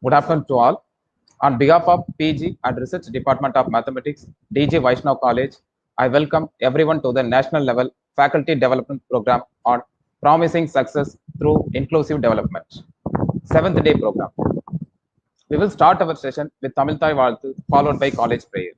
Good afternoon to all. On behalf of PG and Research Department of Mathematics, DG VAISHNAV College, I welcome everyone to the national level faculty development program on promising success through inclusive development. 7th day program. We will start our session with Tamil Thai Valthu, followed by college prayer.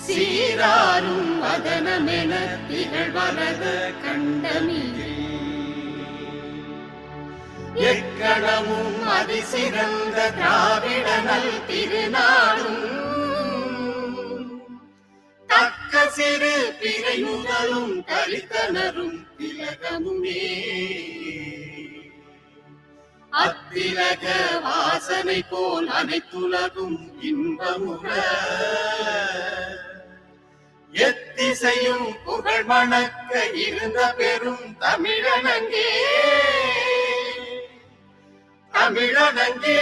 சீராரும் வதனமென திகழ்வரத கண்டமில் எக்கணமும் அதிசிறந்த திராவிடனல் திருநாடும் தக்க சிறு பிறை முதலும் தரித்தனரும் திலகமுமே அத்திலக வாசனை போல் அனைத்துலகும் இன்பமுற எத்திசையும் புகழ் மணக்க இருந்த பெரும் தமிழனங்கே தமிழனங்கே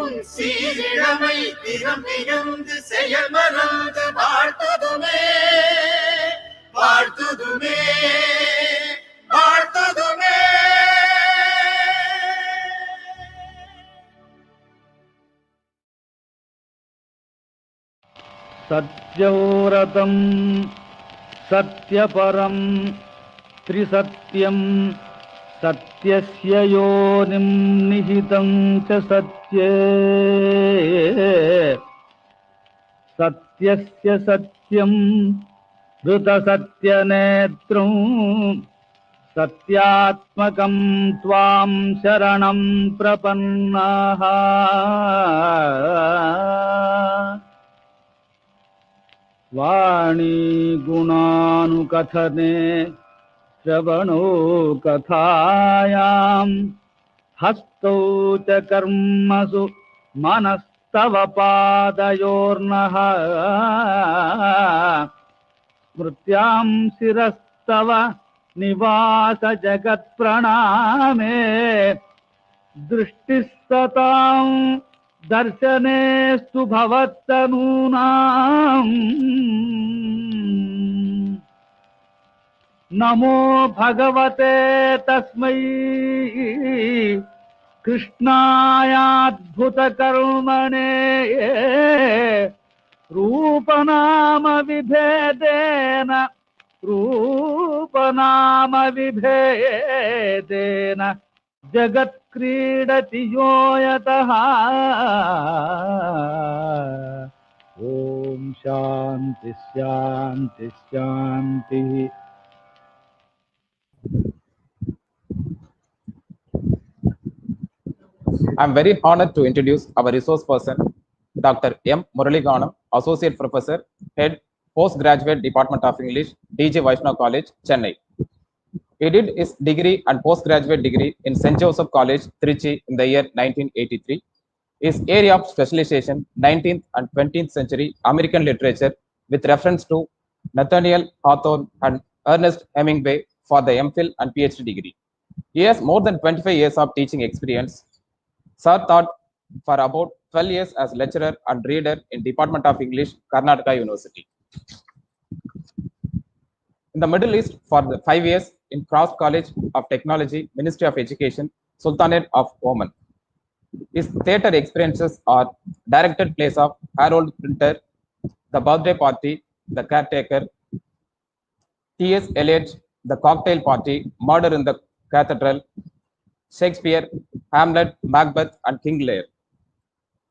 உன் சீரிழமை திறம் வியந்து செயல் மறந்து வாழ்த்துதுமே வாழ்த்துதுமே வாழ்த்துதுமே. सत्यव्रतं सत्यपरं त्रिसत्यं सत्यस्य योनिं निहितं च सत्ये सत्यस्य सत्यं धृतसत्यनेत्रं सत्यात्मकं त्वां शरणं प्रपन्नाः वाणी गुणानुकथने श्रवणो कथायां हस्तौ च कर्मसु मनस्तव पादयोर्नः स्मृत्यां शिरस्तव निवास जगत्प्रणामे दृष्टिस्ततां दर्शनेस्तु भवत्तनूनां नमो भगवते तस्मै कृष्णायाद्भुतकर्मणे रूपनाम विभेदेन जगत्क्रीडति यो यतः ओम शांति शांति शांति. I am very honored to introduce our resource person, Dr. M. Muraliganam, Associate Professor, Head, Postgraduate Department of English, DG VAISHNAV College, Chennai. He did his degree and postgraduate degree in St. Joseph College, Trichy in the year 1983. His area of specialization, 19th and 20th century American literature with reference to Nathaniel Hawthorne and Ernest Hemingway for the MPhil and PhD degree. He has more than 25 years of teaching experience. Sir taught for about 12 years as lecturer and reader in Department of English, Karnataka University. In the Middle East for the 5 years in Cross College of Technology, Ministry of Education, Sultanate of Oman. His theatre experiences are directed plays of Harold Pinter, The Birthday Party, The Caretaker, T.S. Eliot, The Cocktail Party, Murder in the Cathedral, Shakespeare, Hamlet, Macbeth, and King Lear.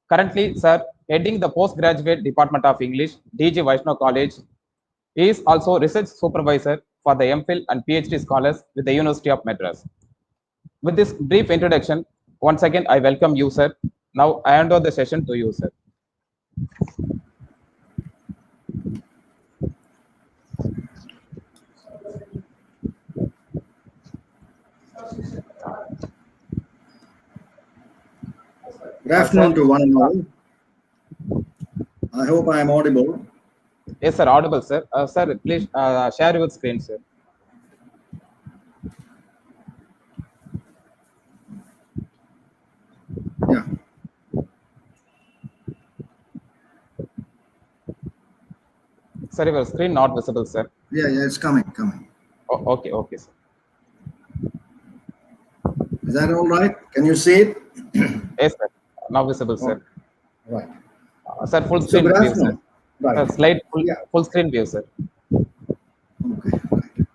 Currently, sir, heading the postgraduate Department of English, DG VAISHNAV College. He is also research supervisor for the MPhil and PhD scholars with the University of Madras. With this brief introduction, once again, I welcome you, sir. Now, I hand over the session to you, sir. Good afternoon to one and all. I hope I am audible. Yes, sir. Audible, sir. Sir, please share your screen, sir. Yeah. Sir, your screen not visible, sir. Yeah, it's coming. Oh, okay, sir. Is that all right? Can you see it? Yes, sir. Now visible, sir. Right. Sir, full So screen good view, sir. afternoon. Right. Slide Yeah. full screen view, sir. Okay. Right.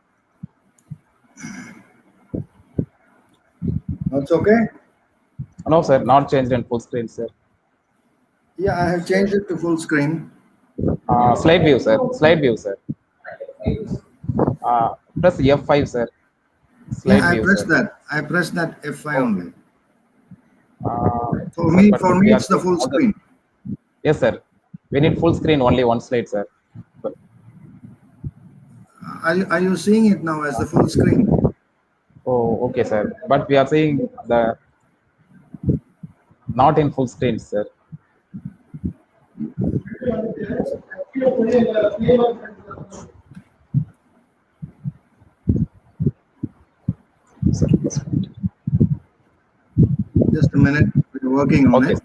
That's okay? No, sir, not changed in full screen, sir. Yeah, I have changed it to full screen. Slide view, sir. Slide view, sir. Press F5, sir. Slide Yeah, I view, pressed sir. that. I pressed that F5 only. For Sir, me, but for we me, are it's the seeing full all the- screen. Yes, sir. We need full screen, only one slide, sir. Are you seeing it now as the full screen? Oh, okay, sir. But we are seeing the not in full screen, sir. Sir, yes. Just a minute. We're working on Okay, it. sir.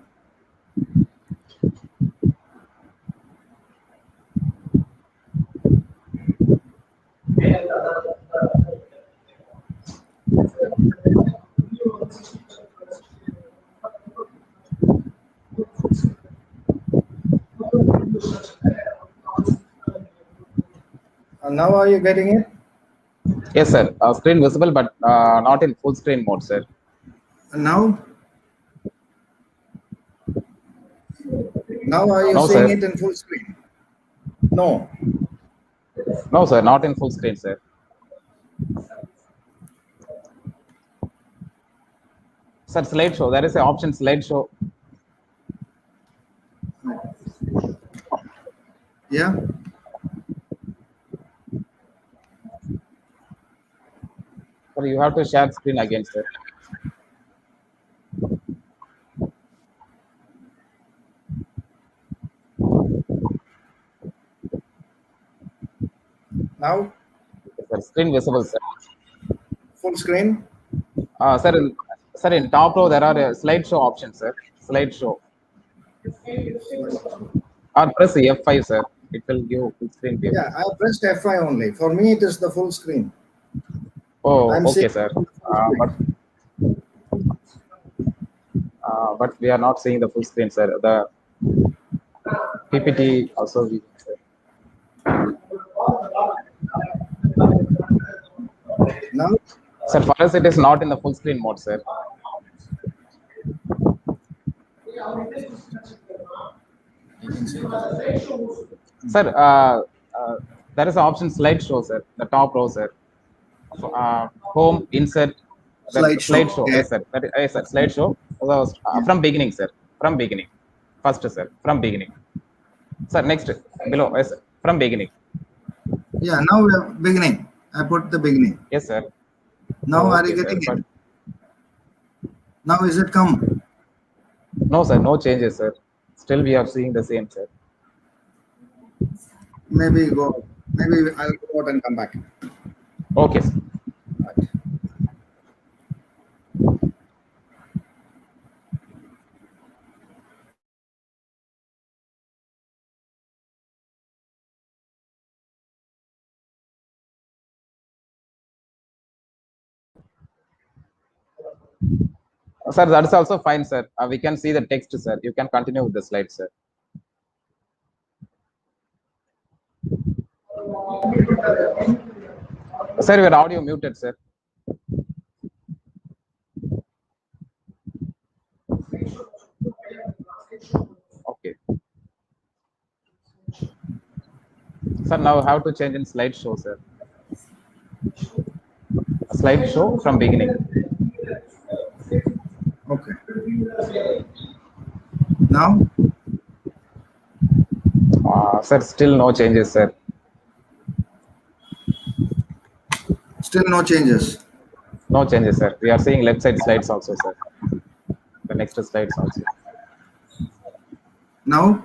Now are you getting it? Yes, sir. Screen visible, but not in full screen mode, sir. And now? Now are you No, seeing sir. it in full screen? No. No, sir, not in full screen, sir. Sir, slideshow. There is an option slideshow. Yeah. Sir, you have to share screen again, sir. Now Sir, screen visible, sir. full screen. Sir, in top row there are slideshow options, sir. Slideshow. Or press F5, sir. It will give full screen view. Yeah, I pressed F5 only. For me, it is the full screen. Oh, I'm okay, seeing sir. the full screen. But we are not seeing the full screen, sir. The PPT also. Sir. Now, Sir, for us it is not in the full screen mode, sir. Sir, there is an option slideshow, sir. The top row, sir. Home, insert, slideshow. Okay. Yes, sir. Yes, sir. Slideshow. From beginning, sir. From beginning. First, sir. From beginning. Sir, next. Below. Yes, sir. From beginning. Yeah, now we are beginning. I put the beginning. Yes, sir. Now Oh, are okay, you getting sir. it? Now is it come? No, sir. No changes, sir. Still, we are seeing the same, sir. Maybe I'll go out and come back. Okay, sir. Right. Sir, that is also fine, sir. We can see the text, sir. You can continue with the slide, sir. Sir, your audio muted, sir. Okay. Sir, now how to change in slideshow, sir. Slideshow from beginning. Okay. Now, Sir, still no changes, sir. still no changes. No changes, sir. We are seeing left side slides also, sir. The next slides also. Now,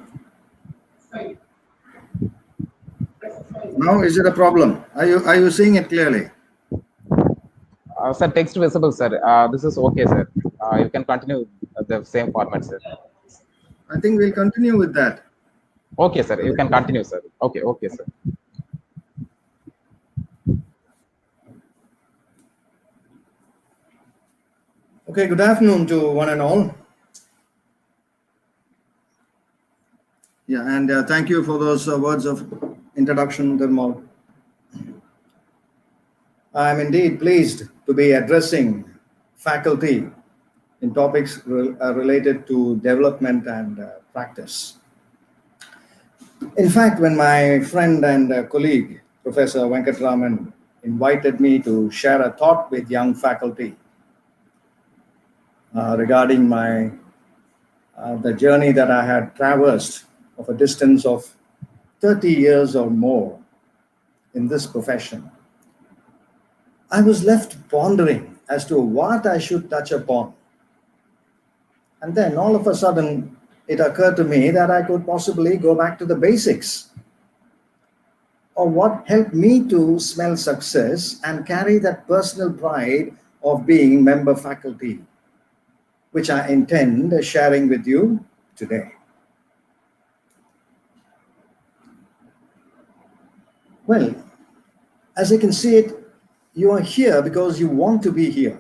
Now is it a problem? Are you seeing it clearly? Sir, text visible, sir. This is okay, sir. You can continue the same format, sir. I think we'll continue with that. Okay, sir. You can continue, sir. Okay, okay, sir. Okay, good afternoon to one and all. Yeah, and thank you for those words of introduction, Dharmal. I'm indeed pleased to be addressing faculty in topics related to development and practice. In fact, when my friend and colleague, Professor Venkatraman, invited me to share a thought with young faculty regarding the journey that I had traversed of a distance of 30 years or more in this profession, I was left pondering as to what I should touch upon. And then all of a sudden, it occurred to me that I could possibly go back to the basics, or what helped me to smell success and carry that personal pride of being member faculty, which I intend sharing with you today. Well, as you can see it, you are here because you want to be here.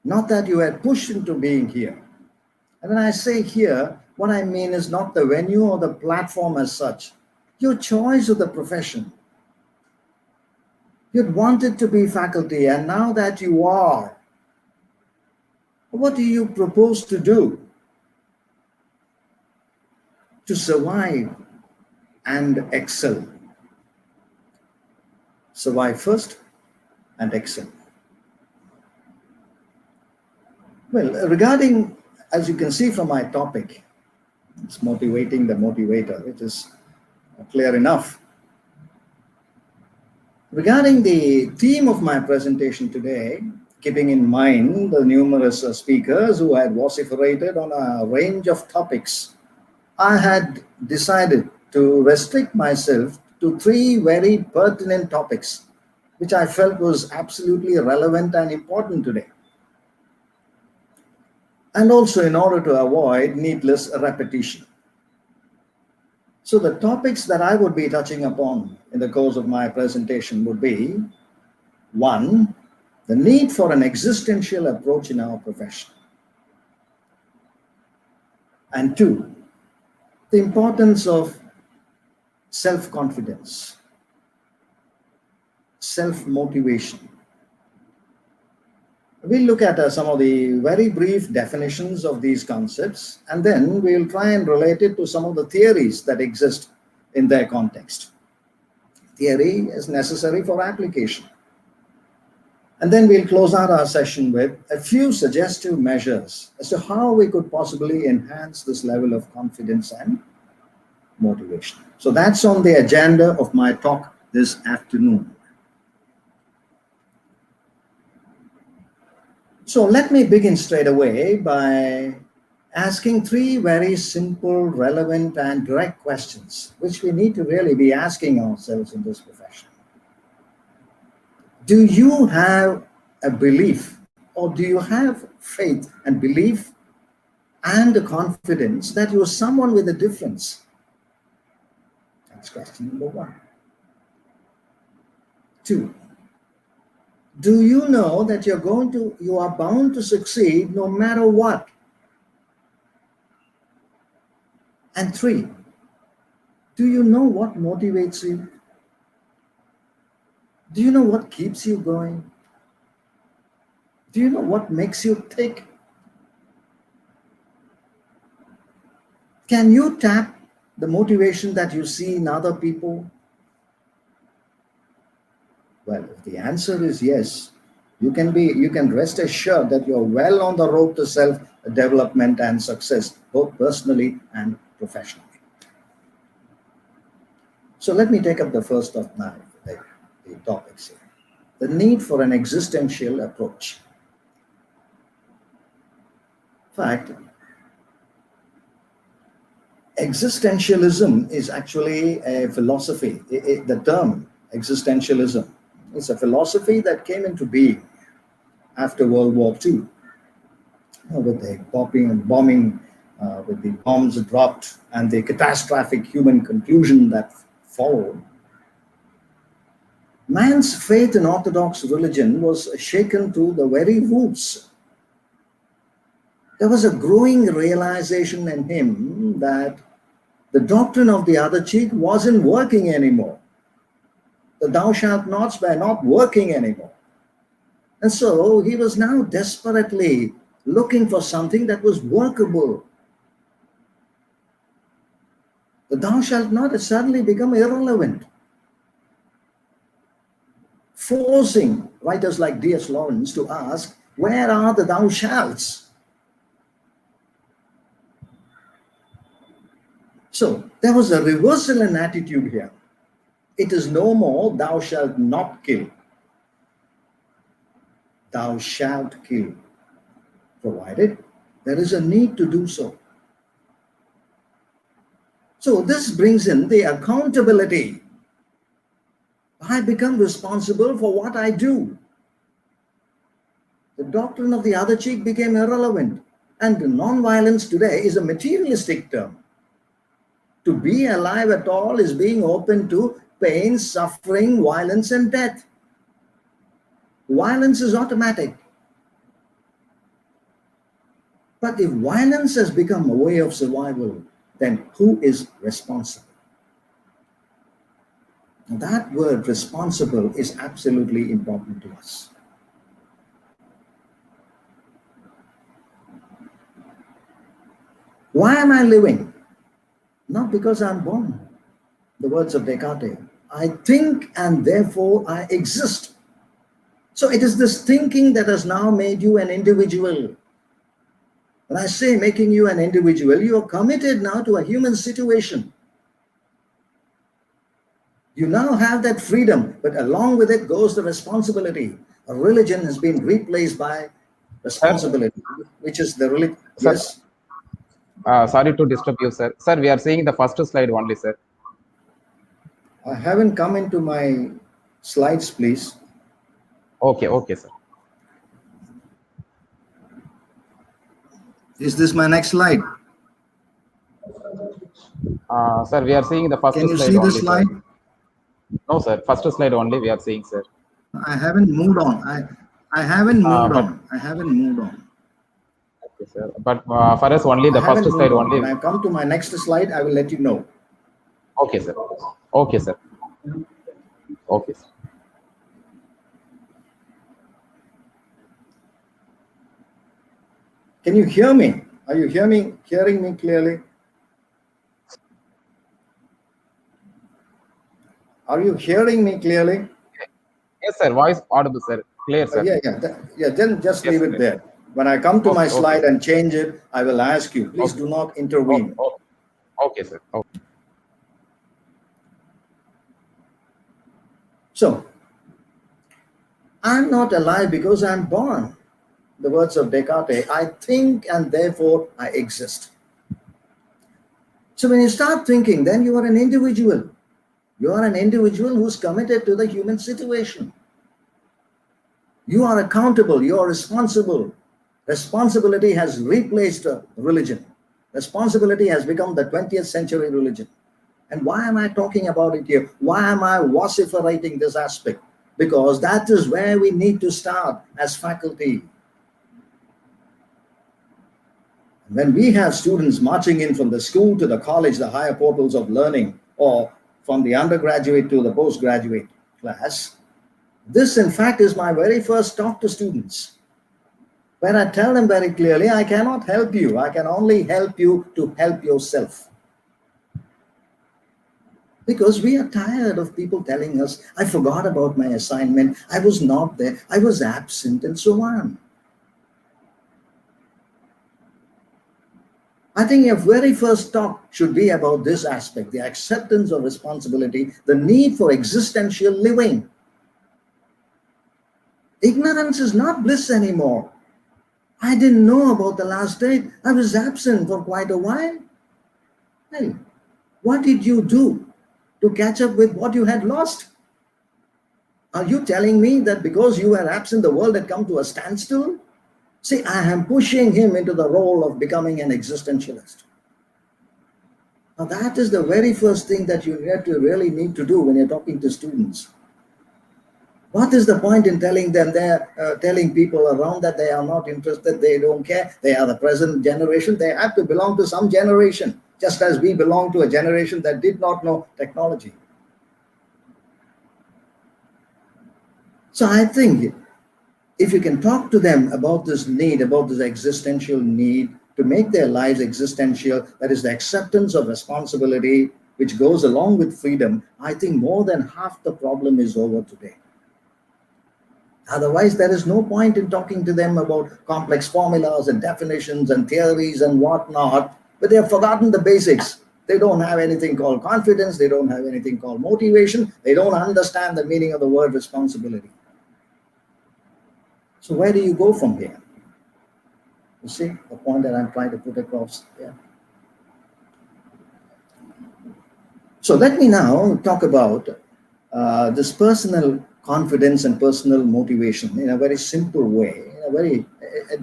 Not that you are pushed into being here. And when I say here, what I mean is not the venue or the platform as such. Your choice of the profession. You'd wanted to be faculty, and now that you are, what do you propose to do to survive and excel? Survive first and excel. Well, regarding, as you can see from my topic, it's motivating the motivator. It is clear enough. Regarding the theme of my presentation today, keeping in mind the numerous speakers who had vociferated on a range of topics, I had decided to restrict myself to 3 very pertinent topics, which I felt was absolutely relevant and important today. And also in order to avoid needless repetition. So the topics that I would be touching upon in the course of my presentation would be: 1, the need for an existential approach in our profession. And 2, the importance of self-confidence, self-motivation. We'll look at some of the very brief definitions of these concepts, and then we'll try and relate it to some of the theories that exist in their context. Theory is necessary for application. And then we'll close out our session with a few suggestive measures as to how we could possibly enhance this level of confidence and motivation. So that's on the agenda of my talk this afternoon. So let me begin straight away by asking 3 very simple, relevant, and direct questions, which we need to really be asking ourselves in this profession. Do you have a belief, or do you have faith and belief and the confidence that you're someone with a difference? That's question number 1. 2, do you know that you are bound to succeed no matter what? And 3, do you know what motivates you? Do you know what keeps you going? Do you know what makes you tick? Can you tap the motivation that you see in other people? Well, if the answer is yes, you can rest assured that you're well on the road to self-development and success, both personally and professionally. So let me take up the first of the topics here. The need for an existential approach. In fact, existentialism is actually a philosophy. The term existentialism is a philosophy that came into being after World War II, with the bombing, with the bombs dropped and the catastrophic human conclusion that followed. Man's faith in Orthodox religion was shaken to the very roots. There was a growing realization in him that the doctrine of the other cheek wasn't working anymore. The thou shalt nots were not working anymore. And so he was now desperately looking for something that was workable. The thou shalt not has suddenly become irrelevant, forcing writers like D.S. Lawrence to ask, where are the thou shalts? So there was a reversal in attitude here. It is no more thou shalt not kill. Thou shalt kill, provided there is a need to do so. So this brings in the accountability. I become responsible for what I do. The doctrine of the other cheek became irrelevant, and non-violence today is a materialistic term. To be alive at all is being open to pain, suffering, violence, and death. Violence is automatic. But if violence has become a way of survival, then who is responsible? That word responsible is absolutely important to us. Why am I living? Not because I'm born. The words of Descartes. I think and therefore I exist. So it is this thinking that has now made you an individual. When I say making you an individual, you are committed now to a human situation. You now have that freedom, but along with it goes the responsibility. A religion has been replaced by responsibility, which is the religion. Yes. Sorry to disturb you, sir. Sir, we are seeing the first slide only, sir. I haven't come into my slides, please. Okay, sir. Is this my next slide? Sir, we are seeing the first slide. Can you see only, the slide? Sir. No, sir. First slide only we are seeing, sir. I haven't moved on. I haven't moved on. I haven't moved on. Okay, sir. But for us only the first slide only. When I come to my next slide, I will let you know. Okay, sir. Okay, sir. Okay, sir. Can you hear me? Are you hearing me clearly? Are you hearing me clearly? Yes, sir. Voice audible, sir. Clear, sir. Yeah. Then just leave it there. When I come to my slide and change it, I will ask you. Please do not intervene. Okay, sir. Okay. So, I'm not alive because I'm born. The words of Descartes, I think and therefore I exist. So when you start thinking, then you are an individual. You are an individual who's committed to the human situation. You are accountable, you are responsible. Responsibility has replaced religion. Responsibility has become the 20th century religion. And why am I talking about it here? Why am I vociferating this aspect? Because that is where we need to start as faculty. When we have students marching in from the school to the college, the higher portals of learning, or from the undergraduate to the postgraduate class, this in fact is my very first talk to students, where I tell them very clearly, I cannot help you. I can only help you to help yourself. Because we are tired of people telling us, I forgot about my assignment, I was not there, I was absent, and so on. I think your very first talk should be about this aspect, the acceptance of responsibility, the need for existential living. Ignorance is not bliss anymore. I didn't know about the last date. I was absent for quite a while. Hey, what did you do to catch up with what you had lost? Are you telling me that because you were absent, the world had come to a standstill? See, I am pushing him into the role of becoming an existentialist. Now, that is the very first thing that you really need to do when you're talking to students. What is the point in telling them telling people around that they are not interested, they don't care, they are the present generation? They have to belong to some generation, just as we belong to a generation that did not know technology. So I think if you can talk to them about this need, about this existential need to make their lives existential, that is the acceptance of responsibility, which goes along with freedom, I think more than half the problem is over today. Otherwise, there is no point in talking to them about complex formulas and definitions and theories and whatnot, but they have forgotten the basics. They don't have anything called confidence. They don't have anything called motivation. They don't understand the meaning of the word responsibility. So where do you go from here? You see the point that I'm trying to put across there. So let me now talk about this personal confidence and personal motivation in a very simple way,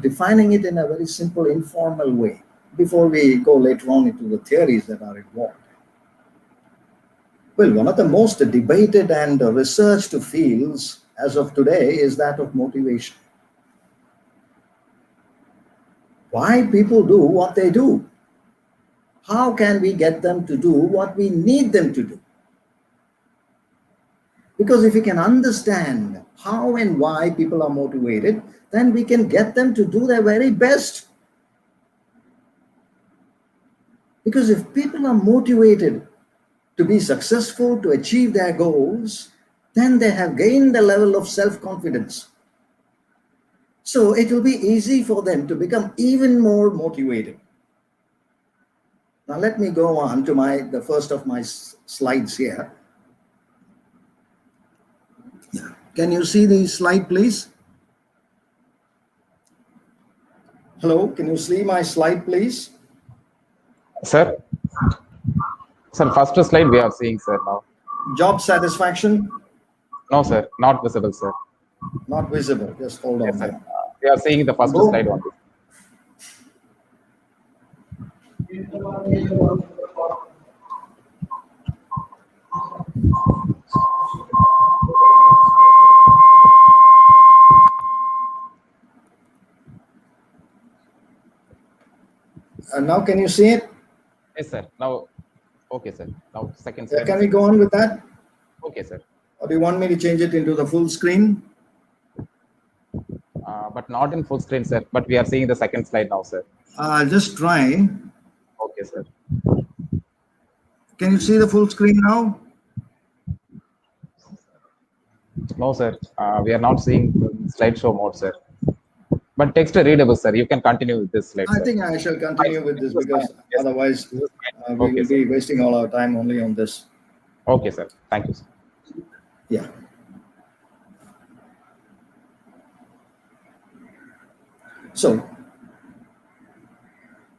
defining it in a very simple, informal way, before we go later on into the theories that are involved. Well, one of the most debated and researched fields as of today is that of motivation. Why people do what they do? How can we get them to do what we need them to do? Because if we can understand how and why people are motivated, then we can get them to do their very best. Because if people are motivated to be successful, to achieve their goals, then they have gained a level of self-confidence. So it will be easy for them to become even more motivated. Now let me go on to the first of my slides here. Can you see the slide, please? Hello, can you see my slide, please? Sir, first slide we are seeing, sir, now. Job satisfaction? No, sir, not visible, sir. Not visible. Just hold on. Yes, sir. We are seeing the first slide only. Now can you see it? Yes, sir. Now, okay, sir. Now, second slide. Can we go on with that? Okay, sir. Or do you want me to change it into the full screen? But not in full screen, sir. But we are seeing the second slide now, sir. Just try. Okay, sir. Can you see the full screen now? No, sir. We are not seeing the slideshow mode, sir. But text readable, sir. You can continue with this slide. I think I shall continue with this because otherwise we will be wasting all our time only on this. Okay, sir. Thank you, sir. Yeah. So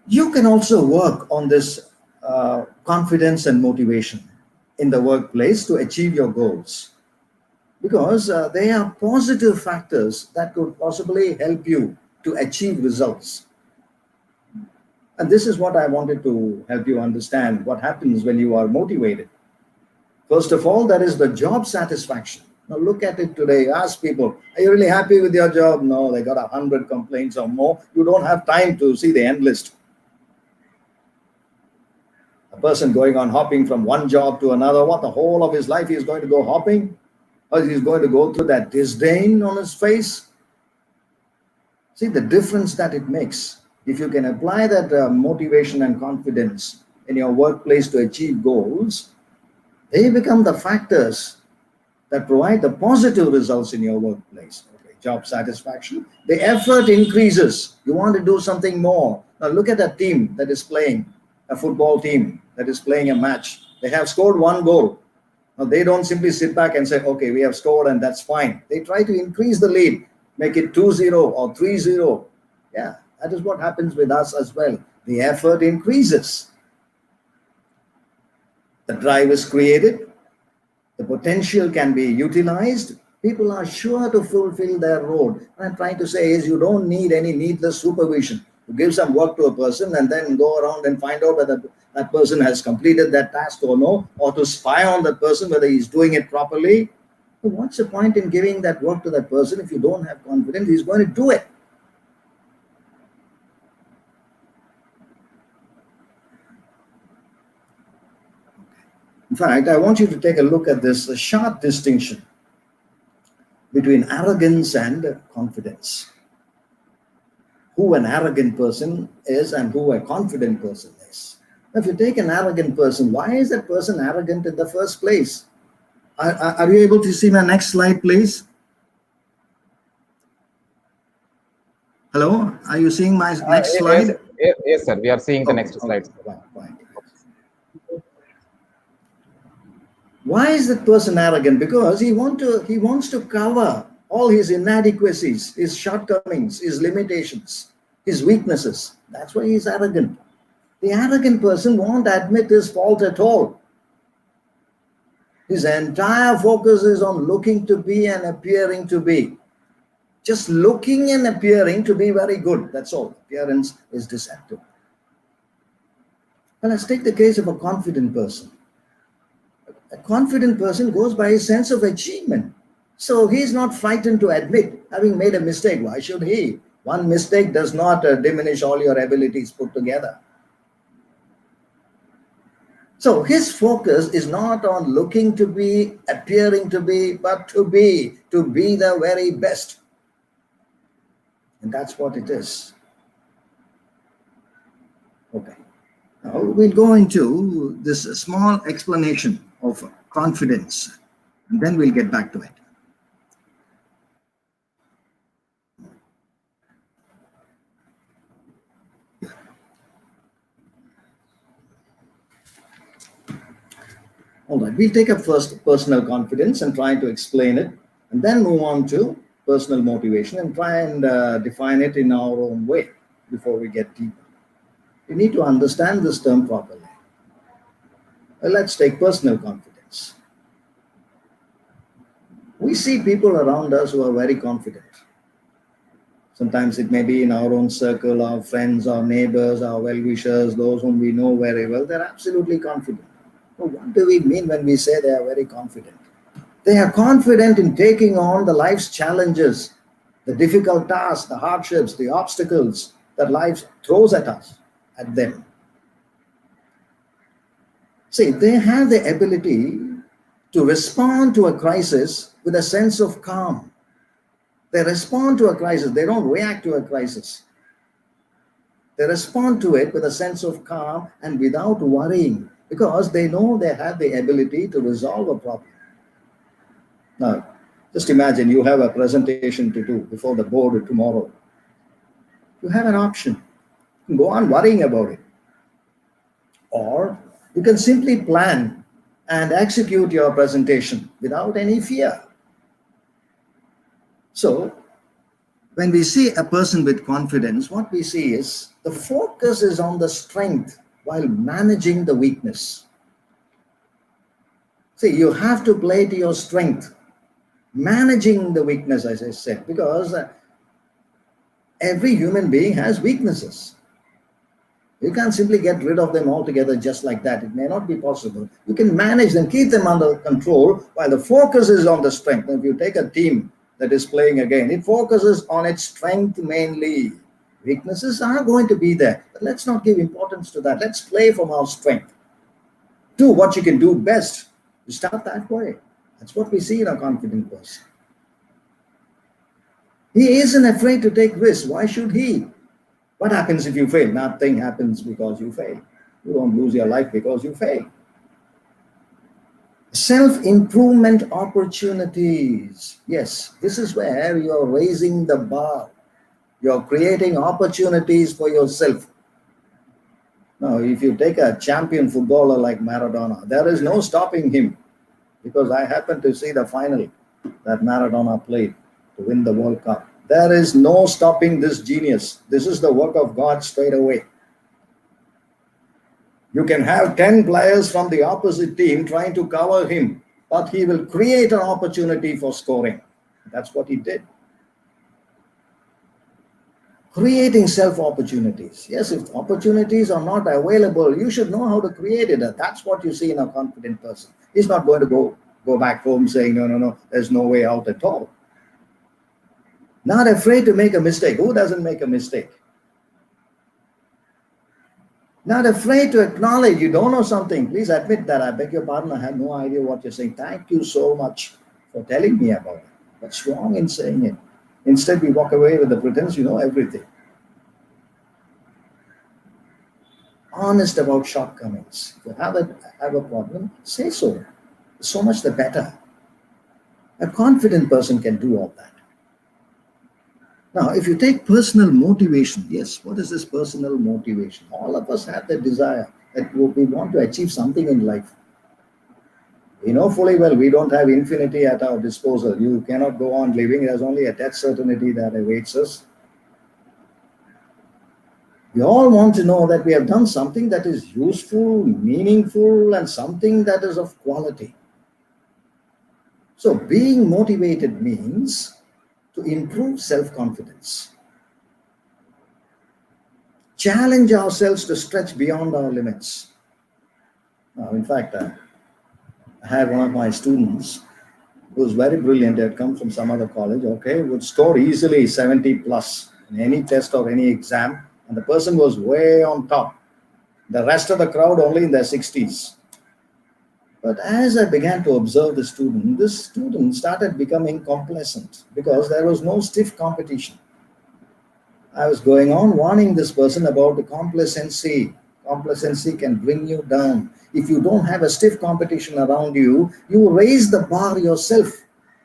you can also work on this confidence and motivation in the workplace to achieve your goals, because they are positive factors that could possibly help you to achieve results. And this is what I wanted to help you understand what happens when you are motivated. First of all, there is the job satisfaction. Now look at it today. Ask people, are you really happy with your job? No, they got 100 complaints or more. You don't have time to see the end list. A person going on hopping from one job to another, what, the whole of his life he is going to go hopping? Or he's going to go through that disdain on his face? See the difference that it makes. If you can apply that motivation and confidence in your workplace to achieve goals, they become the factors that provide the positive results in your workplace. Okay, job satisfaction, the effort increases. You want to do something more. Now look at a team that is playing, a football team that is playing a match. They have scored one goal. Now they don't simply sit back and say, okay, we have scored and that's fine. They try to increase the lead, make it 2-0 or 3-0. Yeah, that is what happens with us as well. The effort increases. the drive is created, the potential can be utilized, people are sure to fulfill their role. What I'm trying to say is you don't need any needless supervision. You give some work to a person and then go around and find out whether that person has completed that task or no, or to spy on that person whether he's doing it properly. So what's the point in giving that work to that person if you don't have confidence he's going to do it? In fact, I want you to take a look at this sharp distinction between arrogance and confidence. Who an arrogant person is and who a confident person is. If you take an arrogant person, why is that person arrogant in the first place? Are you able to see my next slide, please? Hello? Are you seeing my next slide? Yes, sir. We are seeing the next slide. Right. Why is that person arrogant? Because he wants to cover all his inadequacies, his shortcomings, his limitations, his weaknesses. That's why he's arrogant. The arrogant person won't admit his fault at all. His entire focus is on looking to be and appearing to be. Just looking and appearing to be very good. That's all. Appearance is deceptive. Well, let's take the case of a confident person. A confident person goes by his sense of achievement. So he's not frightened to admit having made a mistake. Why should he? One mistake does not diminish all your abilities put together. So his focus is not on looking to be, appearing to be, but to be the very best. And that's what it is. Okay. Now we'll go into this small explanation of confidence, and then we'll get back to it. All right, we'll take up first personal confidence and try to explain it, and then move on to personal motivation and try and define it in our own way before we get deeper. We need to understand this term properly. Well, let's take personal confidence. We see people around us who are very confident. Sometimes it may be in our own circle, our friends, our neighbors, our well-wishers, those whom we know very well. They're absolutely confident. Well, what do we mean when we say they are very confident? They are confident in taking on the life's challenges, the difficult tasks, the hardships, the obstacles that life throws at us, at them. See, they have the ability to respond to a crisis with a sense of calm. They respond to a crisis. They don't react to a crisis. They respond to it with a sense of calm and without worrying, because they know they have the ability to resolve a problem. Now, just imagine you have a presentation to do before the board tomorrow. You have an option. You can go on worrying about it. Or you can simply plan and execute your presentation without any fear. So, when we see a person with confidence, what we see is the focus is on the strength while managing the weakness. See, you have to play to your strength, managing the weakness, as I said, because every human being has weaknesses. You can't simply get rid of them altogether just like that. It may not be possible. You can manage them, keep them under control while the focus is on the strength. If you take a team that is playing again, it focuses on its strength mainly. Weaknesses are going to be there, but let's not give importance to that. Let's play from our strength. Do what you can do best. You start that way. That's what we see in a confident person. He isn't afraid to take risks. Why should he? What happens if you fail? Nothing happens because you fail. You don't lose your life because you fail. Self-improvement opportunities. Yes, this is where you're raising the bar. You're creating opportunities for yourself. Now, if you take a champion footballer like Maradona, there is no stopping him, because I happened to see the final that Maradona played to win the World Cup. There is no stopping this genius. This is the work of God straight away. You can have 10 players from the opposite team trying to cover him, but he will create an opportunity for scoring. That's what he did. Creating self-opportunities. Yes, if opportunities are not available, you should know how to create it. That's what you see in a confident person. He's not going to go back home saying, no, there's no way out at all. Not afraid to make a mistake. Who doesn't make a mistake? Not afraid to acknowledge you don't know something. Please admit that. I beg your pardon. I had no idea what you're saying. Thank you so much for telling me about it. What's wrong in saying it? Instead, we walk away with the pretense you know everything. Honest about shortcomings. If you have a problem, say so. So much the better. A confident person can do all that. Now, if you take personal motivation, yes, what is this personal motivation? All of us have the desire that we want to achieve something in life. We know fully well we don't have infinity at our disposal. You cannot go on living. There's only a death certainty that awaits us. We all want to know that we have done something that is useful, meaningful, and something that is of quality. So being motivated means to improve self-confidence. Challenge ourselves to stretch beyond our limits. Now, in fact, I had one of my students who was very brilliant. He had come from some other college, okay, would score easily 70 plus in any test or any exam, and the person was way on top. The rest of the crowd only in their 60s. But as I began to observe this student started becoming complacent because there was no stiff competition. I was going on warning this person about the complacency. Complacency can bring you down. If you don't have a stiff competition around you, you raise the bar yourself.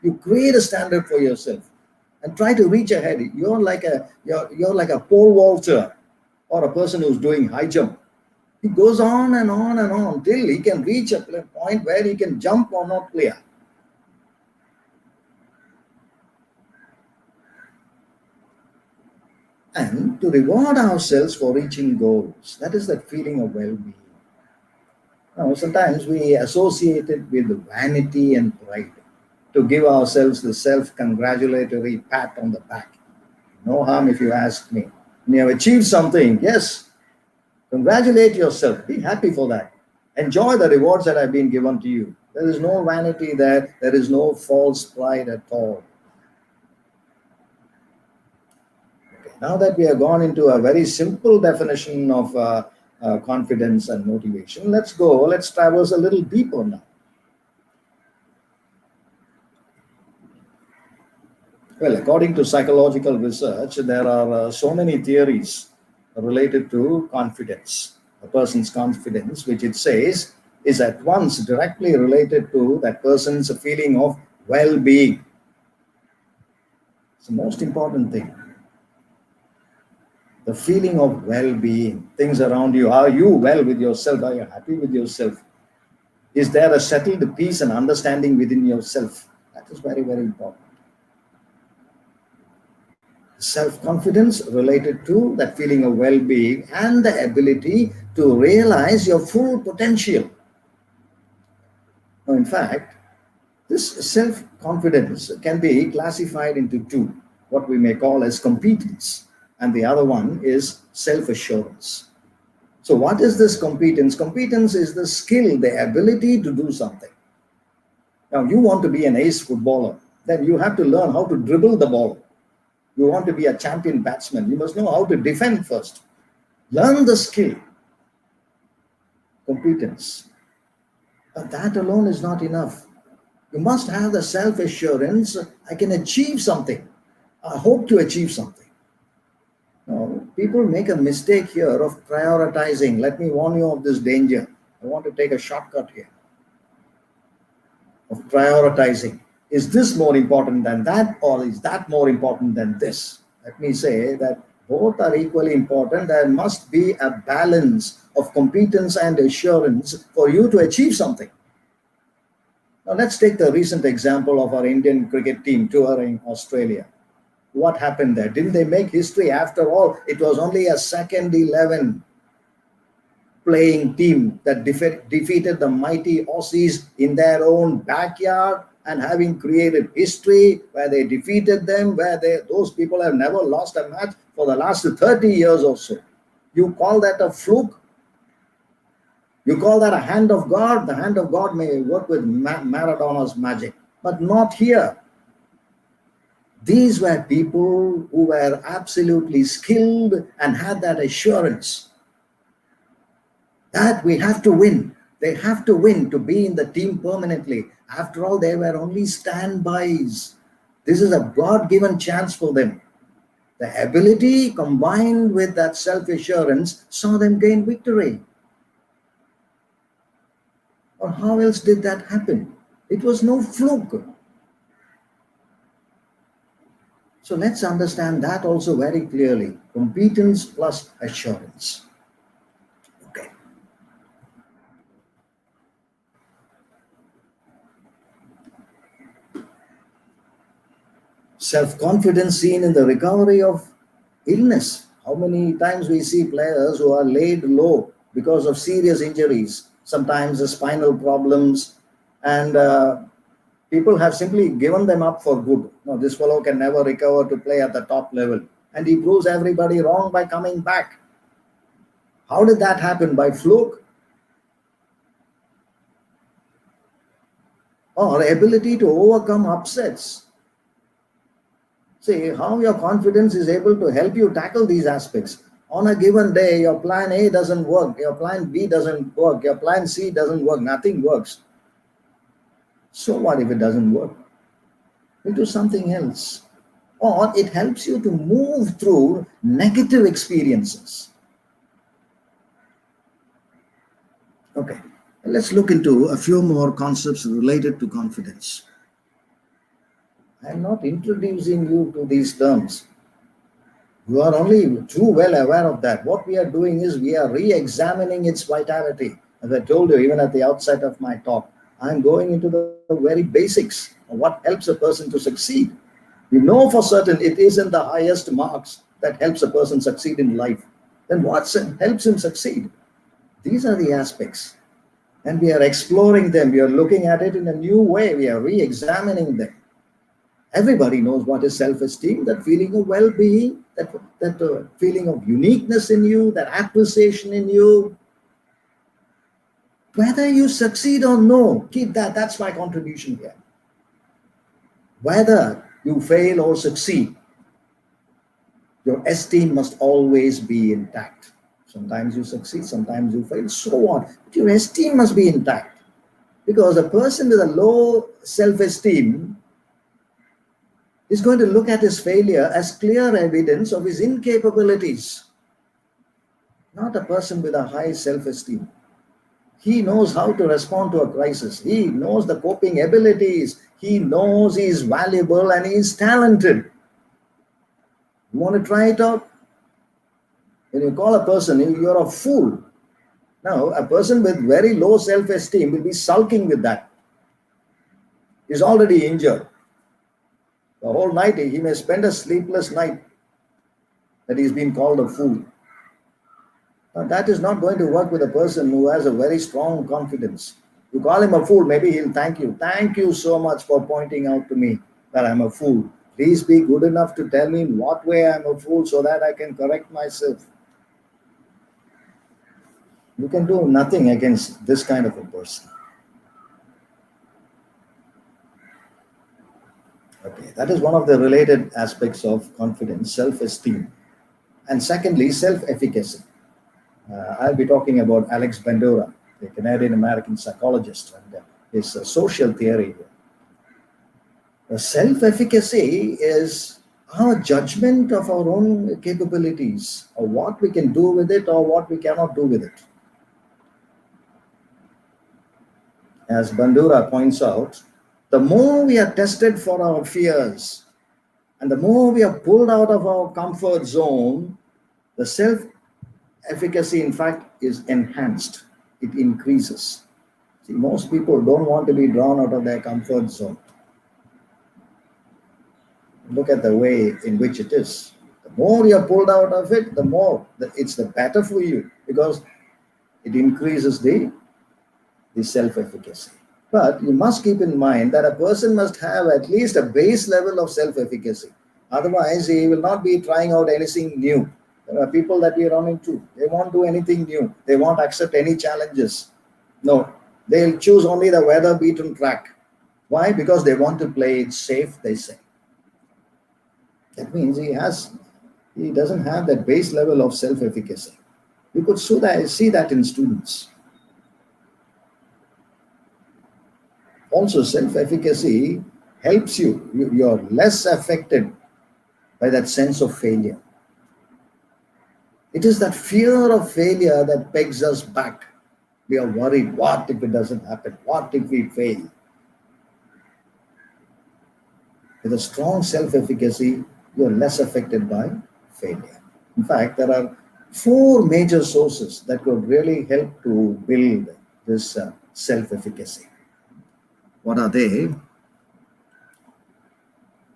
You create a standard for yourself and try to reach ahead. You're like a pole vaulter or a person who's doing high jump. He goes on and on and on till he can reach a point where he can jump or not clear. And to reward ourselves for reaching goals, that is that feeling of well-being. Now, sometimes we associate it with vanity and pride to give ourselves the self-congratulatory pat on the back. No harm if you ask me. When you have achieved something, yes, congratulate yourself. Be happy for that. Enjoy the rewards that have been given to you. There is no vanity there. There is no false pride at all. Okay. Now that we have gone into a very simple definition of confidence and motivation, let's traverse a little deeper now. Well, according to psychological research, there are so many theories related to confidence, a person's confidence, which it says is at once directly related to that person's feeling of well-being. It's the most important thing. The feeling of well-being, things around you. Are you well with yourself? Are you happy with yourself? Is there a settled peace and understanding within yourself? That is very, very important. Self-confidence related to that feeling of well-being and the ability to realize your full potential. Now, in fact, this self-confidence can be classified into two, what we may call as competence, and the other one is self-assurance. So what is this competence? Competence is the skill, the ability to do something. Now, you want to be an ace footballer, then you have to learn how to dribble the ball. You want to be a champion batsman, you must know how to defend first. Learn the skill, competence. But that alone is not enough. You must have the self-assurance, I can achieve something. I hope to achieve something. Now, people make a mistake here of prioritizing. Let me warn you of this danger. I want to take a shortcut here. Of prioritizing. Is this more important than that, or is that more important than this? Let me say that both are equally important. There must be a balance of competence and assurance for you to achieve something. Now let's take the recent example of our Indian cricket team touring Australia. What happened there? Didn't they make history? After all, it was only a second 11. playing team that defeated the mighty Aussies in their own backyard, and having created history where they defeated them, where those people have never lost a match for the last 30 years or so. You call that a fluke? You call that a hand of God? The hand of God may work with Maradona's magic, but not here. These were people who were absolutely skilled and had that assurance that we have to win. They have to win to be in the team permanently. After all, they were only standbys. This is a God-given chance for them. The ability combined with that self-assurance saw them gain victory. Or how else did that happen? It was no fluke. So let's understand that also very clearly. Competence plus assurance. Okay. Self-confidence seen in the recovery of illness. How many times we see players who are laid low because of serious injuries, sometimes the spinal problems, and people have simply given them up for good. No, this fellow can never recover to play at the top level. And he proves everybody wrong by coming back. How did that happen? By fluke? Or ability to overcome upsets? See how your confidence is able to help you tackle these aspects. On a given day, your plan A doesn't work, your plan B doesn't work, your plan C doesn't work, nothing works. So what if it doesn't work? We'll do something else. Or it helps you to move through negative experiences. Okay, let's look into a few more concepts related to confidence. I'm not introducing you to these terms. You are only too well aware of that. What we are doing is we are re-examining its vitality. As I told you, even at the outset of my talk, I'm going into the very basics of what helps a person to succeed. We know for certain it isn't the highest marks that helps a person succeed in life. Then what helps him succeed? These are the aspects. And we are exploring them. We are looking at it in a new way. We are re-examining them. Everybody knows what is self-esteem, that feeling of well-being, that feeling of uniqueness in you, that appreciation in you. Whether you succeed or no, keep that. That's my contribution here. Whether you fail or succeed, your esteem must always be intact. Sometimes you succeed, sometimes you fail, so on. But your esteem must be intact. Because a person with a low self-esteem is going to look at his failure as clear evidence of his incapabilities. Not a person with a high self-esteem. He knows how to respond to a crisis. He knows the coping abilities. He knows he is valuable and he is talented. You want to try it out? When you call a person, you're a fool. Now, a person with very low self-esteem will be sulking with that. He's already injured. The whole night, he may spend a sleepless night that he's been called a fool. Now, that is not going to work with a person who has a very strong confidence. You call him a fool, maybe he'll thank you. Thank you so much for pointing out to me that I'm a fool. Please be good enough to tell me in what way I'm a fool so that I can correct myself. You can do nothing against this kind of a person. Okay, that is one of the related aspects of confidence, self-esteem. And secondly, self-efficacy. I'll be talking about Alex Bandura, the Canadian-American psychologist, and his social theory. Self-efficacy is our judgment of our own capabilities, or what we can do with it or what we cannot do with it. As Bandura points out, the more we are tested for our fears and the more we are pulled out of our comfort zone, the self-efficacy, in fact, is enhanced. It increases. See, most people don't want to be drawn out of their comfort zone. Look at the way in which it is. The more you're pulled out of it, the more it's the better for you, because It increases the self-efficacy. But you must keep in mind that a person must have at least a base level of self-efficacy. Otherwise, he will not be trying out anything new. There are people that we run into. They won't do anything new. They won't accept any challenges. No, they'll choose only the weather-beaten track. Why? Because they want to play it safe, they say. That means he doesn't have that base level of self-efficacy. You could see that in students. Also, self-efficacy helps you. You're less affected by that sense of failure. It is that fear of failure that pegs us back. We are worried, what if it doesn't happen? What if we fail? With a strong self-efficacy, you're less affected by failure. In fact, there are 4 major sources that could really help to build this self-efficacy. What are they?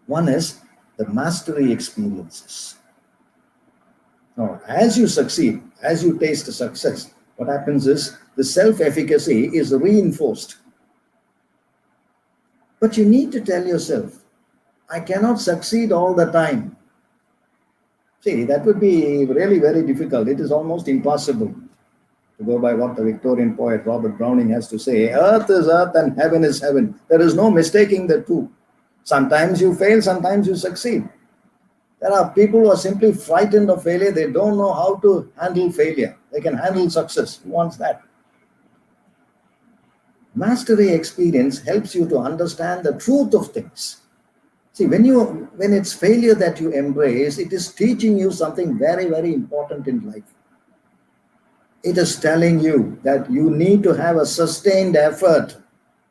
One is the mastery experiences. Now, as you succeed, as you taste the success, what happens is the self-efficacy is reinforced. But you need to tell yourself, I cannot succeed all the time. See, that would be really very difficult. It is almost impossible. To go by what the Victorian poet Robert Browning has to say, earth is earth and heaven is heaven. There is no mistaking the two. Sometimes you fail, sometimes you succeed. There are people who are simply frightened of failure. They don't know how to handle failure. They can handle success. Who wants that? Mastery experience helps you to understand the truth of things. See, when it's failure that you embrace, it is teaching you something very, very important in life. It is telling you that you need to have a sustained effort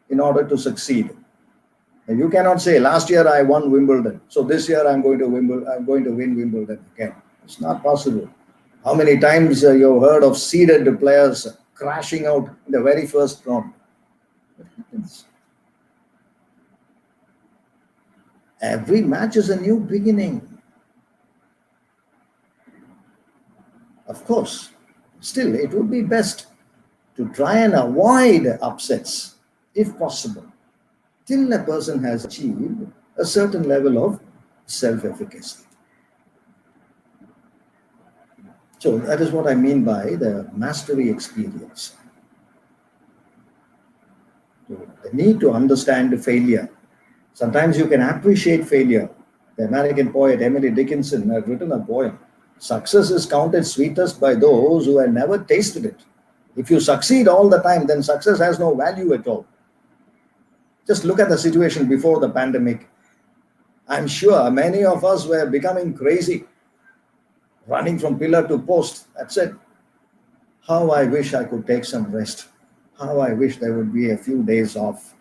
in order to succeed. And you cannot say, last year I won Wimbledon, so this year I'm going to win Wimbledon again. It's not possible. How many times you've heard of seeded players crashing out in the very first round? What happens? Every match is a new beginning. Of course, still it would be best to try and avoid upsets if possible, till a person has achieved a certain level of self-efficacy. So that is what I mean by the mastery experience. The need to understand failure. Sometimes you can appreciate failure. The American poet Emily Dickinson had written a poem, "Success is counted sweetest by those who have never tasted it." If you succeed all the time, then success has no value at all. Just look at the situation before the pandemic. I'm sure many of us were becoming crazy, running from pillar to post. That's it. How I wish I could take some rest. How I wish there would be a few days off.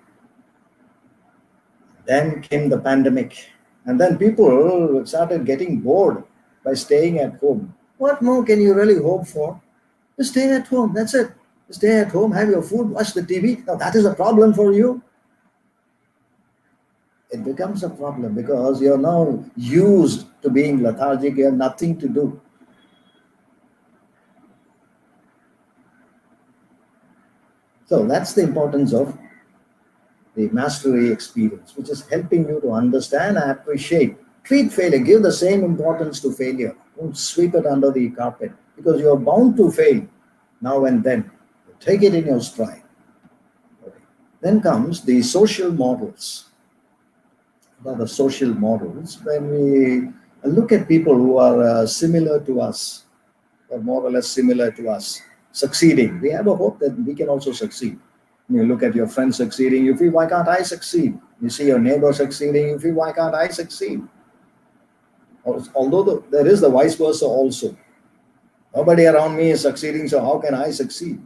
Then came the pandemic, and then people started getting bored by staying at home. What more can you really hope for? Just stay at home, that's it. Stay at home, have your food, watch the TV. Now that is a problem for you. It becomes a problem because you're now used to being lethargic, you have nothing to do. So that's the importance of the mastery experience, which is helping you to understand and appreciate. Treat failure, give the same importance to failure. Don't sweep it under the carpet because you're bound to fail now and then. Take it in your stride. Then comes the social models. What are the social models? When we look at people who are similar to us, or more or less similar to us, succeeding, we have a hope that we can also succeed. You look at your friend succeeding, you feel, why can't I succeed? You see your neighbor succeeding, you feel, why can't I succeed? Although there is the vice versa also. Nobody around me is succeeding, so how can I succeed?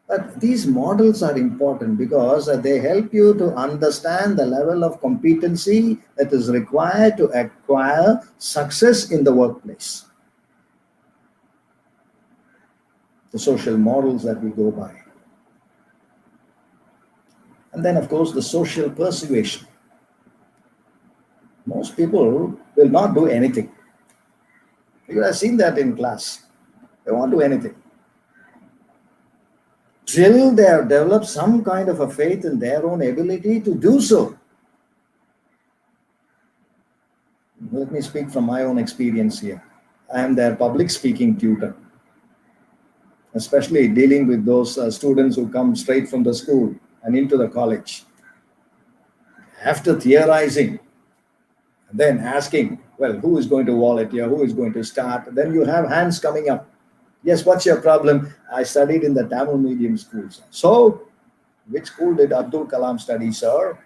But these models are important because they help you to understand the level of competency that is required to acquire success in the workplace. The social models that we go by. And then, of course, the social persuasion. Most people will not do anything. You have seen that in class. They won't do anything. till they have developed some kind of a faith in their own ability to do so. Let me speak from my own experience here. I am their public speaking tutor, especially dealing with those students who come straight from the school and into the college. After theorizing, then asking, well, who is going to volunteer, who is going to start, then you have hands coming up. Yes, what's your problem? I studied in the Tamil medium schools. So, which school did Abdul Kalam study, sir?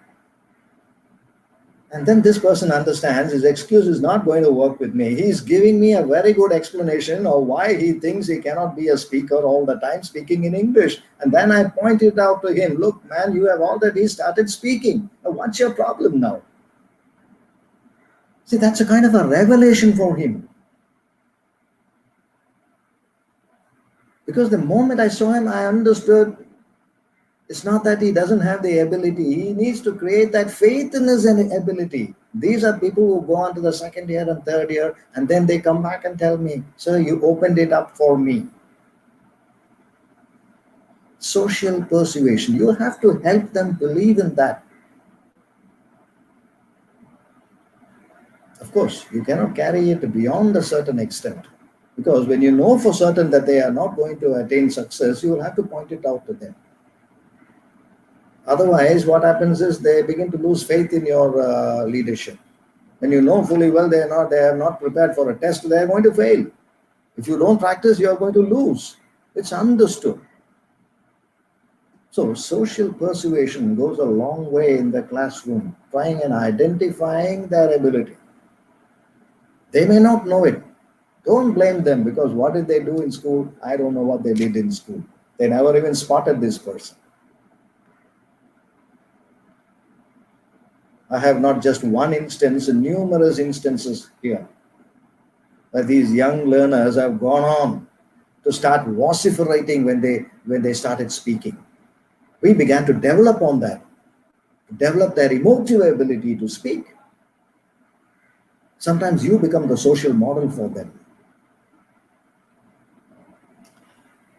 And then this person understands his excuse is not going to work with me. He's giving me a very good explanation of why he thinks he cannot be a speaker all the time speaking in English. And then I pointed out to him, look, man, you have already started speaking. Now, what's your problem now? See, that's a kind of a revelation for him. Because the moment I saw him, I understood it's not that he doesn't have the ability. He needs to create that faith in his ability. These are people who go on to the second year and third year, and then they come back and tell me, sir, you opened it up for me. Social persuasion. You have to help them believe in that. Of course, you cannot carry it beyond a certain extent. Because when you know for certain that they are not going to attain success, you will have to point it out to them. Otherwise, what happens is they begin to lose faith in your leadership. When you know fully well they are not prepared for a test, they are going to fail. If you don't practice, you are going to lose. It's understood. So social persuasion goes a long way in the classroom, trying and identifying their ability. They may not know it. Don't blame them, because what did they do in school? I don't know what they did in school. They never even spotted this person. I have not just one instance, numerous instances here, that these young learners have gone on to start vociferating when they started speaking. We began to develop on that, to develop their emotive ability to speak. Sometimes you become the social model for them.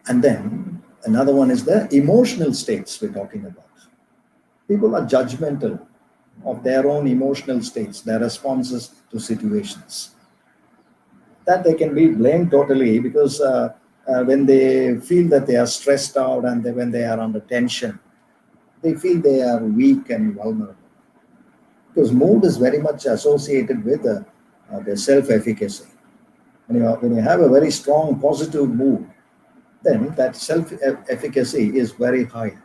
And then another one is the emotional states we're talking about. People are judgmental of their own emotional states, their responses to situations. That they can be blamed totally, because when they feel that they are stressed out and when they are under tension, they feel they are weak and vulnerable. Because mood is very much associated with the self-efficacy. When you have a very strong positive mood, then that self-efficacy is very high.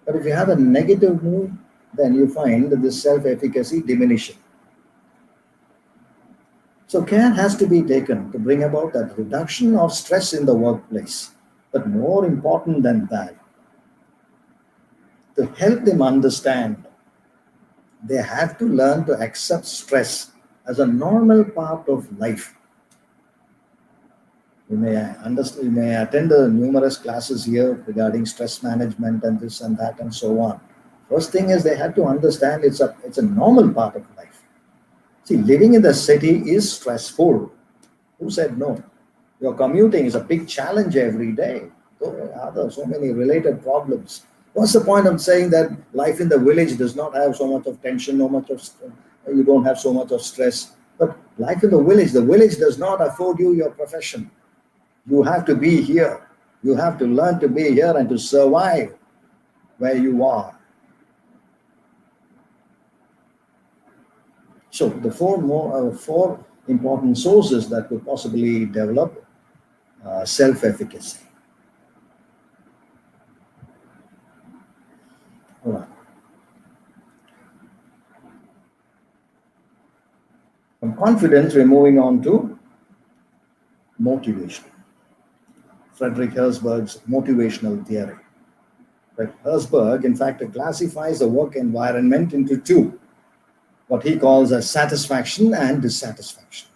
But if you have a negative mood, then you find this self-efficacy diminishing. So care has to be taken to bring about that reduction of stress in the workplace. But more important than that, to help them understand, they have to learn to accept stress as a normal part of life. You may attend numerous classes here regarding stress management and this and that and so on. First thing is they have to understand it's a normal part of life. See, living in the city is stressful. Who said no? Your commuting is a big challenge every day. There are so many related problems. What's the point of saying that life in the village does not have so much of tension, you don't have so much of stress? But life in the village does not afford you your profession. You have to be here. You have to learn to be here and to survive where you are. So the four important sources that could possibly develop self-efficacy. All right. From confidence, we're moving on to motivation. Frederick Herzberg's motivational theory. Herzberg, in fact, classifies the work environment into two, what he calls as satisfaction and dissatisfaction.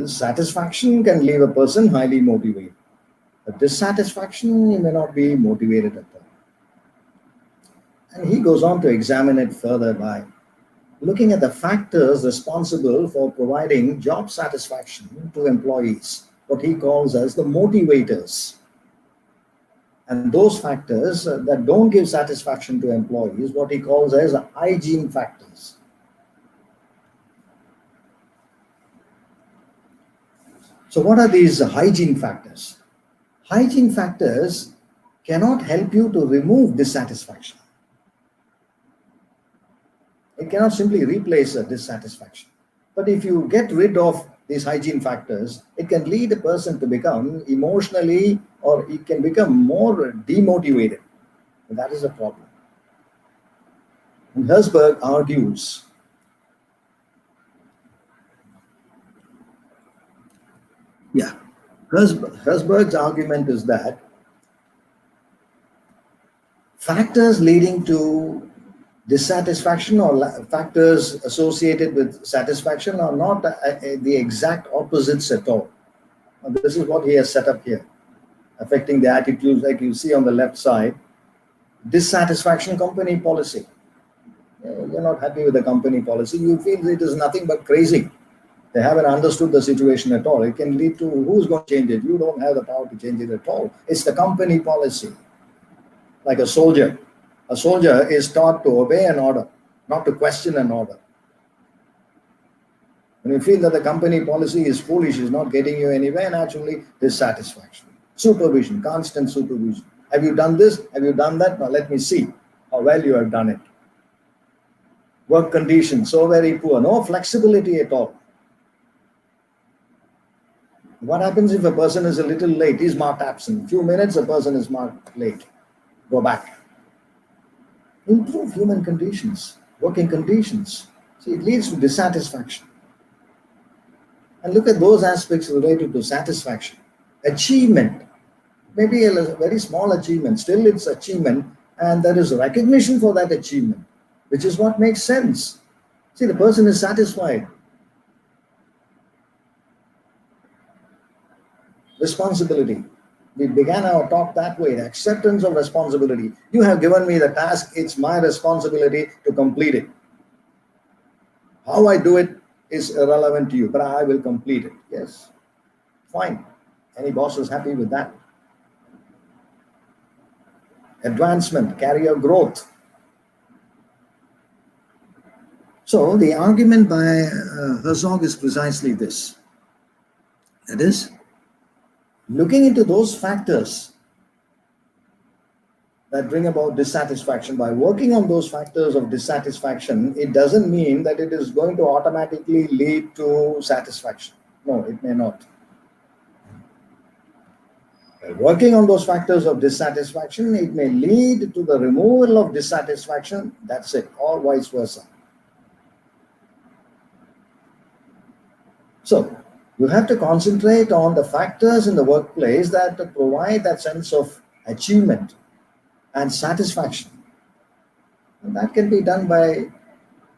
Satisfaction can leave a person highly motivated. But dissatisfaction, he may not be motivated at all. And he goes on to examine it further by looking at the factors responsible for providing job satisfaction to employees, what he calls as the motivators. And those factors that don't give satisfaction to employees, what he calls as hygiene factors. So what are these hygiene factors? Hygiene factors cannot help you to remove dissatisfaction. It cannot simply replace a dissatisfaction. But if you get rid of these hygiene factors, it can lead a person to become emotionally, or it can become more demotivated. And that is a problem. And Herzberg argues Herzberg's argument is that factors leading to dissatisfaction or factors associated with satisfaction are not the exact opposites at all. And this is what he has set up here, affecting the attitudes, like you see on the left side. Dissatisfaction, company policy. You're not happy with the company policy. You feel it is nothing but crazy. They haven't understood the situation at all. It can lead to, who's going to change it? You don't have the power to change it at all. It's the company policy. Like a soldier. A soldier is taught to obey an order, not to question an order. When you feel that the company policy is foolish, is not getting you anywhere, naturally, dissatisfaction. Supervision, constant supervision. Have you done this? Have you done that? Now let me see how well you have done it. Work conditions, so very poor. No flexibility at all. What happens if a person is a little late? He's marked absent. Few minutes, a person is marked late. Go back. Improve human conditions, working conditions. See, it leads to dissatisfaction. And look at those aspects related to satisfaction. Achievement. Maybe a very small achievement, still it's achievement, and there is recognition for that achievement, which is what makes sense. See, the person is satisfied. Responsibility. We began our talk that way, the acceptance of responsibility. You have given me the task, it's my responsibility to complete it. How I do it is irrelevant to you, but I will complete it. Yes, fine. Any boss is happy with that. Advancement, career growth. So the argument by Herzog is precisely this. That is, looking into those factors that bring about dissatisfaction, by working on those factors of dissatisfaction, it doesn't mean that it is going to automatically lead to satisfaction. No, it may not. By working on those factors of dissatisfaction, it may lead to the removal of dissatisfaction, that's it, or vice versa. So, you have to concentrate on the factors in the workplace that provide that sense of achievement and satisfaction. And that can be done by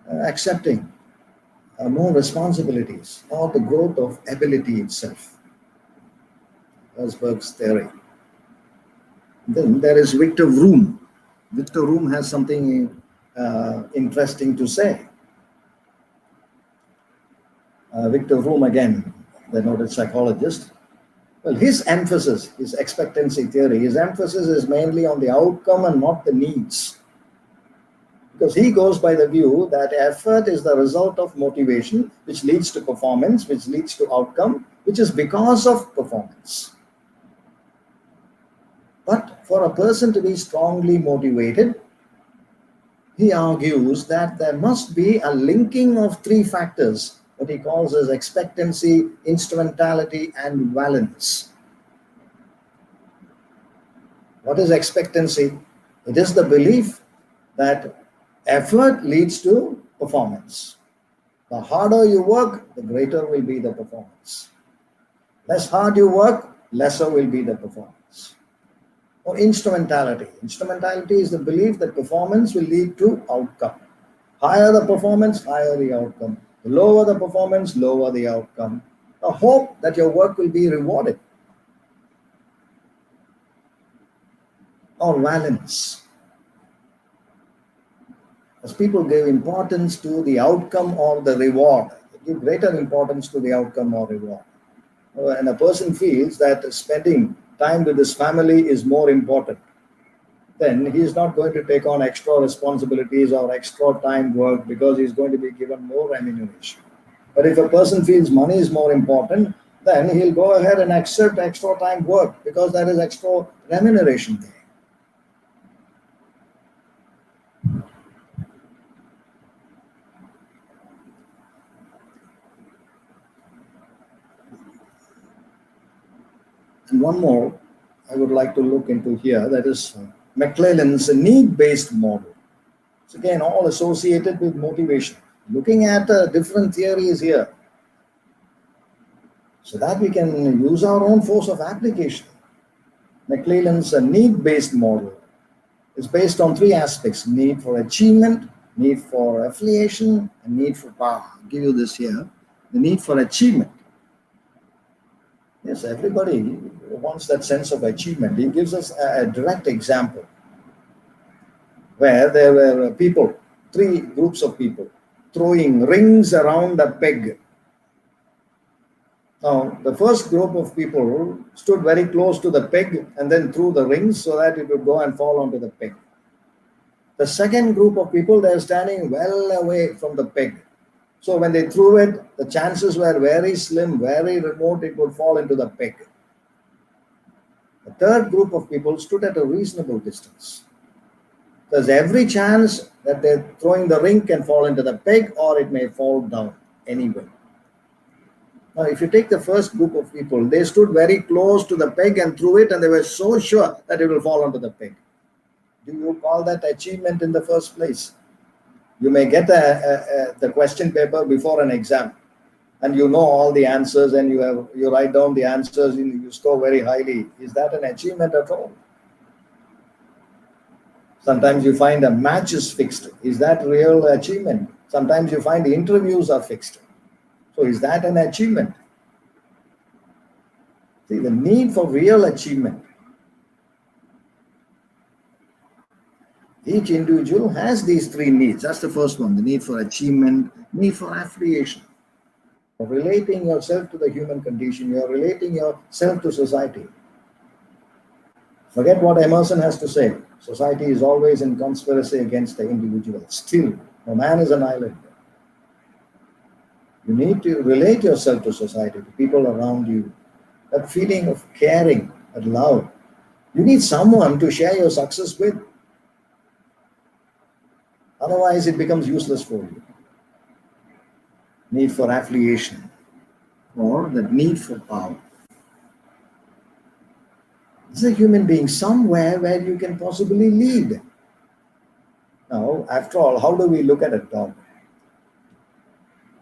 accepting more responsibilities or the growth of ability itself. Herzberg's theory. Then there is Victor Vroom. Victor Vroom has something interesting to say. Victor Vroom, again, the noted psychologist. Well, his emphasis, his expectancy theory, his emphasis is mainly on the outcome and not the needs. Because he goes by the view that effort is the result of motivation, which leads to performance, which leads to outcome, which is because of performance. But for a person to be strongly motivated, he argues that there must be a linking of three factors, what he calls as expectancy, instrumentality, and valence. What is expectancy? It is the belief that effort leads to performance. The harder you work, the greater will be the performance. Less hard you work, lesser will be the performance. Or instrumentality. Instrumentality is the belief that performance will lead to outcome. Higher the performance, higher the outcome. The lower the performance, lower the outcome. A hope that your work will be rewarded. Or valence. As people give importance to the outcome or the reward, they give greater importance to the outcome or reward. And a person feels that spending time with his family is more important, then he is not going to take on extra responsibilities or extra time work because he's going to be given more remuneration. But if a person feels money is more important, then he'll go ahead and accept extra time work because there is extra remuneration there. And one more I would like to look into here, that is McClellan's need-based model. It's again all associated with motivation. Looking at different theories here so that we can use our own force of application. McClellan's need-based model is based on three aspects: need for achievement, need for affiliation, and need for power. I'll give you this here. The need for achievement. Yes, everybody wants that sense of achievement. He gives us a direct example where there were people, three groups of people, throwing rings around a peg. Now, the first group of people stood very close to the peg and then threw the rings so that it would go and fall onto the peg. The second group of people, they are standing well away from the peg. So when they threw it, the chances were very slim, very remote, it would fall into the peg. The third group of people stood at a reasonable distance. There's every chance that they're throwing the ring can fall into the peg or it may fall down anyway. Now, if you take the first group of people, they stood very close to the peg and threw it and they were so sure that it will fall onto the peg. Do you call that achievement in the first place? You may get the question paper before an exam and you know all the answers and you write down the answers and you score very highly. Is that an achievement at all? Sometimes you find a match is fixed. Is that real achievement? Sometimes you find the interviews are fixed. So is that an achievement? See, the need for real achievement. Each individual has these three needs. That's the first one, the need for achievement, need for affiliation. You're relating yourself to the human condition. You're relating yourself to society. Forget what Emerson has to say. Society is always in conspiracy against the individual. Still, no man is an island. You need to relate yourself to society, to people around you. That feeling of caring, that love. You need someone to share your success with. Otherwise, it becomes useless for you. Need for affiliation or the need for power. This is a human being somewhere where you can possibly lead. Now, after all, how do we look at a dog?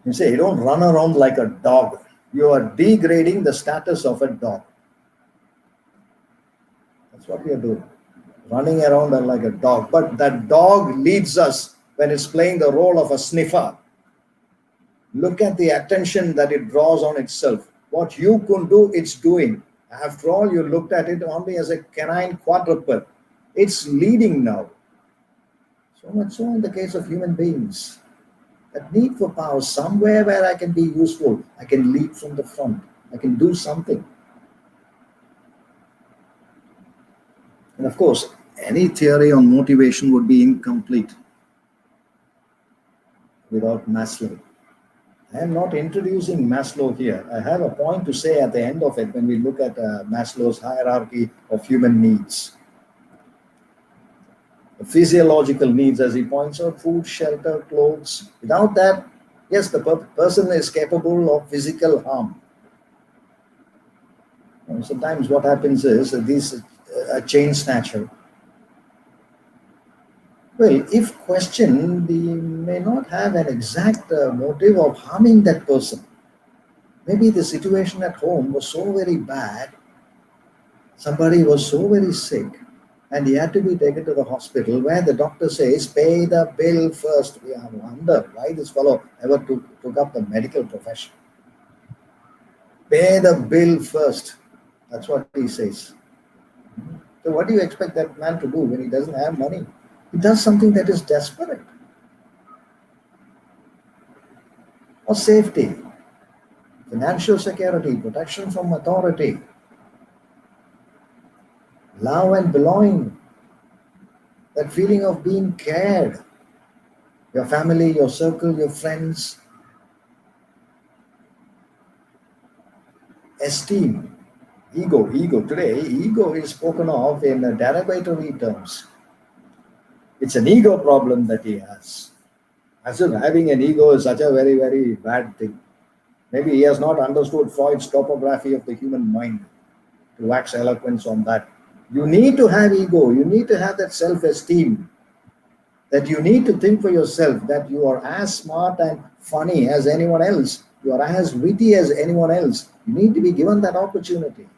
You say, you don't run around like a dog. You are degrading the status of a dog. That's what we are doing. Running around like a dog. But that dog leads us when it's playing the role of a sniffer. Look at the attention that it draws on itself. What you could do, it's doing. After all, you looked at it only as a canine quadruped. It's leading now. So much so in the case of human beings. That need for power, somewhere where I can be useful. I can lead from the front. I can do something. And of course, any theory on motivation would be incomplete without Maslow. I am not introducing Maslow here. I have a point to say at the end of it when we look at Maslow's hierarchy of human needs. The physiological needs, as he points out, food, shelter, clothes. Without that, yes, the person is capable of physical harm. And sometimes what happens is that a chain snatcher. Well, if questioned, they may not have an exact motive of harming that person. Maybe the situation at home was so very bad, somebody was so very sick, and he had to be taken to the hospital where the doctor says, pay the bill first. We wonder why this fellow ever took up the medical profession. Pay the bill first. That's what he says. So what do you expect that man to do when he doesn't have money? He does something that is desperate. Or safety, financial security, protection from authority. love and belonging, that feeling of being cared, your family, your circle, your friends, esteem, ego. Today, ego is spoken of in derogatory terms. It's an ego problem that he has. As if having an ego is such a very, very bad thing. Maybe he has not understood Freud's topography of the human mind to wax eloquence on that. You need to have ego. You need to have that self-esteem, that you need to think for yourself that you are as smart and funny as anyone else. You are as witty as anyone else. You need to be given that opportunity.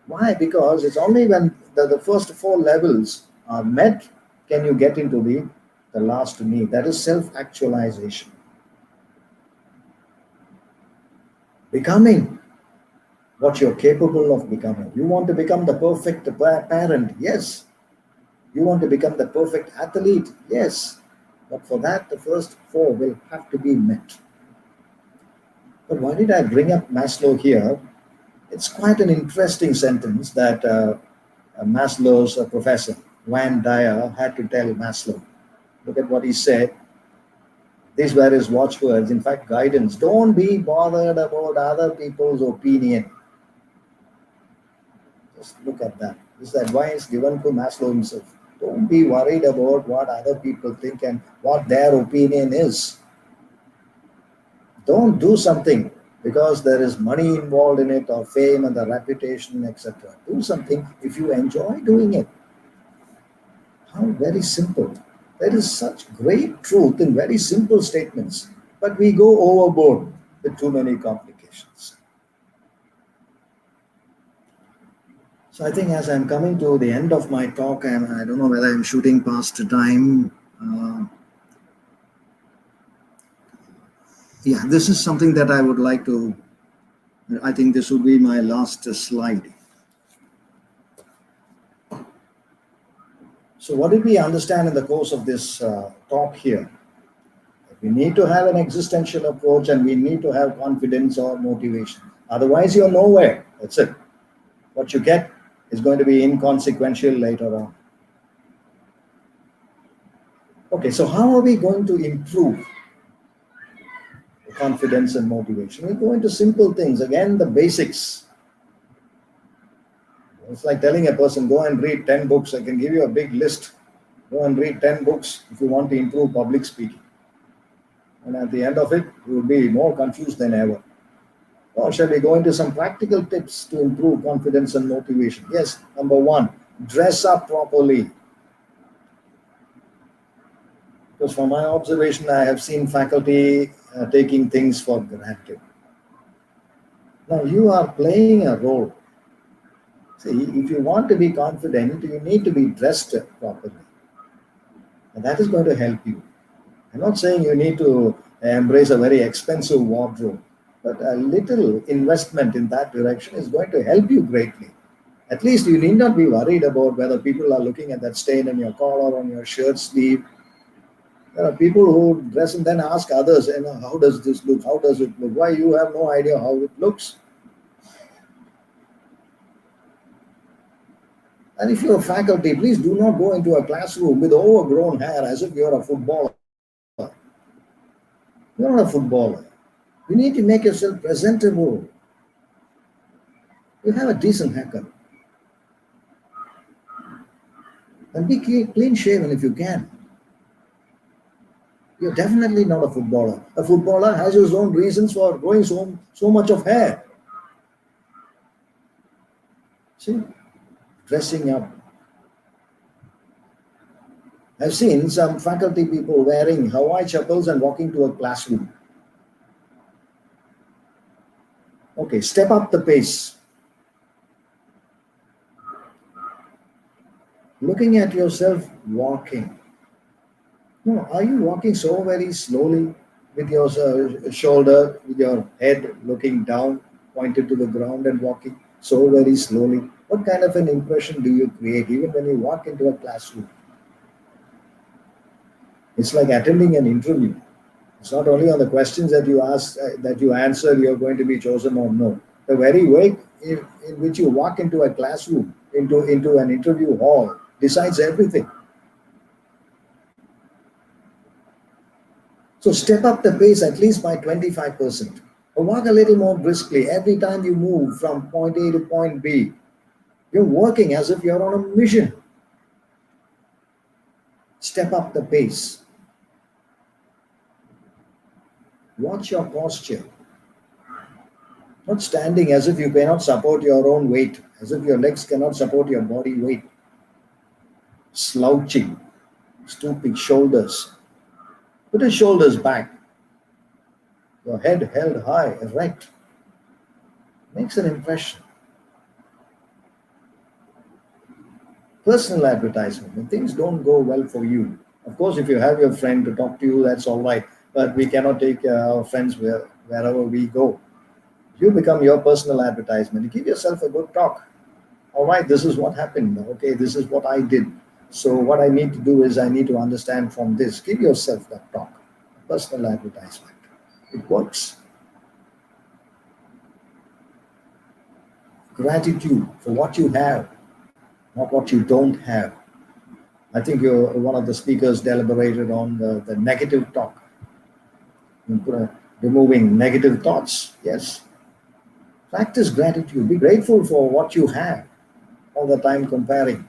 Why? Because it's only when the first four levels are met can you get into the last need. That is self-actualization. Becoming what you're capable of becoming. You want to become the perfect parent? Yes. You want to become the perfect athlete? Yes. But for that, the first four will have to be met. But why did I bring up Maslow here? It's quite an interesting sentence that Maslow's professor, Van Dyer, had to tell Maslow. Look at what he said. These were his watchwords, in fact, guidance. Don't be bothered about other people's opinion. Just look at that. This is advice given to Maslow himself. Don't be worried about what other people think and what their opinion is. Don't do something because there is money involved in it or fame and the reputation, etc. Do something if you enjoy doing it. How very simple. There is such great truth in very simple statements, but we go overboard with too many complications. So I think as I'm coming to the end of my talk, and I don't know whether I'm shooting past time. Yeah, this is something that I would like to, I think this would be my last slide. So what did we understand in the course of this talk here? We need to have an existential approach and we need to have confidence or motivation. Otherwise, you're nowhere. That's it. What you get is going to be inconsequential later on. Okay, so how are we going to improve confidence and motivation? We go into simple things. Again, the basics. It's like telling a person, go and read 10 books. I can give you a big list. Go and read 10 books if you want to improve public speaking. And at the end of it, you will be more confused than ever. Or shall we go into some practical tips to improve confidence and motivation? Yes, number one, dress up properly. Because from my observation, I have seen faculty taking things for granted. Now, you are playing a role. See, if you want to be confident, you need to be dressed properly. And that is going to help you. I'm not saying you need to embrace a very expensive wardrobe, but a little investment in that direction is going to help you greatly. At least you need not be worried about whether people are looking at that stain in your collar, on your shirt sleeve. There are people who dress and then ask others, how does this look? How does it look? Why you have no idea how it looks? And if you're faculty, please do not go into a classroom with overgrown hair as if you're a footballer. You're not a footballer. You need to make yourself presentable. You have a decent haircut. And be clean shaven if you can. You're definitely not a footballer. A footballer has his own reasons for growing so much of hair. See? Dressing up. I've seen some faculty people wearing Hawaii chappals and walking to a classroom. Okay, step up the pace. Looking at yourself walking. No, are you walking so very slowly with your shoulder, with your head looking down, pointed to the ground and walking so very slowly? What kind of an impression do you create even when you walk into a classroom? It's like attending an interview. It's not only on the questions that you ask, that you answer, you're going to be chosen or no. The very way in which you walk into a classroom into an interview hall decides everything. So step up the pace at least by 25%. Or walk a little more briskly. Every time you move from point A to point B, you're working as if you're on a mission. Step up the pace. Watch your posture. Not standing as if you cannot support your own weight, as if your legs cannot support your body weight. Slouching, stooping shoulders. Put your shoulders back. Your head held high, erect. Makes an impression. Personal advertisement. When things don't go well for you, of course, if you have your friend to talk to you, that's all right. But we cannot take our friends wherever we go. You become your personal advertisement. You give yourself a good talk. All right, this is what happened. Okay, this is what I did. So what I need to do is I need to understand from this. Give yourself that talk. Personal advertisement. It works. Gratitude for what you have, not what you don't have. I think one of the speakers deliberated on the negative talk. Removing negative thoughts. Yes. Practice gratitude. Be grateful for what you have. All the time comparing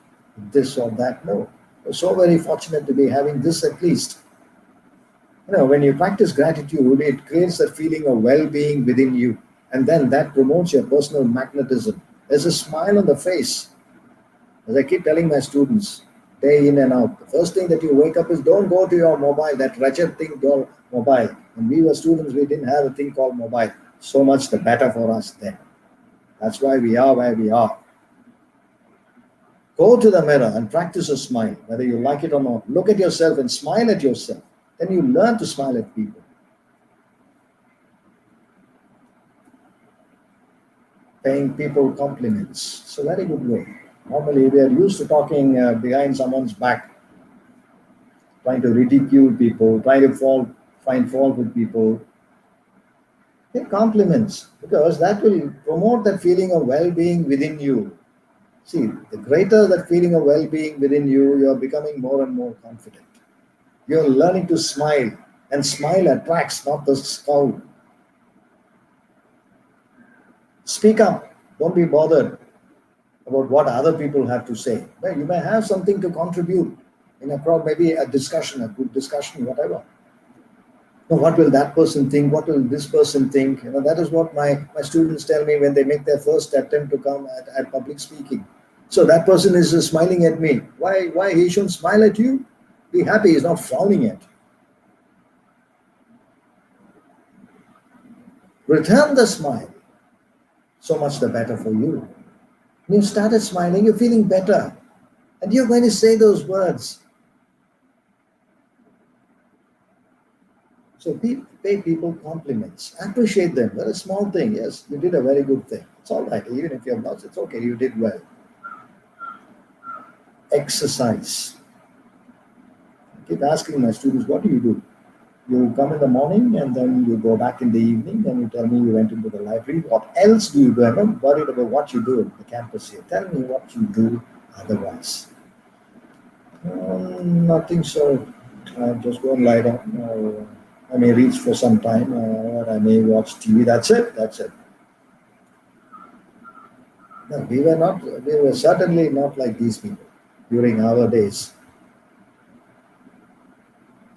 this or that. No. You're so very fortunate to be having this at least. When you practice gratitude, it creates a feeling of well-being within you. And then that promotes your personal magnetism. There's a smile on the face. As I keep telling my students, day in and out, the first thing that you wake up is don't go to your mobile, that wretched thing called mobile. When we were students, we didn't have a thing called mobile. So much the better for us then. That's why we are where we are. Go to the mirror and practice a smile, whether you like it or not. Look at yourself and smile at yourself. Then you learn to smile at people. Paying people compliments. It's a very good way. Normally, we are used to talking behind someone's back, trying to ridicule people, trying to find fault with people. Pay compliments, because that will promote that feeling of well-being within you. See, the greater that feeling of well-being within you, you are becoming more and more confident. You're learning to smile, and smile attracts, not the scowl. Speak up. Don't be bothered about what other people have to say. Well, you may have something to contribute in a crowd, maybe a discussion, a good discussion, whatever. What will that person think? What will this person think? That is what my students tell me when they make their first attempt to come at public speaking. So that person is smiling at me. Why he shouldn't smile at you? Be happy, he's not frowning at you. Return the smile. So much the better for you. When you started smiling, you're feeling better. And you're going to say those words. So pay people compliments. Appreciate them. They're a small thing. Yes, you did a very good thing. It's all right. Even if you have lost, it's okay. You did well. Exercise. I keep asking my students, what do? You come in the morning and then you go back in the evening and you tell me you went into the library. What else do you do? I'm not worried about what you do at the campus here. Tell me what you do otherwise. Nothing, so I just go and lie down. Or I may read for some time, or I may watch TV. That's it. No, we were certainly not like these people during our days.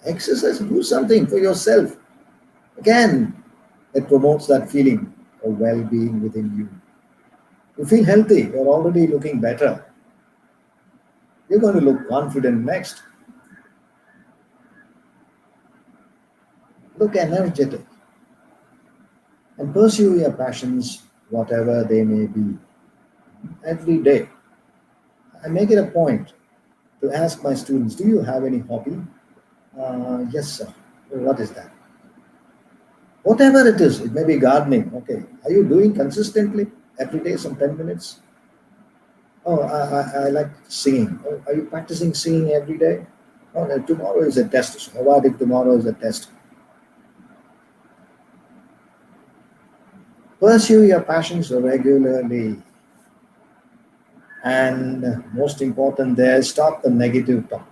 Exercise, do something for yourself. Again, it promotes that feeling of well-being within you. You feel healthy, you're already looking better. You're going to look confident next. Look energetic. And pursue your passions, whatever they may be. Every day. I make it a point to ask my students, do you have any hobby? Yes, sir. What is that? Whatever it is, it may be gardening. Okay. Are you doing consistently every day, some 10 minutes? Oh, I like singing. Oh, are you practicing singing every day? Oh, no, tomorrow is a test. So what if tomorrow is a test? Pursue your passions regularly. And most important there, stop the negative talk.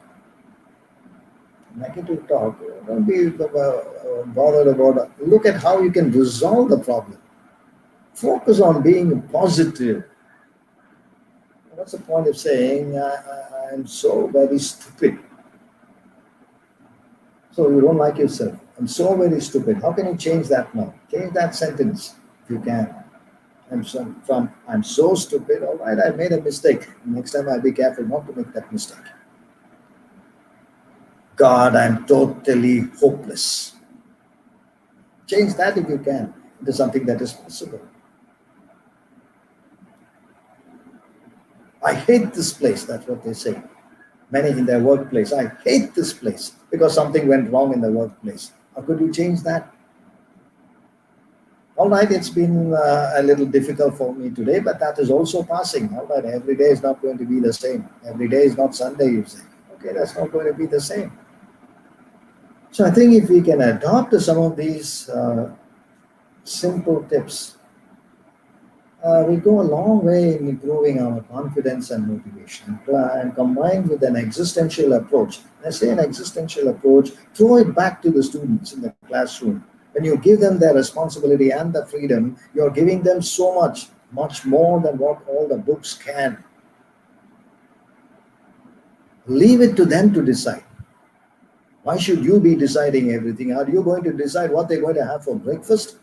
Negative talk, don't be bothered about it. Look at how you can resolve the problem. Focus on being positive. What's the point of saying, I'm so very stupid? So you don't like yourself. I'm so very stupid. How can you change that now? Change that sentence if you can. I'm so stupid. All right, I made a mistake. Next time I'll be careful not to make that mistake. God, I'm totally hopeless. Change that if you can into something that is possible. I hate this place. That's what they say. Many in their workplace. I hate this place because something went wrong in the workplace. How could you change that? All right, it's been a little difficult for me today, but that is also passing. All right, every day is not going to be the same. Every day is not Sunday, you say. Okay, that's not going to be the same. So I think if we can adopt some of these simple tips, we go a long way in improving our confidence and motivation. And combined with an existential approach, I say an existential approach, throw it back to the students in the classroom. When you give them their responsibility and the freedom, you're giving them so much, much more than what all the books can. Leave it to them to decide. Why should you be deciding everything? Are you going to decide what they're going to have for breakfast?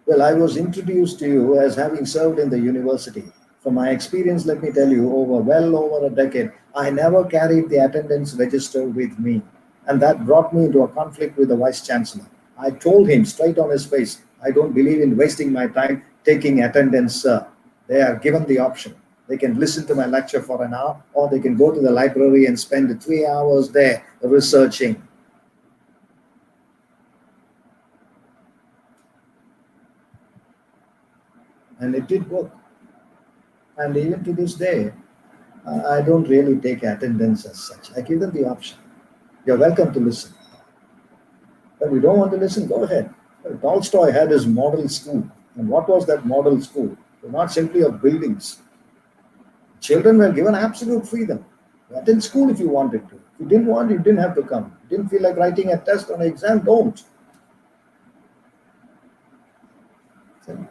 Well, I was introduced to you as having served in the university. From my experience, let me tell you, well over a decade, I never carried the attendance register with me. And that brought me into a conflict with the vice chancellor. I told him straight on his face, I don't believe in wasting my time taking attendance, sir. They are given the option. They can listen to my lecture for an hour, or they can go to the library and spend 3 hours there researching. And it did work. And even to this day, I don't really take attendance as such. I give them the option. You're welcome to listen. But you don't want to listen, go ahead. Tolstoy had his model school. And what was that model school? It was not simply of buildings. Children were given absolute freedom. Attend school if you wanted to. If you didn't want, you didn't have to come. You didn't feel like writing a test or an exam, don't. So,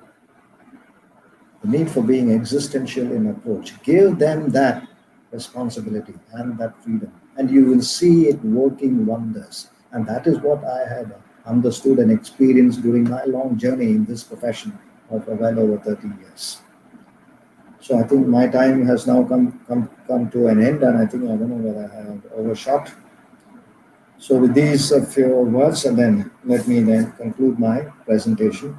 the need for being existential in approach. Give them that responsibility and that freedom, and you will see it working wonders. And that is what I had understood and experienced during my long journey in this profession of well over 30 years. So I think my time has now come to an end, and I think I don't know whether I have overshot. So with these few words, and then let me then conclude my presentation.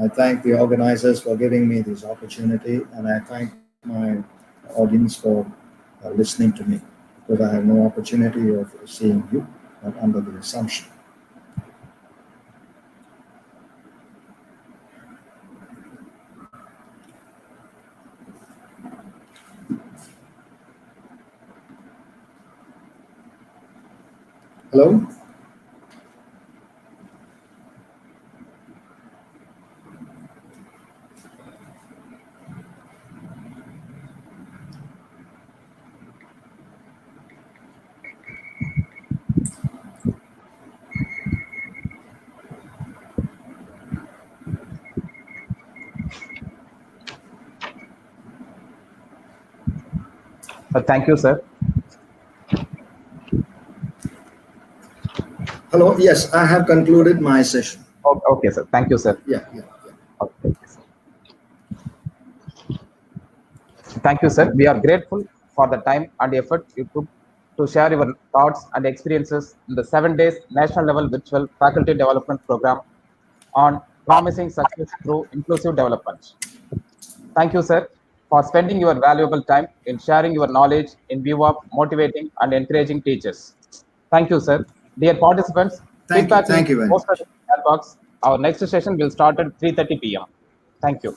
I thank the organizers for giving me this opportunity, and I thank my audience for listening to me, because I have no opportunity of seeing you, but under the assumption. Hello? Thank you, sir. Hello? Yes, I have concluded my session. Okay, sir. Thank you, sir. Yeah. Okay. Thank you, sir. We are grateful for the time and effort you took to share your thoughts and experiences in the 7 days national level virtual faculty development program on promising success through inclusive development. Thank you, sir, for spending your valuable time in sharing your knowledge in view of motivating and encouraging teachers. Thank you, sir. Dear participants, Thank you. feedback will Thank be you very posted much. in the chat box. Our next session will start at 3:30 p.m. Thank you.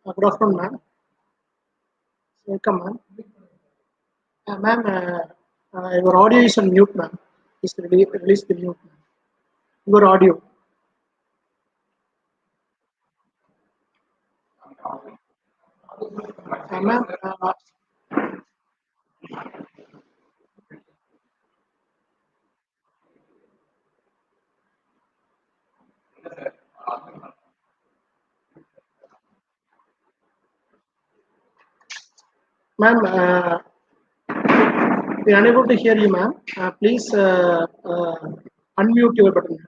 Good afternoon, ma'am. Welcome, ma'am. Ma'am, your audio is on mute, ma'am. Please release the mute, ma'am. Your audio. Ma'am, ma'am, we are unable to hear you, ma'am. Please unmute your button.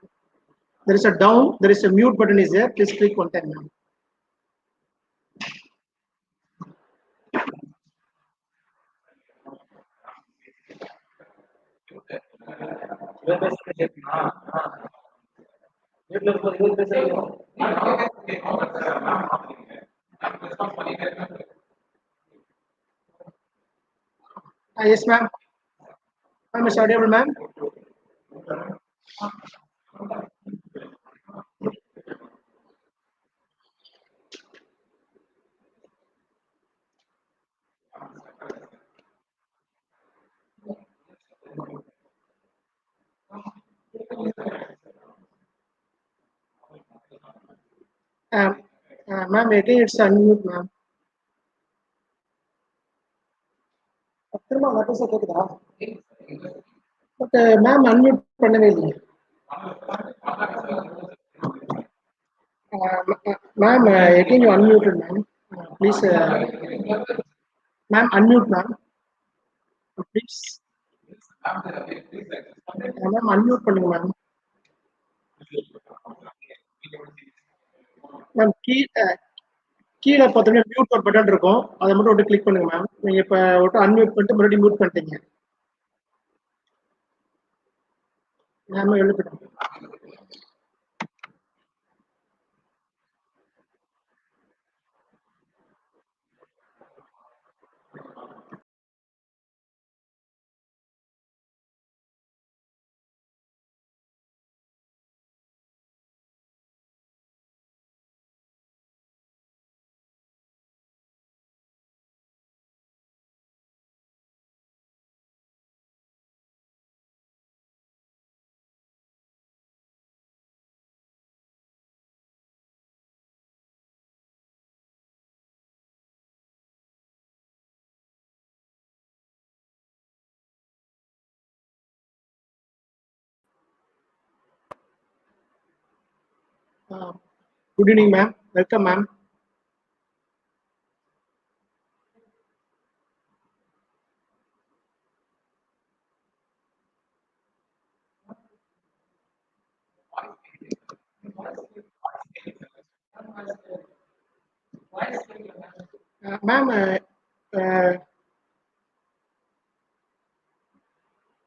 There is a down, there is a mute button is there. Please click one time, ma'am. Yes, ma'am. Ma'am, is audible, ma'am? Ma'am, again it's unmute, ma'am. திரும்ப water sir கேக்குதா but ma'am unmute பண்ணவே இல்லையே ma'am again you unmuted ma'am please ma'am unmute ma'am please ma'am unmute பண்ணுங்க ma'am ma'am கீழே பார்த்தோம்னா mute ஒரு button இருக்கும் அதை மட்டும் ஒட்டு கிளிக் பண்ணுங்க மேம் நீங்க இப்ப ஒட்டு அன்மியூட் பண்ணிட்டு மறுபடியும் மியூட் பண்ணிட்டீங்க மேம் எழுப்பிட்டோம் good evening ma'am welcome ma'am ma'am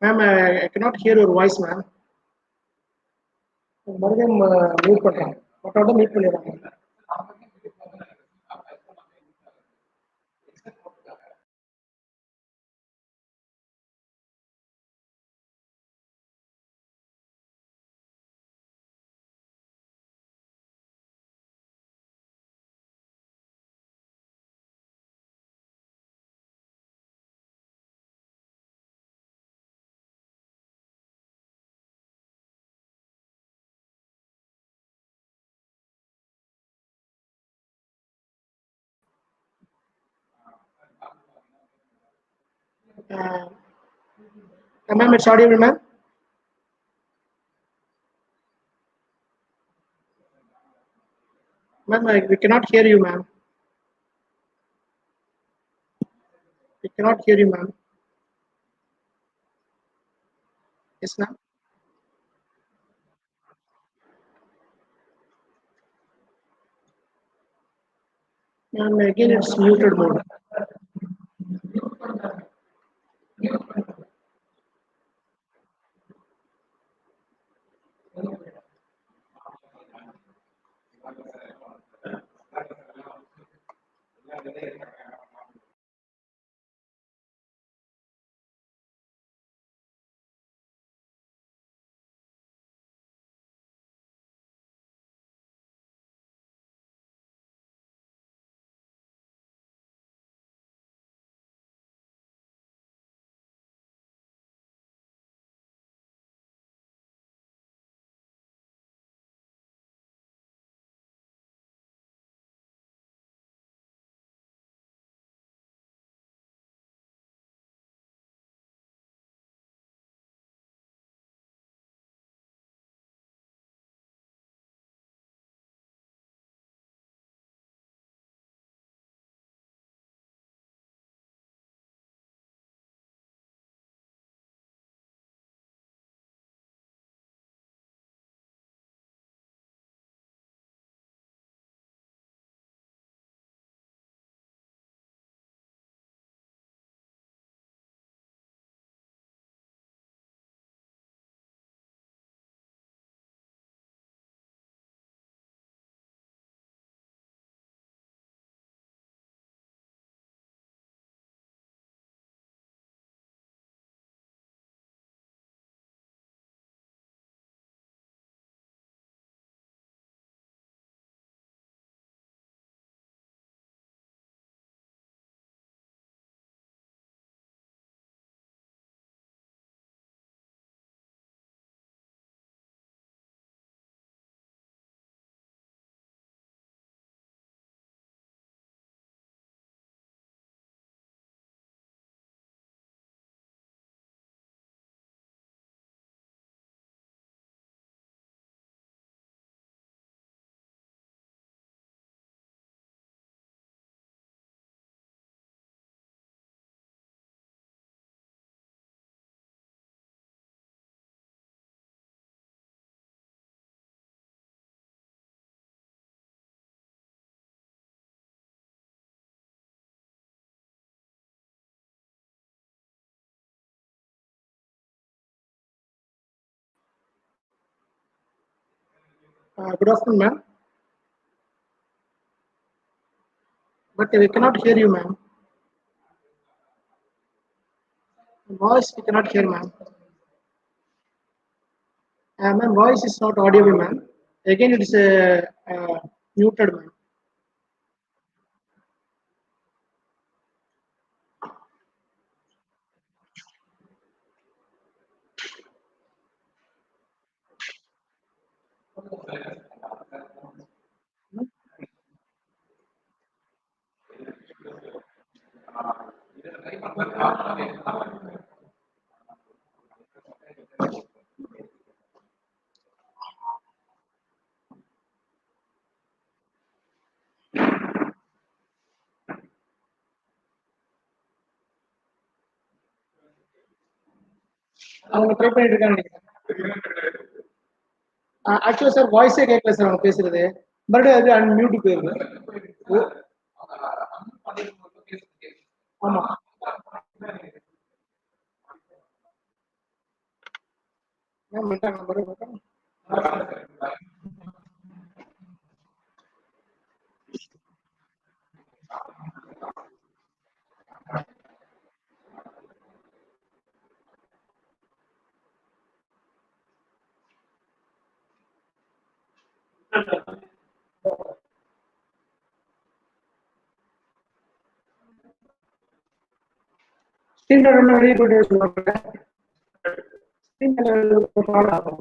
ma'am I cannot hear your voice ma'am மறுபடியும் மியூட் பண்றேன் மற்றோட மீட் பண்ணிடுறாங்க ma'am it's audible ma'am ma'am we cannot hear you ma'am we cannot hear you ma'am yes ma'am ma'am again it's muted mode Good afternoon, ma'am. But we cannot hear you, ma'am. Voice we cannot hear, ma'am. Ma'am, voice is not audible, ma'am. Again, it is muted, ma'am. அவங்க try பண்ணிட்டு இருக்காங்க. ஆக்சுவலா sir வாய்ஸே கேட்கல sir அவங்க பேசுறது. மறுபடியும் அது unmute போயிருது. ஆமா. மேம் வந்துட்டாங்க மறுபடியும். ஸ்க்ரீன் வெளியே போயிட்டு சொல்லுவாங்க. ஸ்க்ரீன் ஆகும்.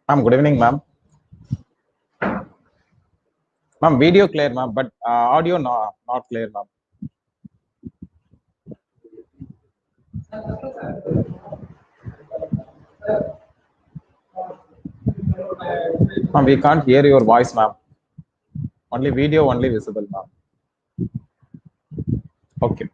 Ma'am, good evening, ma'am. Ma'am, video clear, ma'am, but audio not clear, ma'am. Ma'am, we can't hear your voice, ma'am. Only video, only visible, ma'am. Okay.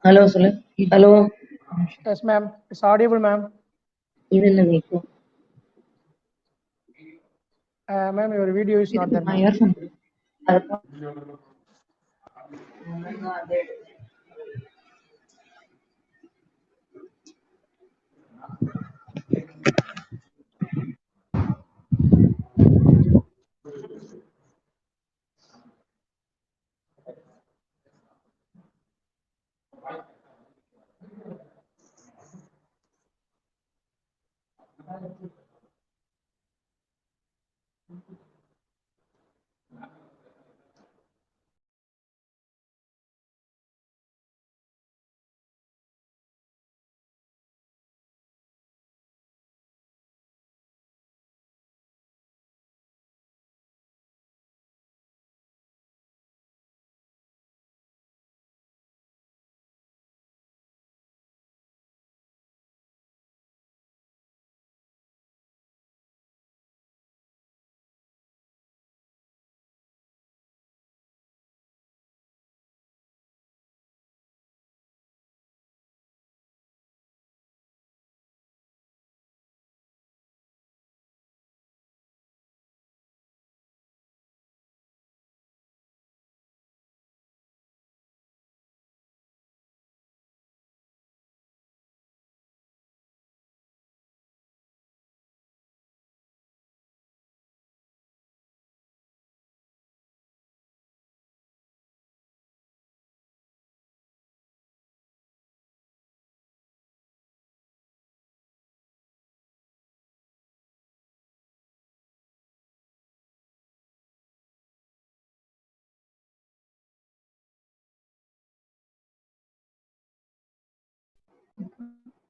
Hello, சொல்லு. Hello. Yes, ma'am. It's audible, ma'am. இது என்ன வைக்கும்? Ma'am, your video is not there, நான் ma'am. earphone போடு. அது பா-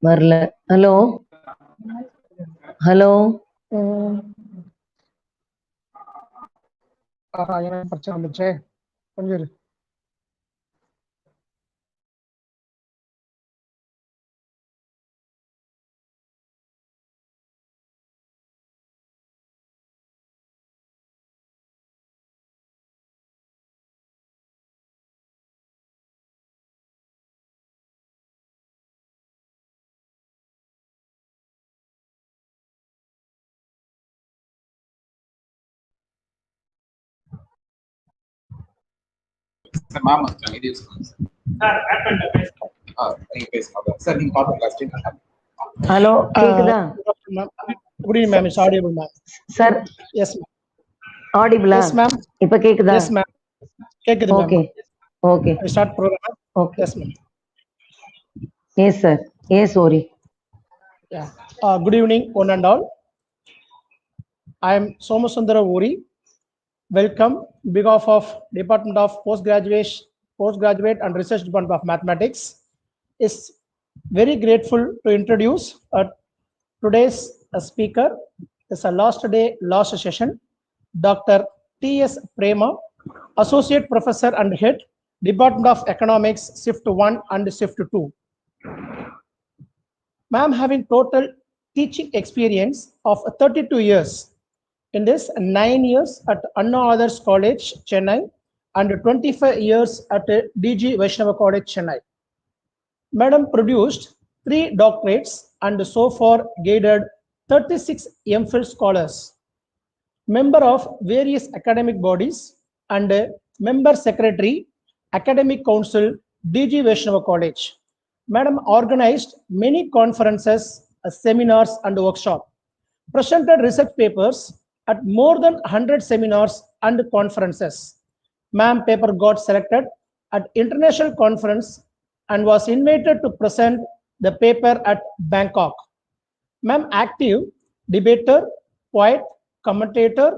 வரல. Hello hello என்ன பிரச்சனை வந்துச்சு கொஞ்சம் இரு. மேம் இது யூஸ் பண்ணுங்க சார். நீங்க பேசுங்க சார். நீங்க பாத்தீங்களா ஸ்ட்ரீம்? ஹலோ கேக்குதா? Good evening, ma'am. It's audible, ma'am. Sir Yes, ma'am. ஆடிபிளா? Yes, ma'am. இப்ப கேக்குதா? Yes, ma'am. கேக்குது, ma'am. Okay okay I start program, ma'am. Okay. Yes, ma'am. Yes sir. Yes sorry. Yeah. Good evening, one and all. I am Somasundara Uri. Welcome, on behalf of Department of Postgraduate and Research Department of Mathematics. Is very grateful to introduce today's speaker. It's a last session. Dr. T.S. Prema, Associate Professor and Head, Department of Economics, Shift 1 and Shift 2. Ma'am having total teaching experience of 32 years. In this, 9 years at Anna Others College, Chennai, and 25 years at DWARAKA College, Chennai. Madam produced 3 doctorates and so far gathered 36 MPhil scholars. Member of various academic bodies and member secretary, Academic Council, DWARAKA College. Madam organized many conferences, seminars, and workshops. Presented research papers at more than 100 seminars and conferences. Ma'am paper got selected at international conference and was invited to present the paper at Bangkok. Ma'am active debater, poet, commentator,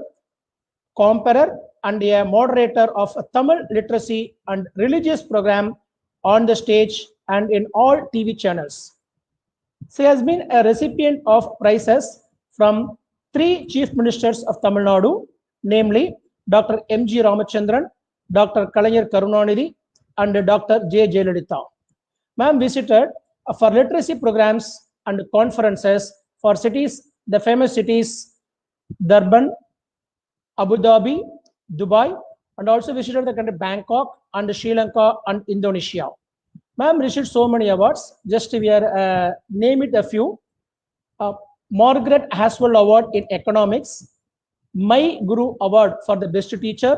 comparer, and a moderator of a Tamil literacy and religious program on the stage and in all TV channels. She has been a recipient of prizes from 3 chief ministers of Tamil Nadu, namely Dr. M.G. Ramachandran, Dr. Kalaignar Karunanidhi, and Dr. J. Jayalalitha. Ma'am visited for literacy programs and conferences for cities, the famous cities Durban, Abu Dhabi, Dubai, and also visited the country Bangkok and Sri Lanka and Indonesia. Ma'am received so many awards. Just we are name it a few. Margaret Haswell Award in Economics, My Guru Award for the Best Teacher,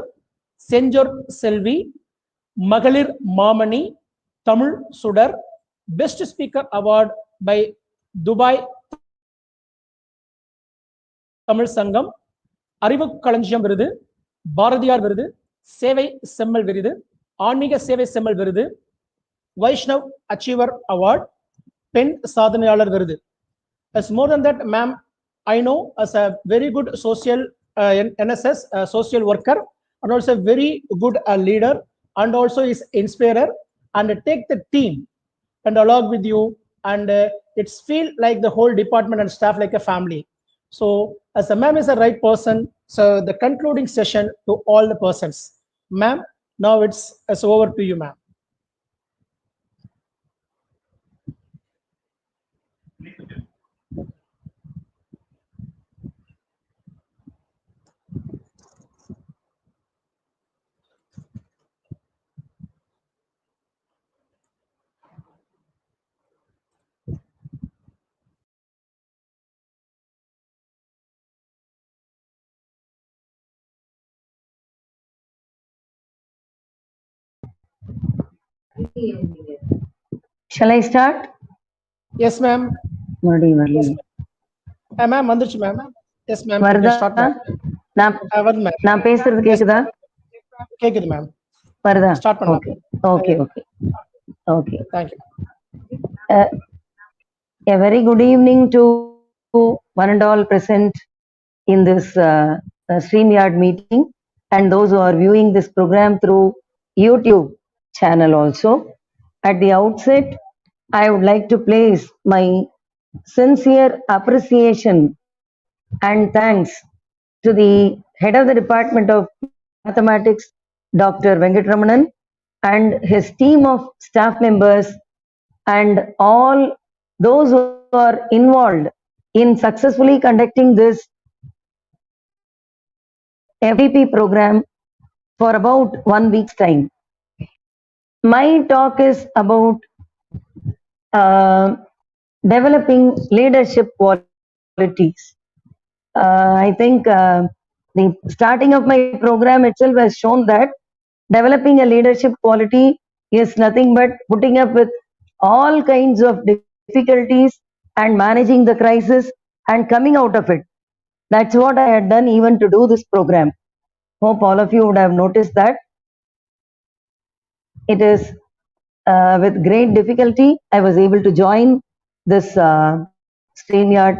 Senjor Selvi, Magalir Mamani, Tamil Sudar, Best Speaker Award by Dubai Tamil Sangam, அறிவு களஞ்சியம் விருது, பாரதியார் விருது, சேவை செம்மல் விருது, ஆன்மீக சேவை செம்மல் விருது, வைஷ்ணவ் அச்சீவர் அவார்ட், பெண் சாதனையாளர் விருது. As more than that, ma'am, I know as a very good social NSS social worker and also a very good leader and also is inspirer and take the team and along with you and it's feel like the whole department and staff like a family. So as a ma'am is the right person, so the concluding session to all the persons. Ma'am, now it's over to you, ma'am. Shall I start? Yes, ma'am. Yes, ma'am, வந்துச்சு ma'am. Yes, ma'am. வருதா? Start, ma'am. வருது ma'am. நான் பேசுறது கேக்குதா? கேக்குது ma'am. வருதா? Start பண்ணலாம். Okay. Thank you. A very good evening to one and all present in this StreamYard meeting and those who are viewing this program through YouTube channel also. At the outset, I would like to place my sincere appreciation and thanks to the head of the Department of Mathematics, Dr. Venkatramanan, and his team of staff members and all those who are involved in successfully conducting this FDP program for about 1 week's time. My talk is about developing leadership qualities. I think the starting of my program itself has shown that developing a leadership quality is nothing but putting up with all kinds of difficulties and managing the crisis and coming out of it. That's what I had done even to do this program. Hope all of you would have noticed that. It is with great difficulty I was able to join this StreamYard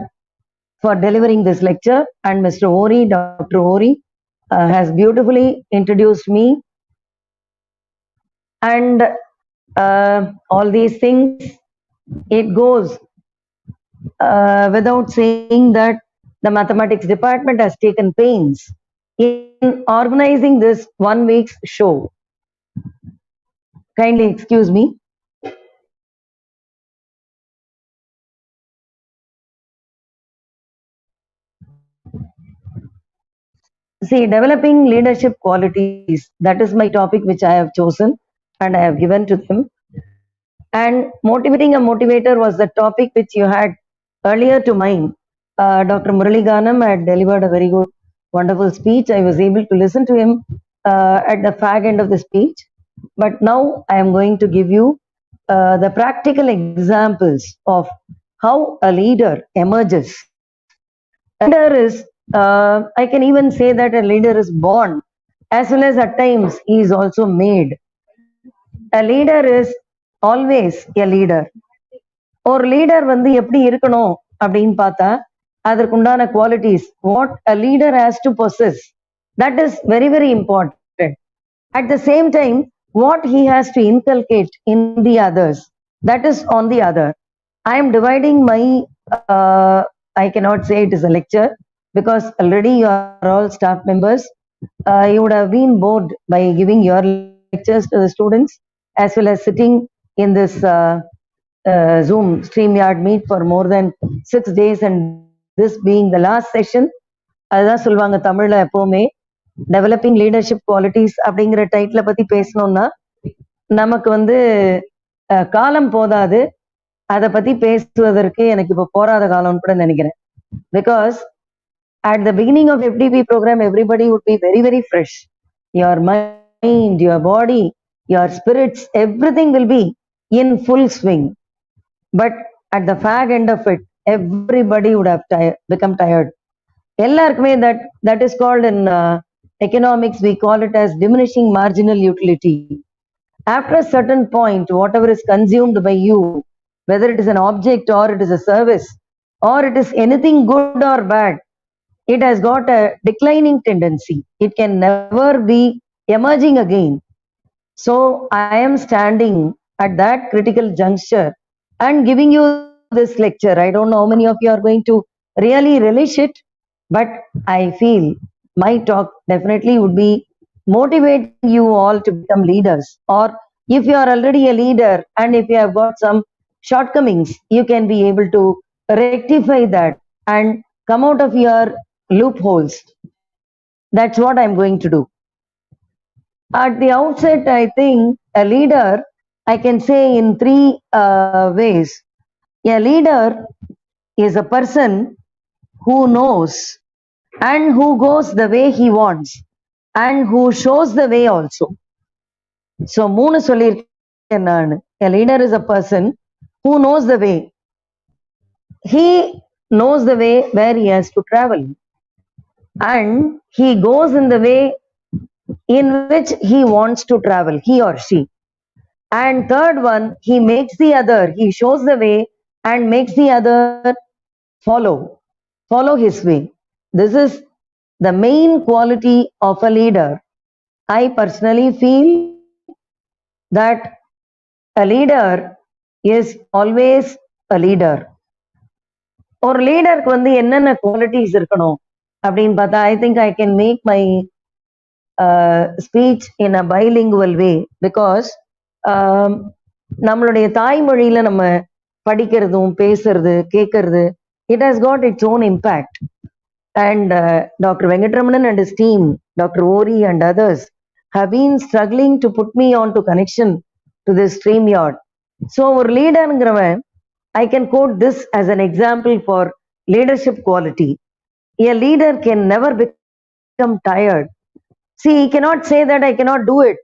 for delivering this lecture, and Mr. Ori, Dr. Ori, has beautifully introduced me. And all these things, it goes without saying that the mathematics department has taken pains in organizing this 1 week's show. Kindly excuse me. See, developing leadership qualities, that is my topic which I have chosen and I have given to them. And motivating a motivator was the topic which you had earlier to mine. Dr. Murali Ganam had delivered a very good, wonderful speech. I was able to listen to him at the fag end of the speech. But now I am going to give you the practical examples of how a leader emerges. A leader is, I can even say that a leader is born, as well as at times he is also made. A leader is always a leader. ஒரு leader வந்து எப்படி இருக்கணும் அப்படின்னு பார்த்தா அதற்குண்டான qualities what a leader has to possess, that is very very important. At the same time what he has to inculcate in the others, that is on the other. I am dividing my I cannot say it is a lecture because already you are all staff members. You would have been bored by giving your lectures to the students as well as sitting in this Zoom StreamYard meet for more than 6 days and this being the last session. அதுதான் சொல்லுவாங்க தமிழ்ல எப்பவுமே developing leadership qualities அப்படிங்கிற டைட்டில பத்தி பேசணும்னா நமக்கு வந்து காலம் போதாது அதை பத்தி பேசுவதற்கு எனக்கு இப்போ போராத காலம்னு கூட நினைக்கிறேன். Because at the beginning of FDP program, everybody would be very, very fresh. Your mind, your body, your spirits, everything will be in full swing. But at the fag end of it, everybody would have become tired. எல்லாருக்குமே that is called in economics, we call it as diminishing marginal utility. After a certain point, whatever is consumed by you, whether it is an object or it is a service or it is anything good or bad, it has got a declining tendency. It can never be emerging again. So I am standing at that critical juncture and giving you this lecture. I don't know how many of you are going to really relish it, but I feel my talk definitely would be motivating you all to become leaders. Or if you are already a leader and if you have got some shortcomings, you can be able to rectify that and come out of your loopholes. That's what I'm going to do. At the outset, I think a leader, I can say in three ways. A leader is a person who knows and who goes the way he wants and who shows the way also. So மூணு சொல்லியிருக்கேன் நான். A leader is a person who knows the way. He knows the way where he has to travel and he goes in the way in which he wants to travel, he or she. And third one, he makes the other, he shows the way and makes the other follow his way. This is the main quality of a leader. I personally feel that a leader is always a leader. ஒரு லீடருக்கு வந்து என்னென்ன qualities இருக்கணும் அப்படின்னு பார்த்தா, I think I can make my speech in a bilingual way. Because நம்மளுடைய தாய்மொழியில நம்ம படிக்கிறதும் பேசுறது கேட்கறது, it has got its own impact. And Dr. Venkatramanan and his team, Dr. Ori and others have been struggling to put me on to connection to this StreamYard. So ஒரு லீடர்ங்கிறவன், I can quote this as an example for leadership quality. A leader can never become tired. See, he cannot say that I cannot do it.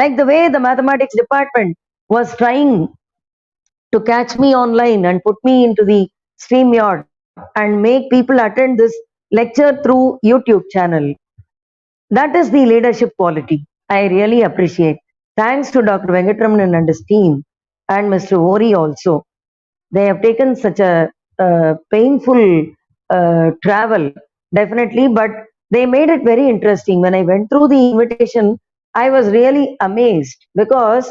Like the way the mathematics department was trying to catch me online and put me into the StreamYard and make people attend this lecture through YouTube channel. That is the leadership quality I really appreciate. Thanks to Dr. Venkatramanan and his team and Mr. Ori also. They have taken such a painful travel, definitely, but they made it very interesting. When I went through the invitation, I was really amazed because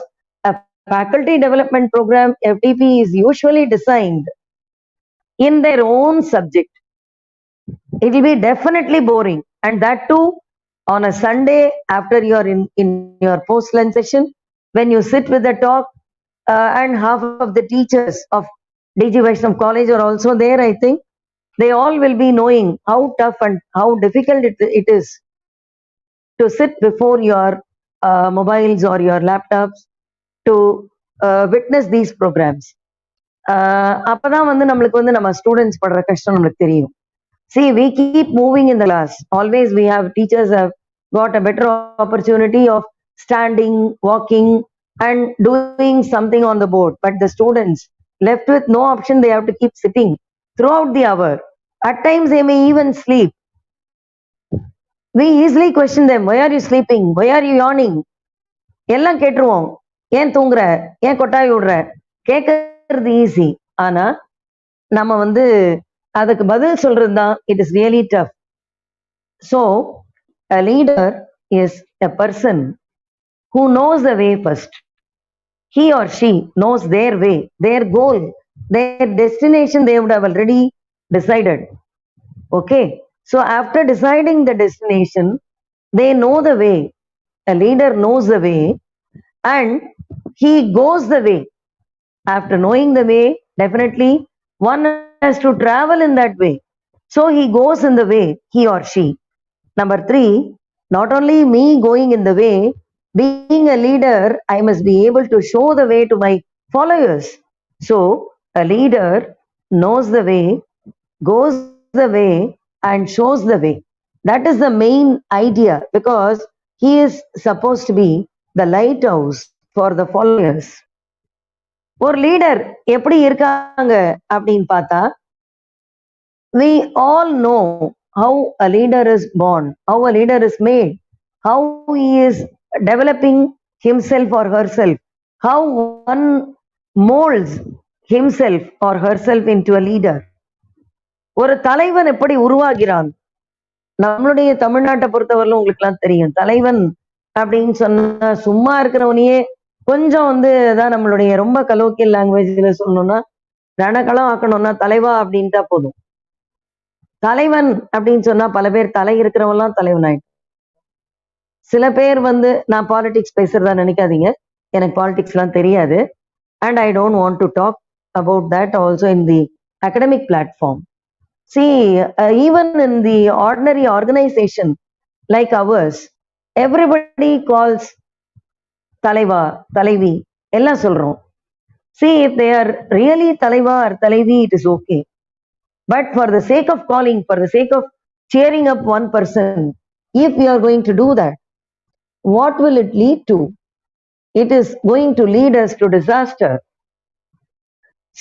a faculty development program, FDP, is usually designed in their own subject. It will be definitely boring, and that too on a Sunday after you are in your post-lunch session, when you sit with the talk, and half of the teachers of DG Vaishnav College are also there. I think they all will be knowing how tough and how difficult it is to sit before your mobiles or your laptops to witness these programs. அப்பதான் வந்து நம்மளுக்கு வந்து நம்ம students படுற கஷ்டம் நம்மளுக்கு தெரியும். See, we keep moving in the class. Always we have teachers have got a better opportunity of standing, walking and doing something on the board. But the students left with no option, they have to keep sitting throughout the hour. At times they may even sleep. We easily question them, why are you sleeping? Why are you yawning? எல்லாம் கேட்டுருவோம், ஏன் தூங்குற, ஏன் கொட்டாய் விடுற, கேட்கறது easy. ஆனா நம்ம வந்து அதுக்கு பதில் சொல்றது தான், it is really tough. So a leader is a person who knows the way first. He or she knows their way, their goal, their destination they would have already decided. Okay, so after deciding the destination, they know the way. A leader knows the way and he goes the way. After knowing the way, definitely one has to travel in that way. So he goes in the way, he or she. Number 3, not only me going in the way, being a leader, I must be able to show the way to my followers. So a leader knows the way, goes the way, and shows the way. That is the main idea, because he is supposed to be the lighthouse for the followers. ஒரு leader எப்படி இருக்காங்க அப்படின்னு பார்த்தா, we all know how a leader is born, how a leader is made, how he is developing himself or herself, how one molds himself or herself into a leader. ஒரு தலைவன் எப்படி உருவாகிறான்? நம்மளுடைய தமிழ்நாட்டை பொறுத்தவரையிலும் உங்களுக்கு எல்லாம் தெரியும், தலைவன் அப்படின்னு சொன்னா சும்மா இருக்கிறவனையே கொஞ்சம் தான் நம்மளுடைய ரொம்ப கலோக்கியல் லாங்குவேஜ்ல சொல்லணும்னா ரணகளம் ஆக்கணும்னா தலைவா அப்படின்ட்டா போதும். தலைவன் அப்படின்னு சொன்னா பல பேர் தலை இருக்கிறவெல்லாம் தலைவன் ஆயிடும். சில பேர் நான் பாலிடிக்ஸ் பேசுறதா நினைக்காதீங்க, எனக்கு பாலிடிக்ஸ் எல்லாம் தெரியாது. And I don't want to talk about that also in the academic platform. See, even in the ordinary organization like ours, everybody calls Talaiva, Talaivi, ella solrom. See, if they are really Talaiva or Talaivi, it is okay. But for the sake of calling, for the sake of cheering up one person, if we are going to do that, what will it lead to? It is going to lead us to disaster.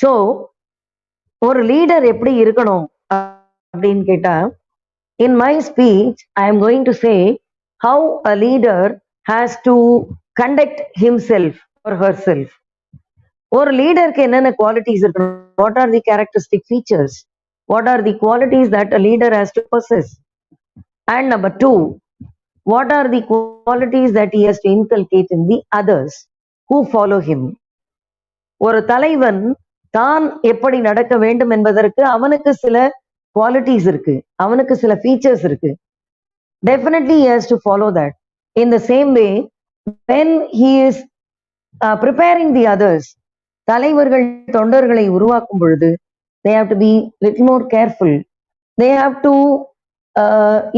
So, ஒரு leader எப்படி இருக்கணும் அப்படின்னு கேட்டா, in my speech I am going to say how a leader has to conduct himself or herself. ஒரு லீடருக்கு என்னென்ன qualities இருக்கணும்? What are the characteristic features? What are the qualities that a leader has to possess? And number 2, what are the qualities that he has to inculcate in the others who follow him? ஒரு தலைவன் தான் எப்படி நடக்க வேண்டும் என்பதற்கு அவனுக்கு சில qualities இருக்கு, அவனுக்கு சில ஃபீச்சர்ஸ் இருக்கு. Definitely he has to follow that. In the same way, when he is preparing the others, தலைவர்கள் தொண்டர்களை உருவாக்கும் பொழுது they have to be little more careful. They have to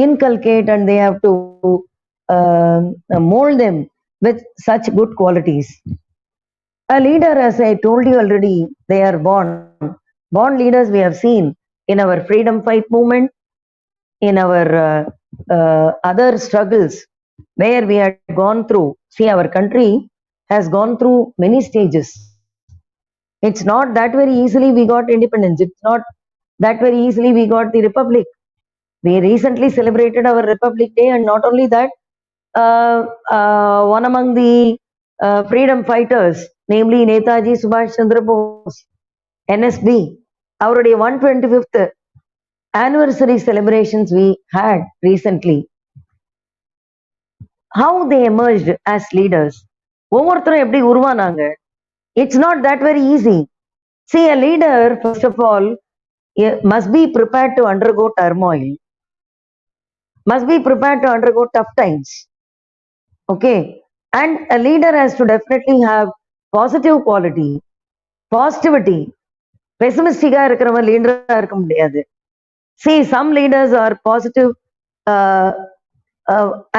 inculcate and they have to mold them with such good qualities. A leader, as I told you already, they are born. Born leaders we have seen in our freedom fight movement, in our other struggles where we had gone through. See, our country has gone through many stages. It's not that very easily we got independence. It's not that very easily we got the republic. We recently celebrated our Republic Day, and not only that, one among the freedom fighters, namely Netaji Subhash Chandra Bose, NSB, our 125th anniversary celebrations we had recently. How they emerged as leaders? ஒவ்வொருத்தரும் எப்படி உருவானாங்க? It's not that very easy. See, a leader, first of all, must be prepared to undergo turmoil, must be prepared to undergo tough times. Okay, and a leader has to definitely have positive quality, positivity. Pessimistic இருக்கிறவன் லீடரா இருக்க முடியாது. See, some leaders are positive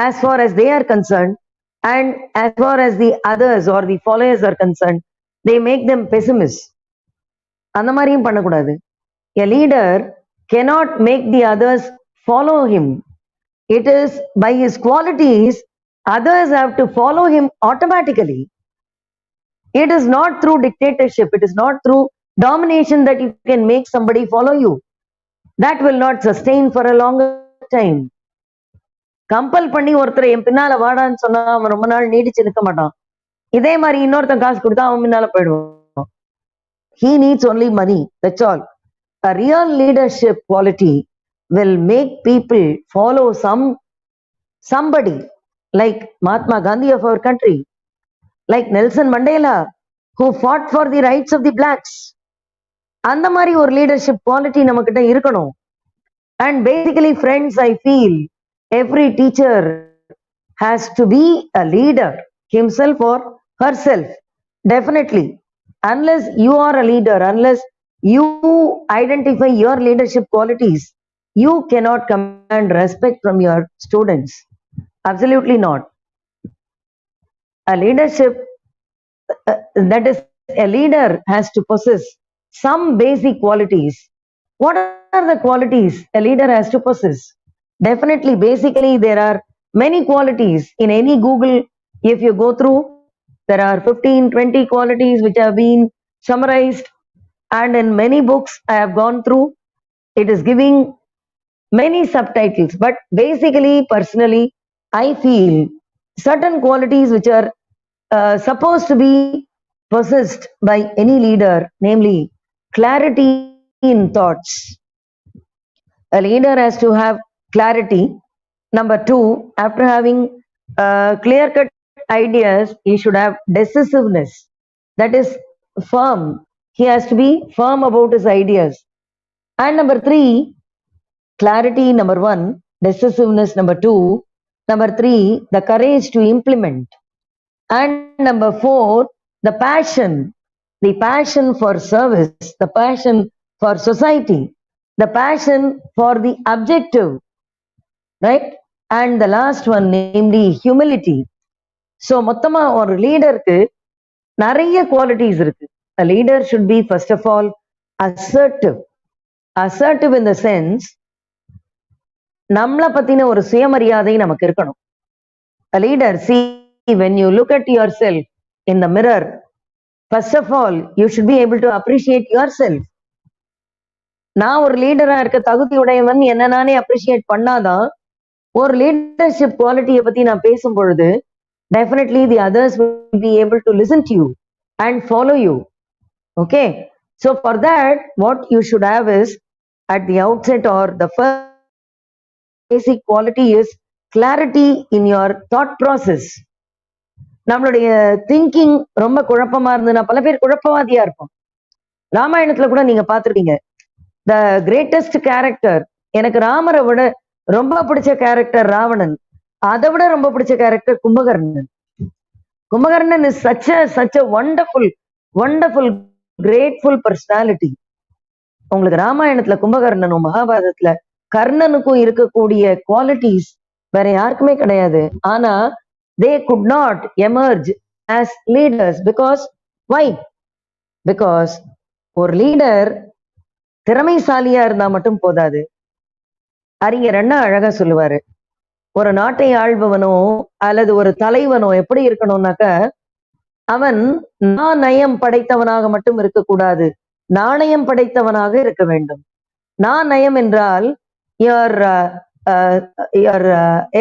as far as they are concerned, and as far as the others or the followers are concerned, they make them pessimists. அந்த மாதிரியும் பண்ணக்கூடாது. A leader cannot make the others follow him. It is by his qualities, others have to follow him automatically. It is not through dictatorship, it is not through domination that you can make somebody follow you. That will not sustain for a longer time. Compel பண்ணி ஒருத்தரை என் பின்னால வாடான்னு சொன்னா அவன் ரொம்ப நாள் நீடிச்சு நிற்க மாட்டான். இதே மாதிரி இன்னொருத்தன் காசு கொடுத்தா அவன் பின்னால போயிடுவான். He needs only money, that's all. A real leadership quality will make people follow somebody like Mahatma Gandhi of our country, like Nelson Mandela, who fought for the rights of the blacks. அந்த மாதிரி ஒரு leadership quality நம்மகிட்ட இருக்கணும். And basically, friends, I feel every teacher has to be a leader, himself or herself. Definitely. Unless you are a leader, unless you identify your leadership qualities, you cannot command respect from your students. Absolutely not. A leadership, that is, a leader has to possess some basic qualities. What are the qualities a leader has to possess? Definitely, basically, there are many qualities. In any Google, if you go through, there are 15, 20 qualities which have been summarized, and in many books I have gone through, it is giving many subtitles. But basically, personally, I feel certain qualities which are supposed to be possessed by any leader, namely clarity in thoughts. A leader has to have clarity. Number two, after having clear cut ideas, he should have decisiveness. That is firm. He has to be firm about his ideas. And number three, clarity, number one, decisiveness, number two, number three, the courage to implement. And number four, the passion for service, the passion for society, the passion for the objective, right? And the last one, namely humility. So மொத்தமா ஒரு லீடருக்கு நிறைய qualities இருக்கு. A leader should be first of all assertive. Assertive in the sense, நம்மளை பத்தின ஒரு சுயமரியாதை நமக்கு இருக்கணும். A leader, see, when you look at yourself in the mirror, first of all, you should be able to appreciate yourself. நான் ஒரு லீடரா இருக்க தகுதி உடையவன் என்ன நானே அப்ரிஷியேட் பண்ணாதான் ஒரு லீடர்ஷிப் குவாலிட்டியை பத்தி நான் பேசும் பொழுது definitely the others will be able to listen to you and follow you. Okay, so for that, what you should have is, at the outset, or the first basic quality is clarity in your thought process. நம்மளுடைய thinking ரொம்ப குழப்பமா இருந்ததுன்னா, பல பேர் குழப்பவாதியா இருப்போம். ராமாயணத்துல கூட நீங்க பார்த்திருப்பீங்க, த கிரேட்டஸ்ட் கேரக்டர், எனக்கு ராமரை விட ரொம்ப பிடிச்ச கேரக்டர் ராவணன், அதை விட ரொம்ப பிடிச்ச character Kumbakarnan. Kumbakarnan is such a wonderful grateful personality. உங்களுக்கு ராமாயணத்துல கும்பகர்ணனும் மகாபாரதத்துல கர்ணனுக்கும் இருக்கக்கூடிய குவாலிட்டிஸ் வேற யாருக்குமே கிடையாது. ஆனா they could not emerge as leaders because why? Because ஒரு லீடர் திறமைசாலியா இருந்தா மட்டும் போதாது. அறிஞர் அண்ணா அழகா சொல்லுவாரு, ஒரு நாட்டை ஆள்பவனோ அல்லது ஒரு தலைவனோ எப்படி இருக்கணும்னாக்க, அவன் நாணயம் படைத்தவனாக மட்டும் இருக்கக்கூடாது, நாணயம் படைத்தவனாக இருக்க வேண்டும். நாணயம் என்றால் your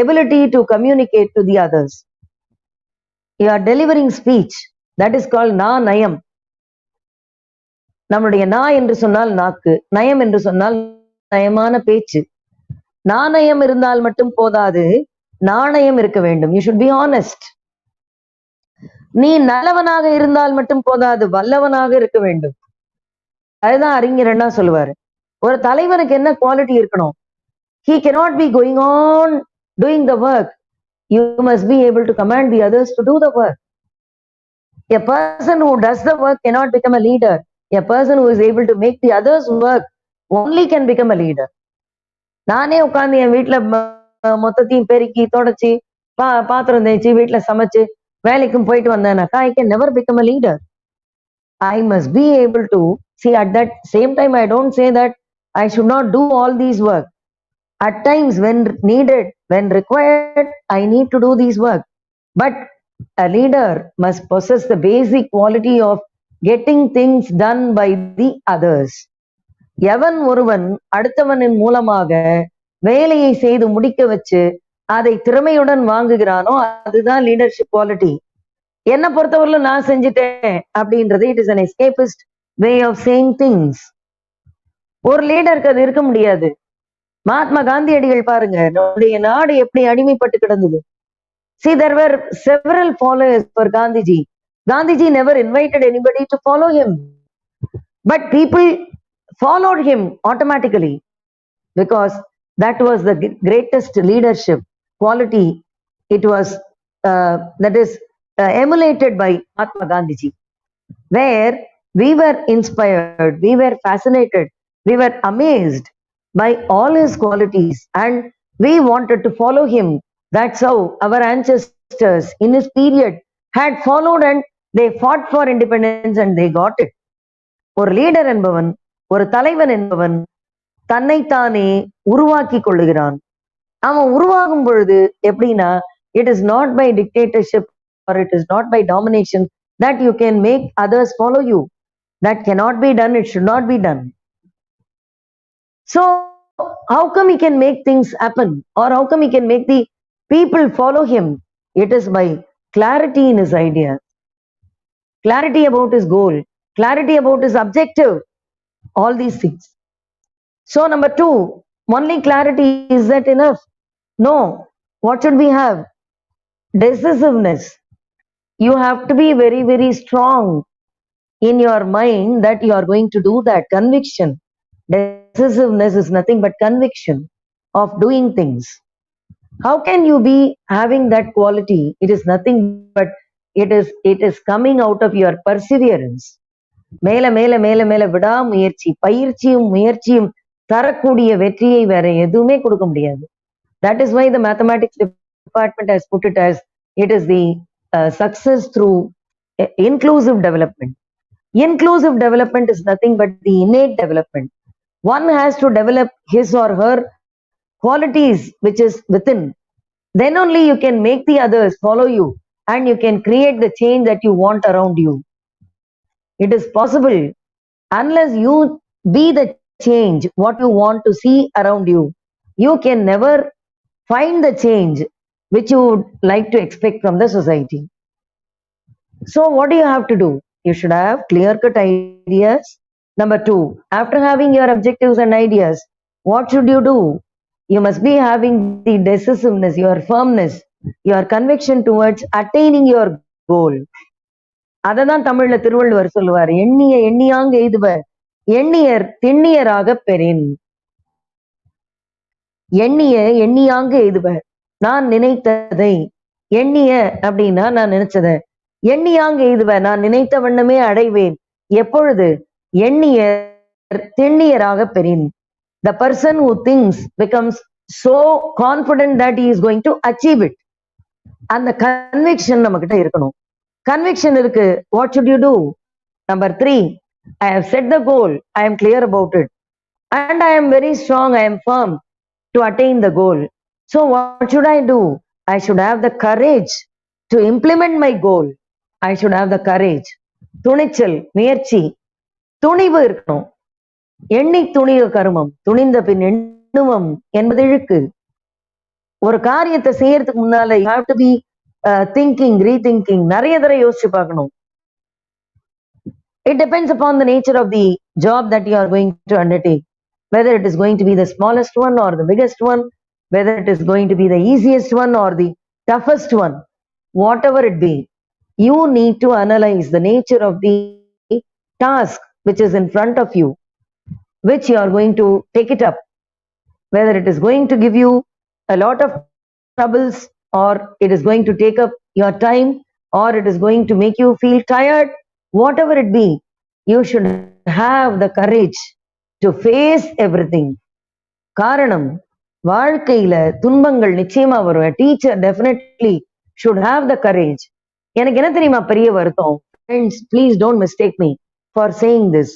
ability to communicate to the others. You are delivering speech, that is called நாணயம். நம்முடைய நா என்று சொன்னால் நாக்கு, நயம் என்று சொன்னால் நயமான பேச்சு. நாணயம் இருந்தால் மட்டும் போதாது, நாணயம் இருக்க வேண்டும். You should be honest. நீ நல்லவனாக இருந்தால் மட்டும் போதாது, வல்லவனாக இருக்க வேண்டும். அதுதான் அறிஞர் அண்ணா சொல்லுவாரு. ஒரு தலைவனுக்கு என்ன குவாலிட்டி இருக்கணும்? He cannot be going on doing the work. You must be able to command the others to do the work. A person who does the work cannot become a leader. A person who is able to make the others work only can become a leader. நானே உட்காந்து என் வீட்டுல மொத்தத்தையும் பெருக்கி தொடச்சி பாத்திரம் தேய்ச்சி வீட்டுல சமைச்சு வேலைக்கும் போயிட்டு வந்தேனாக்கா, I can never become a leader. I must be able to see. At that same time, I don't say that I should not do all these work. At times, when needed, when required, I need to do these work. But a leader must possess the basic quality of getting things done by the others. எவன் ஒருவன் அடுத்தவனின் மூலமாக வேலையை செய்து முடிக்க வச்சு அதை திறமையுடன் வாங்குகிறானோ அதுதான் லீடர்ஷிப் குவாலிட்டி. என்ன பொறுத்தவரையில நான் செஞ்சுட்டேன் அப்படின்றது it is an escapist way of saying things. ஒரு லீடருக்கு அது இருக்க முடியாது. மகாத்மா காந்தியடிகள் பாருங்க, நம்முடைய நாடு எப்படி அடிமைப்பட்டு கிடந்தது. See, there were several followers for Gandhiji. Gandhiji never invited anybody to follow him, but people followed him automatically because that was the greatest leadership quality. It was that is emulated by Mahatma Gandhiji, where we were inspired, we were fascinated, we were amazed by all his qualities and we wanted to follow him. That's how our ancestors in his period had followed and they fought for independence and they got it. ஒரு leader என்பவன், ஒரு தலைவன் என்பவன் தன்னைத்தானே உருவாக்கி கொள்ளுகிறான். அவன் உருவாகும் பொழுது எப்படின்னா, it is not by dictatorship or it is not by domination that you can make others follow you. That cannot be done, it should not be done. So how come he can make things happen, or how come he can make the people follow him? It is by clarity in his idea, clarity about his goal, clarity about his objective, all these things. So number 2, only clarity, is that enough? No. What should we have? Decisiveness. You have to be very, very strong in your mind that you are going to do that. Conviction. Decisiveness is nothing but conviction of doing things. How can you be having that quality? It is nothing but it is coming out of your perseverance. மேல மேல மேல மேல விடாமுயற்சி, பயிற்சியும் முயற்சியும் தரக்கூடிய வெற்றியை வேற எதுவுமே கொடுக்க முடியாது. That is why the mathematics department has put it as it is the success through inclusive development. Inclusive development is nothing but the innate development. One has to develop his or her qualities which is within. Then only you can make the others follow you and you can create the change that you want around you. It is possible. Unless you be the change what you want to see around you, you can never find the change which you would like to expect from the society. So what do you have to do? You should have clear-cut ideas. Number 2, after having your objectives and ideas, what should you do? You must be having the decisiveness, your firmness, your conviction towards attaining your goal. அததான் தமிழ்ல திருவள்ளுவர் சொல்லுவார், எண்ணிய எண்ணியாங்க எய்துவ எண்ணியர் திண்ணியராக பெறின். எண்ணிய எண்ணியாங்க எய்துவ, நான் நினைத்ததை, எண்ணிய அப்படின்னா நான் நினைச்சத, எண்ணியாங்க எய்துவ நான் நினைத்த வண்ணமே அடைவேன். எப்பொழுது? எண்ணியர் திண்ணியராக பெறின். The person who thinks becomes so confident that he is going to achieve it. அந்த conviction நம்மகிட்ட இருக்கணும். Conviction இருக்கு. What should you do? Number 3, I have set the goal, I am clear about it, and I am very strong, I am firm to attain the goal. So what should I do? I should have the courage to implement my goal. I should have the courage. துணிச்சல், முயற்சி, துணிவு இருக்கணும். எண்ணி துணிக கருமம், துணிந்த பின் எண்ணுவம் என்பது இழுக்கு. ஒரு காரியத்தை செய்யறதுக்கு முன்னால you have to be thinking, rethinking, நிறைய தடவை யோசிச்சு பார்க்கணும். It depends upon the nature of the job that you are going to undertake, whether it is going to be the smallest one or the biggest one, whether it is going to be the easiest one or the toughest one, whatever it be, you need to analyze the nature of the task which is in front of you, which you are going to take it up, whether it is going to give you a lot of troubles or it is going to take up your time or it is going to make you feel tired, whatever it be, you should have the courage to face everything. காரணம், வாழ்க்கையில துன்பங்கள் நிச்சயமா வரும். A teacher definitely should have the courage. எனக்கு என்ன தெரியுமா பெரிய வருத்தம்? Friends, please don't mistake me for saying this.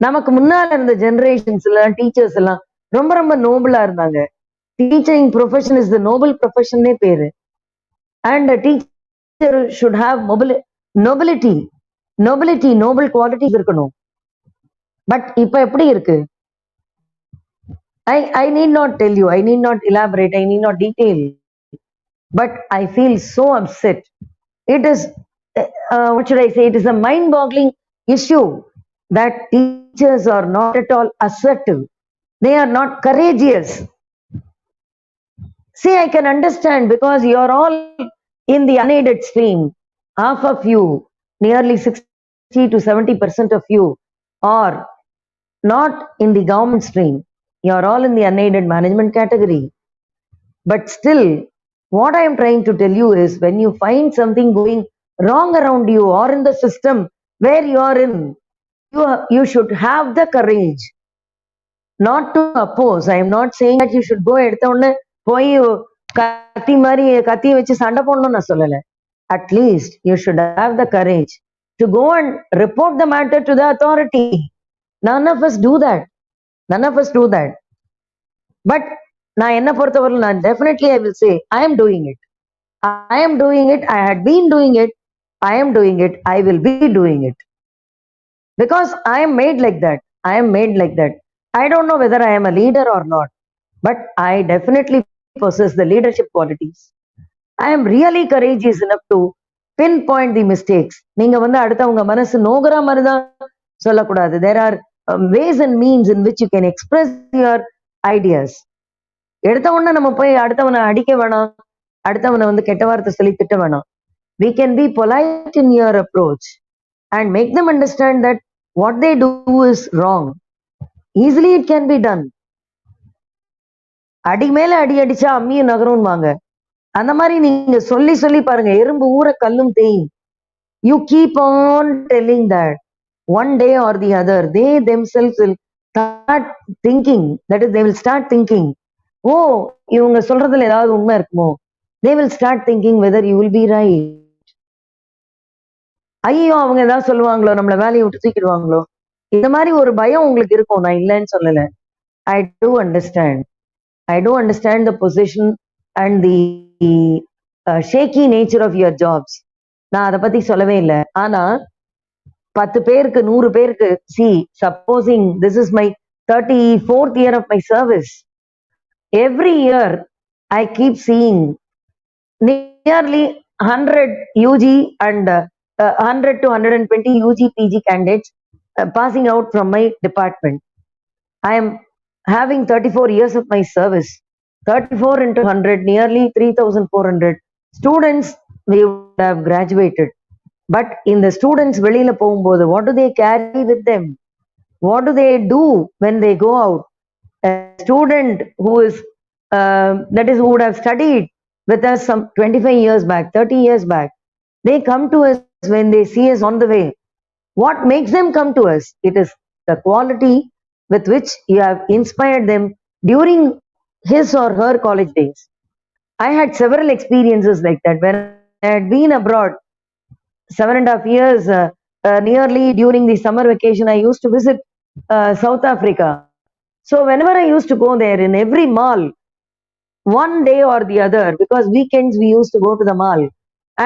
நமக்கு முன்னால இருந்த ஜெனரேஷன்ஸ் எல்லாம் டீச்சர்ஸ் எல்லாம் ரொம்ப ரொம்ப நோபலா இருந்தாங்க. Teaching profession is the noble ப்ரொஃபஷன்னே பேரு. And teacher should have nobility, noble qualities இருக்கணும். பட் இப்ப எப்படி இருக்கு? I need not tell you, I need not elaborate, I need not detail, but I feel so upset. It is what should I say, it is a mind-boggling issue that teachers are not at all assertive, they are not courageous. See, I can understand because you are all in the unaided stream. Half of you, nearly 60 to 70% of you are not in the government stream. You are all in the unaided management category. But still, what I am trying to tell you is, when you find something going wrong around you or in the system where you are in, you should have the courage not to oppose. I am not saying that you should go எடுத்த உடனே போய் கத்தி மாதிரி கத்தியை வச்சு சண்டை போடணும்னு நான் சொல்லலை. at least you should have the courage to go and report the matter to the authority. None of us do that. None of us do that. But நான் என்ன பொறுத்தவரை நான் definitely I will say I am doing it. I am doing it. I had been doing it. I am doing it. I will be doing it. Because I am made like that. I am made like that. I don't know whether I am a leader or not, but I definitely possess the leadership qualities. I am really courageous enough to pinpoint the mistakes. நீங்க வந்து அடுத்தவங்க மனசு நோகுற மாதிரி தான் சொல்லக்கூடாது. There are ways and means in which you can express your ideas. எடுத்த உடனே நம்ம போய் அடுத்தவனை அடிக்க வேணாம், அடுத்தவனை வந்து கெட்ட வார்த்தை சொல்லி திட்ட வேணாம். We can be polite in your approach and make them understand that what they do is wrong. Easily it can be done. அடி மேல அடி அடிச்சா அம்மியும் நகரும் வாங்க. அந்த மாதிரி நீங்க சொல்லி சொல்லி பாருங்க, எறும்பு ஊற கல்லும் தேயும். You keep on telling that one day or the other they themselves will start thinking, that is they will start thinking, ஓ இவங்க சொல்றதுல ஏதாவது உண்மை இருக்குமோ. They will start thinking whether you will be right. ஐயோ அவங்க ஏதாவது சொல்லுவாங்களோ, நம்மள வேலையை விட்டு தூக்கிடுவாங்களோ, இந்த மாதிரி ஒரு பயம் உங்களுக்கு இருக்கும். நான் இல்லைன்னு சொல்லல. I do understand. I do understand the position and the shaky nature of your jobs. நான் அதை பத்தி சொல்லவே இல்லை. ஆனா 10 பேருக்கு 100 பேருக்கு, see, supposing this is my 34th year of my service, every year I keep seeing nearly 100 UG and 100 to 120 UG PG candidates passing out from my department. I am having 34 years of my service. 34 into 100, nearly 3,400 students we would have graduated. But in the students வெளியில போகும்போது, what do they carry with them? What do they do when they go out? A student who is that is who would have studied with us some 25 years back, 30 years back, they come to us when they see us on the way. What makes them come to us? It is the quality with which you have inspired them during his or her college days. I had several experiences like that. When I had been abroad 7.5 years, nearly during the summer vacation, I used to visit South Africa. So whenever I used to go there, in every mall, one day or the other, because weekends we used to go to the mall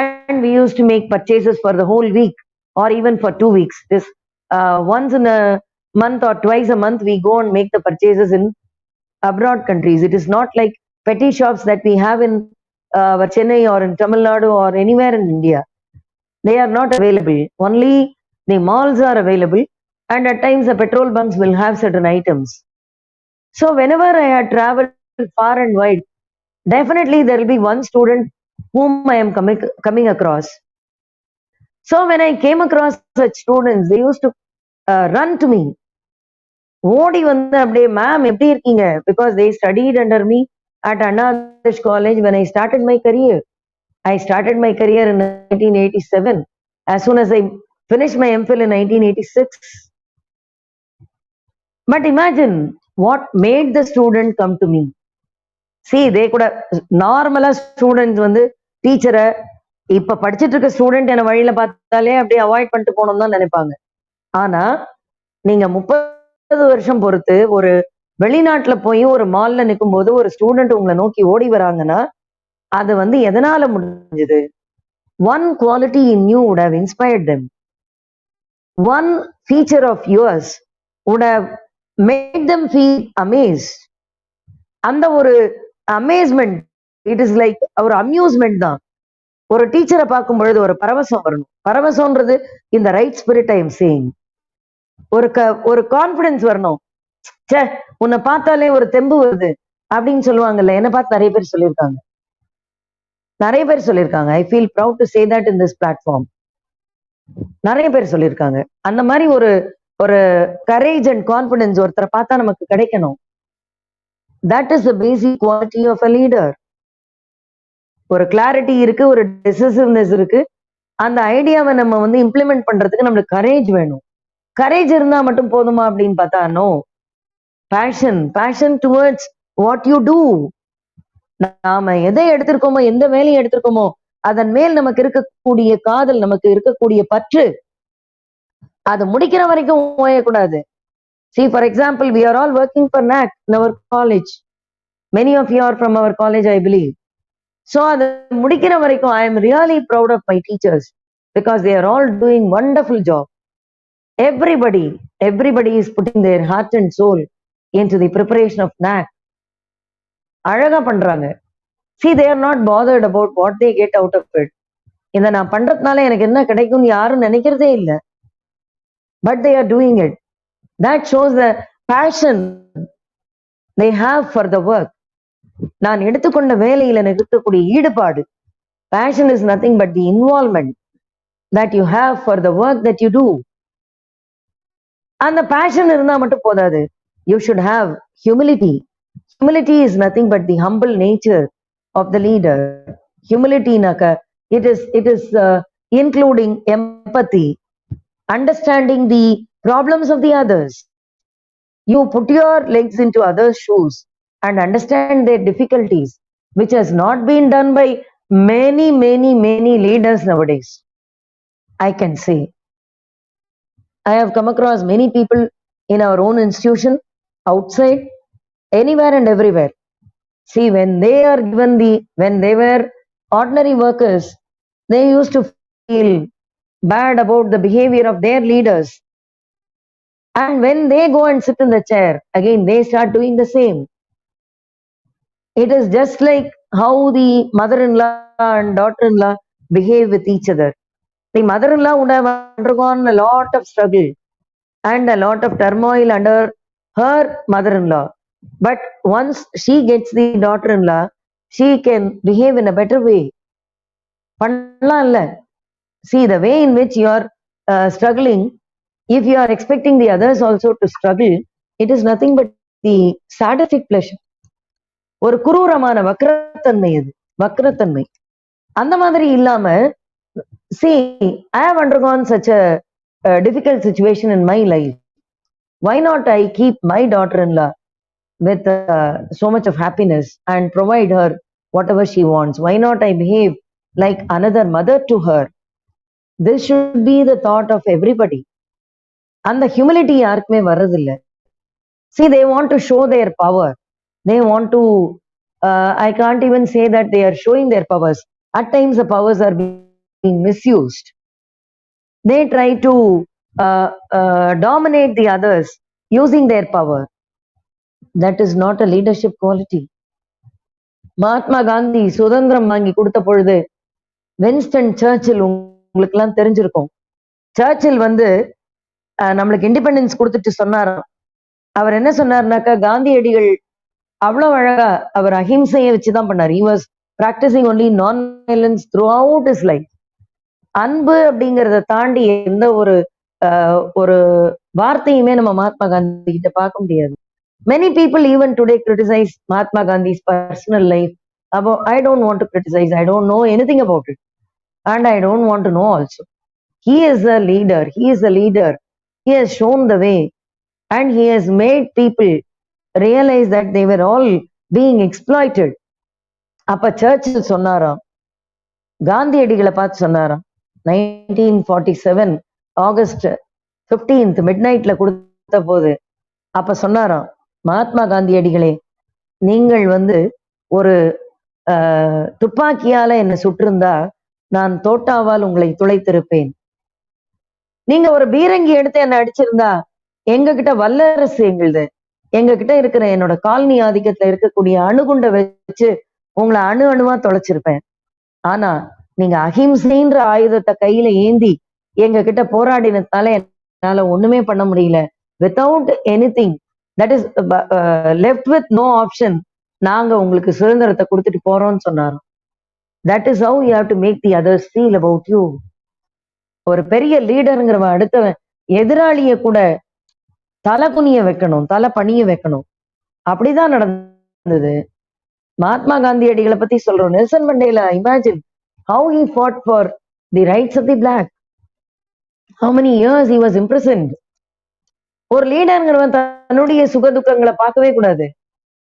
and we used to make purchases for the whole week or even for 2 weeks. This once in a month or twice a month we go and make the purchases in abroad countries. It is not like petty shops that we have in Chennai or in Tamil Nadu or anywhere in India. They are not available. Only the malls are available, and at times the petrol bunks will have certain items. So whenever I had traveled far and wide, definitely there will be one student whom I am coming across. So when I came across such students, they used to run to me. ஓடி வந்து அப்படியே, ma'am எப்படி இருக்கீங்க? Because they studied under me at Anna College when I started my career. I started my career in 1987. As soon as I finished my MPhil in 1986. But imagine what made the student come to me. See, they could have normally students வந்து டீச்சரை இப்ப படிச்சுட்டு இருக்க student என்ன வழியில பார்த்தாலே அப்படியே avoid பண்ணிட்டு போகணும் தான் நினைப்பாங்க. ஆனா நீங்க 30 வருஷம் பொறுத்து ஒரு வெளிநாட்டுல போய் ஒரு மால்ல நிற்கும் போது ஒரு ஸ்டூடெண்ட் உங்களை நோக்கி ஓடி வராங்கன்னா அது வந்து எதனால முடிஞ்சது? One quality in you would have inspired them. One feature of yours would have made them feel amazed. அந்த ஒரு amazement, it is like ஒரு amusement தான். ஒரு டீச்சரை பார்க்கும் பொழுது ஒரு பரவசம் வரணும். பரவசம்ன்றது இந்த right spirit I am saying. ஒரு கான்பிடன்ஸ் வரணும். சே, உன்னை பார்த்தாலே ஒரு தெம்பு வருது அப்படின்னு சொல்லுவாங்கல்ல. என்னை பார்த்து நிறைய பேர் சொல்லியிருக்காங்க. I feel proud to say that in this platform. நிறைய பேர் சொல்லியிருக்காங்க. அந்த மாதிரி ஒரு கரேஜ் அண்ட் கான்பிடன்ஸ் ஒருத்தரை பார்த்தா நமக்கு கிடைக்கணும். That is the basic quality of a leader. ஒரு கிளாரிட்டி இருக்கு, ஒரு டிசிசிவ்னஸ் இருக்கு. அந்த ஐடியாவை நம்ம வந்து இம்ப்ளிமெண்ட் பண்றதுக்கு நம்மளுக்கு கரேஜ் வேணும். கரேஜ் இருந்தா மட்டும் போதுமா அப்படின்னு பார்த்தா no. Passion towards what you do. நாம எதை எடுத்திருக்கோமோ, எந்த வேலையை எடுத்திருக்கோமோ அதன் மேல் நமக்கு இருக்கக்கூடிய காதல், நமக்கு இருக்கக்கூடிய பற்று, அது முடிக்கிற வரைக்கும் ஓயக்கூடாது. See, for example, we are all working for NAC in our college. Many of you are from our college, I believe. So, அது முடிக்கிற வரைக்கும் I am really proud of my teachers because they are all doing wonderful job. Everybody is putting their heart and soul into the preparation of NAC. அழகா பண்றாங்க. See, they are not bothered about what they get out of it. இதை நான் பண்றதுனால எனக்கு என்ன கிடைக்கும்னு யாரும் நினைக்கிறதே இல்லை. But they are doing it. That shows the passion they have for the work. நான் எடுத்துக்கொண்ட வேலையில் எனக்கு இருக்கக்கூடிய ஈடுபாடு. Passion is nothing but the involvement that you have for the work that you do. அந்த passion இருந்தா மட்டும் போதாது. You should have humility. Humility is nothing but the humble nature of the leader. Humility naka, it is including empathy, understanding the problems of the others. You put your legs into others' shoes and understand their difficulties, which has not been done by many leaders nowadays. I can say. I have come across many people in our own institution, outside, anywhere and everywhere. See, when they were ordinary workers, they used to feel bad about the behavior of their leaders. And when they go and sit in the chair, again they start doing the same. It is just like how the mother-in-law and daughter-in-law behave with each other. The mother-in-law would have undergone a lot of struggle and a lot of turmoil under her mother-in-law. But once she gets the daughter-in-law, she can behave in a better way. See, the way in which you are struggling, if you are expecting the others also to struggle, it is nothing but the sadistic pleasure. ஒரு குரூரமான வக்ரத்தன்மை அது, வக்ரத்தன்மை. அந்த மாதிரி இல்லாம, see, I have undergone such a difficult situation in my life. Why not I keep my daughter-in-law with so much of happiness and provide her whatever she wants? Why not I behave like another mother to her? This should be the thought of everybody. And the humility யாருக்குமே வர்றதில்லை. See, they want to show their power. They want to, I can't even say that they are showing their powers. At times the powers are being misused. They try to dominate the others using their power. That is not a leadership quality. Mahatma Gandhi சுதந்திரம் வாங்கி கொடுத்த பொழுது Winston Churchill, உங்களுக்கு எல்லாம் தெரிஞ்சிருக்கும், சர்ச்சில் நம்மளுக்கு independence கொடுத்துட்டு சொன்னாராம். அவர் என்ன சொன்னார்னாக்கா, காந்தியடிகள் அவ்வளவு அழகா அவர் அஹிம்சையை வச்சுதான் பண்ணார். He was practicing only non-violence throughout his life. அன்பு அப்படிங்கறத தாண்டி எந்த ஒரு வார்த்தையுமே நம்ம மகாத்மா காந்தி கிட்ட பார்க்க முடியாது. Many people even today criticize Mahatma Gandhi's personal life. I don't want to criticize. I don't know anything about it, and I don't want to know also. He is a leader. He is a leader. He has shown the way, and he has made people realize that they were all being exploited. அப்ப சர்ச்சில் சொன்னாராம், காந்தியடிகளை பார்த்து சொன்னாராம், 1947 August 15th மிட்நைட்ல கொடுத்த போது, அப்ப சொன்னாராம், மகாத்மா காந்தியடிகளே, நீங்கள் ஒரு துப்பாக்கியால என்னை சுற்றிருந்தா நான் தோட்டாவால் உங்களை துளைத்திருப்பேன். நீங்க ஒரு பீரங்கி எடுத்து என்ன அடிச்சிருந்தா எங்க கிட்ட வல்லரசு எங்களுது, எங்க கிட்ட இருக்கிற என்னோட காலனி ஆதிக்கத்துல இருக்கக்கூடிய அணுகுண்டை வச்சு உங்களை அணுவா தொலைச்சிருப்பேன். ஆனா நீங்க அஹிம்சைன்ற ஆயுதத்தை கையில ஏந்தி எங்க கிட்ட போராடினதால என்னால ஒண்ணுமே பண்ண முடியல. Without anything, that is left with no option, நாங்க உங்களுக்கு சுதந்திரத்தை கொடுத்துட்டு போறோம்னு சொன்னாரோ. That is how you have to make the others feel about you. ஒரு பெரிய லீடருங்கிறவன் அடுத்தவன் எதிராளிய கூட தலை குனிய வைக்கணும், தலை பணிய வைக்கணும். அப்படிதான் நடந்தது. மகாத்மா காந்தியடிகளை பத்தி சொல்றோம். Nelson Mandela, imagine how he fought for the rights of the black. How many years he was imprisoned. ஒரு லீடருங்கிறவன் தன்னுடைய சுக துக்கங்களை பார்க்கவே கூடாது.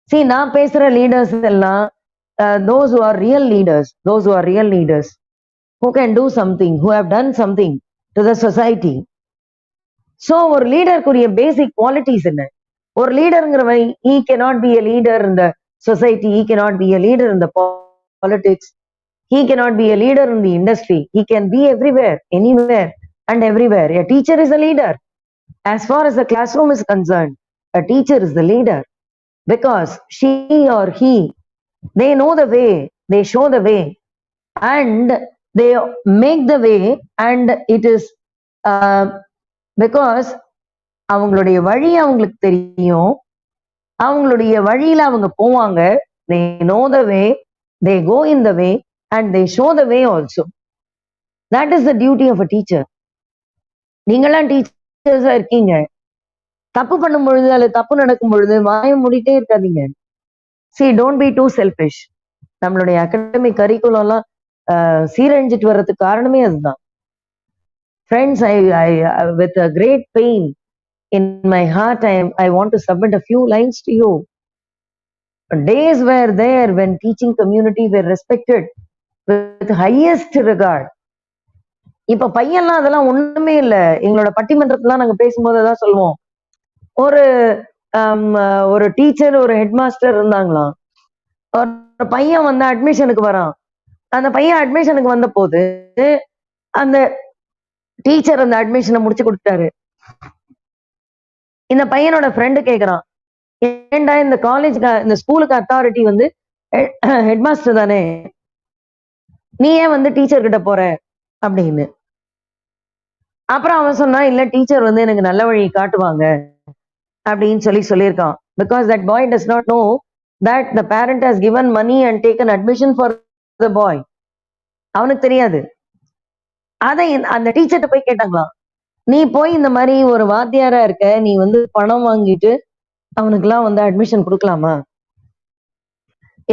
See, நான் பேசுற லீடர்ஸ் எல்லாம் those who are real leaders, who can do something, who have done something to the society. So ஒரு லீடருக்குரிய பேசிக் குவாலிட்டிஸ் என்ன? ஒரு லீடருங்கிறவன் he cannot be a leader in the society, he cannot be a leader in the politics, he cannot be a leader in the industry, he can be everywhere, anywhere and everywhere. A teacher is a leader. As far as the classroom is concerned, a teacher is the leader because she or he, they know the way, they show the way and they make the way, and it is because அவங்களுடைய வழி அவங்களுக்கு தெரியும், அவங்களுடைய வழியில அவங்க போவாங்க. they know the way, they go in the way and they show the way also. That is the duty of a teacher. நீங்களாம் டீச்சர்ஸா இருக்கீங்க, தப்பு பண்ணும் பொழுது அல்லது தப்பு நடக்கும் பொழுது வாய மூடிட்டே இருக்காதீங்க. see, don't be too selfish. நம்மளுடைய அகாடமிக் கரிக்குலம்லாம் சீரழிஞ்சிட்டு வர்றதுக்கு காரணமே அதுதான். Friends, I with a great pain in my heart, I want to submit a few lines to you. Days were there when teaching community were respected with highest regard. இப்ப பையன்லாம் அதெல்லாம் ஒண்ணுமே இல்லை. எங்களோட பட்டிமன்றத்துல நாங்க பேசும்போது தான் சொல்லுவோம், ஒரு டீச்சர் ஒரு ஹெட் மாஸ்டர் இருந்தாங்களாம். ஒரு பையன் வந்து அட்மிஷனுக்கு வரான். அந்த பையன் அட்மிஷனுக்கு வந்த போது அந்த டீச்சர் அந்த அட்மிஷனை முடிச்சு கொடுத்தாரு. இந்த பையனோட ஃப்ரெண்டு கேக்குறான், ஏண்டா இந்த காலேஜ்க்கு இந்த ஸ்கூலுக்கு அத்தாரிட்டி வந்து ஹெட் மாஸ்டர் தானே, நீ ஏன் வந்து டீச்சர் கிட்ட போற அப்படின்னு. அப்புறம் அவன் சொன்னா, இல்ல டீச்சர் வந்து எனக்கு நல்ல வழி காட்டுவாங்க அப்படின்னு சொல்லியிருக்கான். Because that boy does not know that the parent has given money and taken admission for the boy. அவனுக்கு தெரியாது. அதை அந்த டீச்சர்கிட்ட போய் கேட்டாங்களாம், நீ போய் இந்த மாதிரி ஒரு வாத்தியாரா இருக்க, நீ வந்து பணம் வாங்கிட்டு அவனுக்குலாம் வந்து அட்மிஷன் கொடுக்கலாமா,